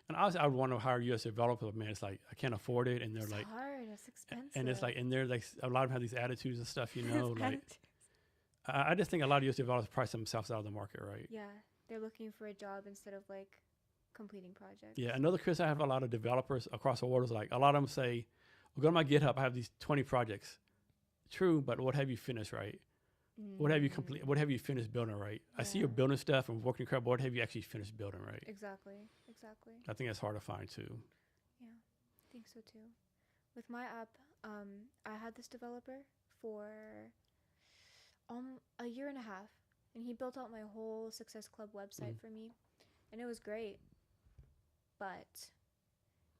And honestly, I would want to hire US developers, man. It's like I can't afford it, and they're it's like, hard. It's expensive. and it's like, and they're like, a lot of them have these attitudes and stuff, you know. It's Like, attitudes. I just think a lot of US developers price themselves out of the market, right? Yeah, they're looking for a job instead of like completing projects. Yeah. Another criticism I have a lot of developers across the world is like a lot of them say, "Well, go to my GitHub. I have these 20 projects." True, but what have you finished, right? What have you complete? What have you finished building, right? I see Yeah. you're building stuff and working crap. But what have you actually finished building, right? Exactly. I think that's hard to find too. Yeah, I think so too. With my app, I had this developer for a year and a half, and he built out my whole Success Club website for me, and it was great. But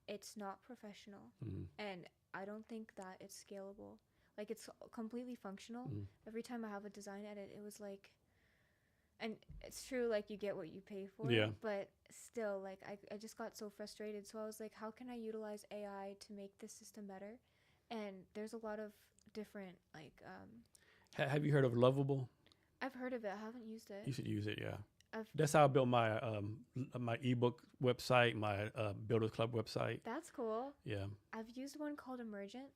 it's not professional, and I don't think that it's scalable. Like, it's completely functional. Every time I have a design edit, it was like, and it's true, like, you get what you pay for. Yeah. But still, like, I just got so frustrated. So I was like, how can I utilize AI to make this system better? And there's a lot of different, like, Have you heard of Lovable? I've heard of it. I haven't used it. You should use it. Yeah. I've, That's how I built my my ebook website, my Builders Club website. that's cool. Yeah. I've used one called Emergent,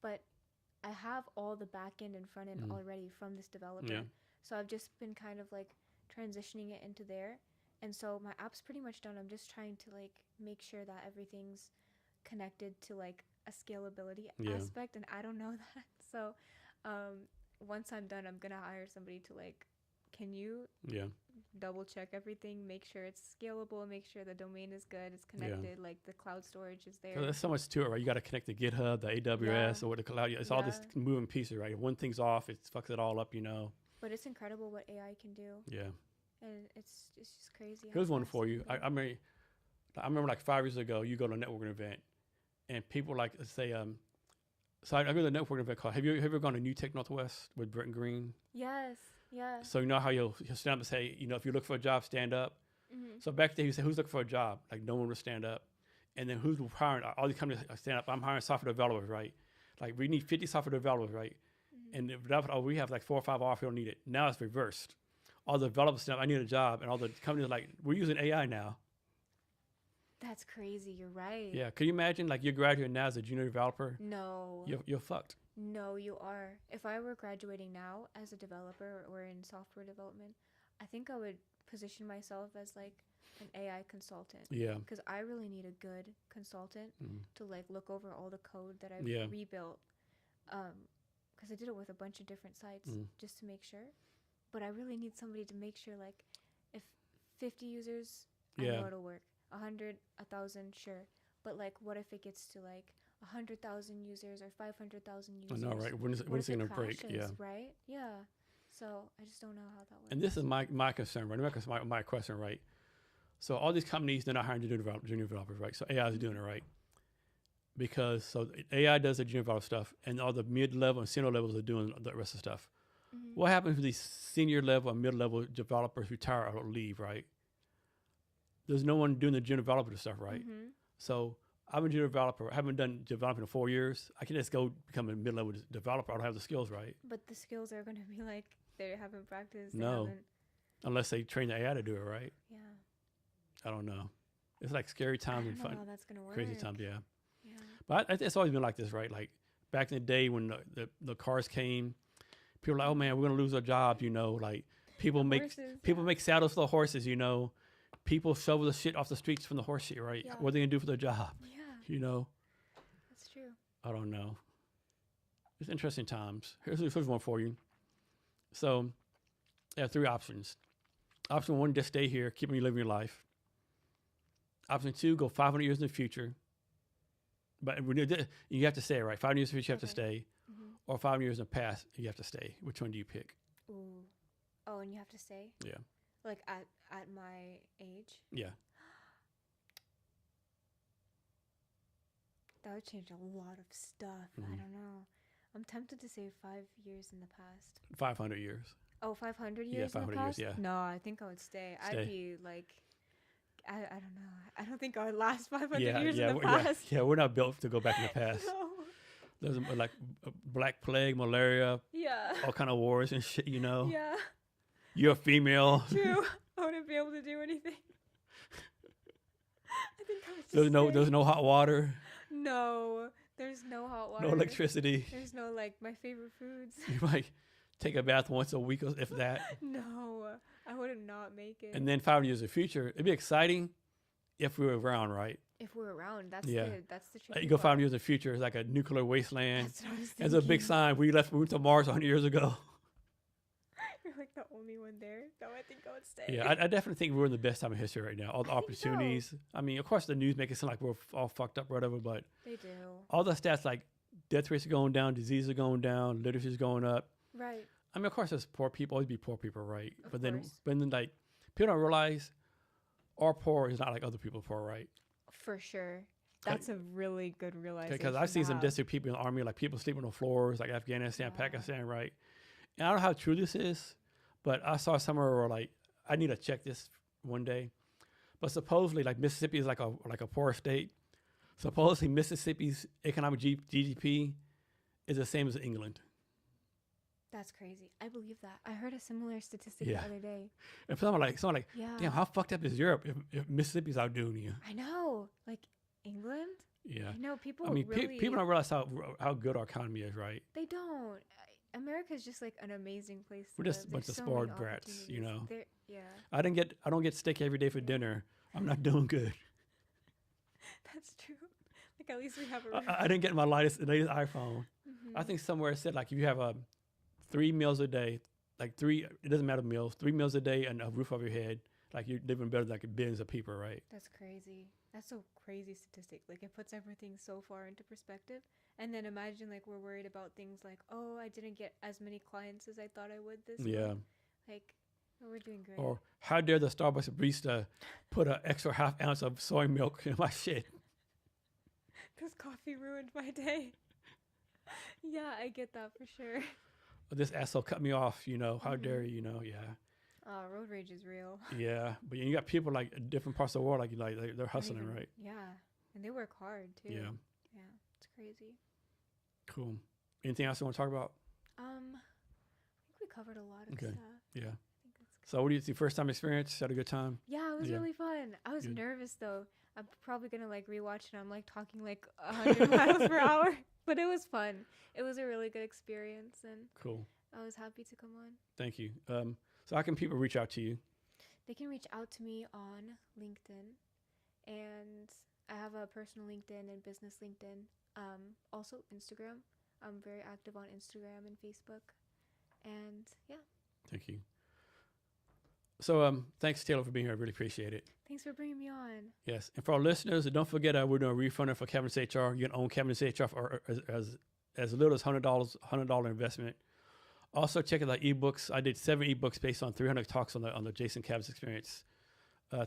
but I have all the back end and front end already from this developer. Yeah. So I've just been kind of like transitioning it into there. And so my app's pretty much done. I'm just trying to like make sure that everything's connected to like a scalability Yeah. aspect. And I don't know that. So once I'm done, I'm going to hire somebody to like, can you Yeah. double check everything, make sure it's scalable, make sure the domain is good, it's connected, like the cloud storage is there. So there's so much to it, right? You got to connect to GitHub, the AWS, Yeah. or the cloud. It's all this Yeah. moving pieces, right? If one thing's off, it fucks it all up, you know. But it's incredible what AI can do, Yeah. and it's just crazy. how Here's one fast for it you. can I go. remember like 5 years ago, you go to a networking event, and people like say, so I go to a networking event called. Have you ever gone to New Tech Northwest with Brent Green? Yes, yeah. So you know how he'll stand up and say, you know, if you look for a job, stand up. Mm-hmm. So back then he said, who's looking for a job? Like no one would stand up. And then who's hiring? All these companies stand up. I'm hiring software developers, right? Like we need 50 software developers, right? And if that, we have like 4 or 5 off. We don't need it. Now it's reversed. All the developers stand up. I need a job, and all the companies are like, we're using AI now. That's crazy. You're right. Yeah. Can you imagine like you're graduating now as a junior developer? No. You're fucked. No, you are. If I were graduating now as a developer or in software development, I think I would position myself as like an AI consultant. Yeah. Because I really need a good consultant to like look over all the code that I've Yeah. rebuilt. Because I did it with a bunch of different sites just to make sure. But I really need somebody to make sure, like, if 50 users, I Yeah. know it'll work. 100, 1,000, sure. But like, what if it gets to like 100,000 users or 500,000 I users? know, right? When is What it if going to break? crashes, Yeah. Right? Yeah. So I just don't know how that works. And this is my concern, right? My question, right? So all these companies, they're not hiring junior developers, right? So AI is doing it, right? Because so AI does the junior developer stuff, and all the mid-level and senior levels are doing the rest of the stuff. What happens if these senior level and mid-level developers retire or leave, right? There's no one doing the junior developer stuff, right? So I'm a junior developer. I haven't done development in 4 years. I can just go become a mid-level developer. I don't have the skills, right? But the skills are going to be like, they haven't practiced. No. They haven't, Unless they train the AI to do it, right? yeah. I don't know. It's like scary I times don't and know fun, how that's going to work. crazy times, yeah. Yeah. But it's always been like this, right? Like back in the day when the cars came, people were like, oh man, we're gonna lose our jobs, you know, like people make saddles for the horses, you know. People shovel the shit off the streets from the horse shit, right? Yeah. What are they gonna do for their job? Yeah, You know? that's true. I don't know. It's interesting times. Here's one for you. So, I have 3 options. Option 1, just stay here, keep on living your life. Option 2, go 500 years in the future. But you have to stay, right? 500 years in the future, you have to stay. Mm-hmm. Or 500 years in the past, you have to stay. Which one do you pick? Ooh. Oh, and you have to stay? Yeah. Like at my age? Yeah. That would change a lot of stuff. I don't know. I'm tempted to say 5 years in the past. 500 years. Oh, 500 years Yeah, in 500 the years, past? yeah. No, I think I would stay. Stay. I'd be like, I don't know. I don't think I would last 500 Yeah, years yeah, in the yeah, past. yeah. We're not built to go back in the past. No. There's like Black Plague, malaria, Yeah. all kind of wars and shit, you know. Yeah. You're a female. True. I wouldn't be able to do anything. I think I would just There's no hot water, No. There's no hot water. no electricity. There's no, like, my favorite foods. You might take a bath once a week, if that. No. I would not make it. And then 5 years in the future, it'd be exciting if we were around, right? If we're around, that's Yeah. the tricky You go 5 part. years in the future, it's like a nuclear wasteland. That's what I was There's a big thinking. sign, we went to Mars 100 years ago. You're like the only one there. So I think I would stay. Yeah, I definitely think we're in the best time of history right now. All the I think so. opportunities. I mean, of course, the news make it sound like we're all fucked up or whatever, but They do. all the stats like death rates are going down, diseases are going down, literacy is going up. Right. I mean, of course, there's poor people, always be poor people, right? Of But then, course. like, people don't realize our poor is not like other people poor, right? For sure. That's a really good realization. Because I've seen to some have. destitute people in the army, like people sleeping on floors, like Afghanistan, Yeah. Pakistan, right? And I don't know how true this is, but I saw somewhere where like I need to check this one day. But supposedly, like Mississippi is like a poor state. Supposedly, Mississippi's economic GDP is the same as England. That's crazy. I believe that. I heard a similar statistic Yeah. the other day. And someone like, Yeah. damn, how fucked up is Europe if Mississippi's outdoing you? I know. Like England? Yeah. I know people I mean, really people don't realize how good our economy is, right? They don't. America is just like an amazing place to We're just live. a bunch There's of so many spoiled brats, you know. opportunities. Yeah. I don't get steak every day for dinner. I'm not doing good. That's true. Like at least we have a roof. I didn't get my latest iPhone. Mhm. I think somewhere it said like if you have 3 meals a day, like it doesn't matter meals, 3 meals a day and a roof over your head, like you're living better than like billions of people, right? That's crazy. That's a crazy statistic. Like it puts everything so far into perspective. And then imagine like we're worried about things like, oh, I didn't get as many clients as I thought I would this Yeah. month. Like, oh, we're doing great. Or how dare the Starbucks barista put an extra half ounce of soy milk in my shit? Because coffee ruined my day. Yeah, I get that for sure. Or this asshole cut me off, you know, how Mhm. dare you, know, yeah. Road rage is real. Yeah, but you got people like in different parts of the world, like they're Not hustling, even- right? Yeah. And they work hard too. Yeah, Yeah. It's crazy. cool. Anything else you want to talk about? I think we covered a lot of Okay. stuff. Yeah. I think that's good. So, what do you think? First time experience? Had a good time? Yeah, it was Yeah. really fun. I was Good. nervous though. I'm probably gonna like rewatch it. I'm like talking like 100 miles per hour, but it was fun. It was a really good experience, and Cool. I was happy to come on. Thank you. So, how can people reach out to you? They can reach out to me on LinkedIn, and I have a personal LinkedIn and business LinkedIn. Also Instagram. I'm very active on Instagram and Facebook, and yeah. Thank you. So, thanks, Taylor, for being here. I really appreciate it. Thanks for bringing me on. Yes. And for our listeners, don't forget we're doing a refund for Cabinets HR. You can own Cabinets HR for as little as $100 investment. Also, check out the ebooks. I did 7 ebooks based on 300 talks on the Jason Cabinets experience.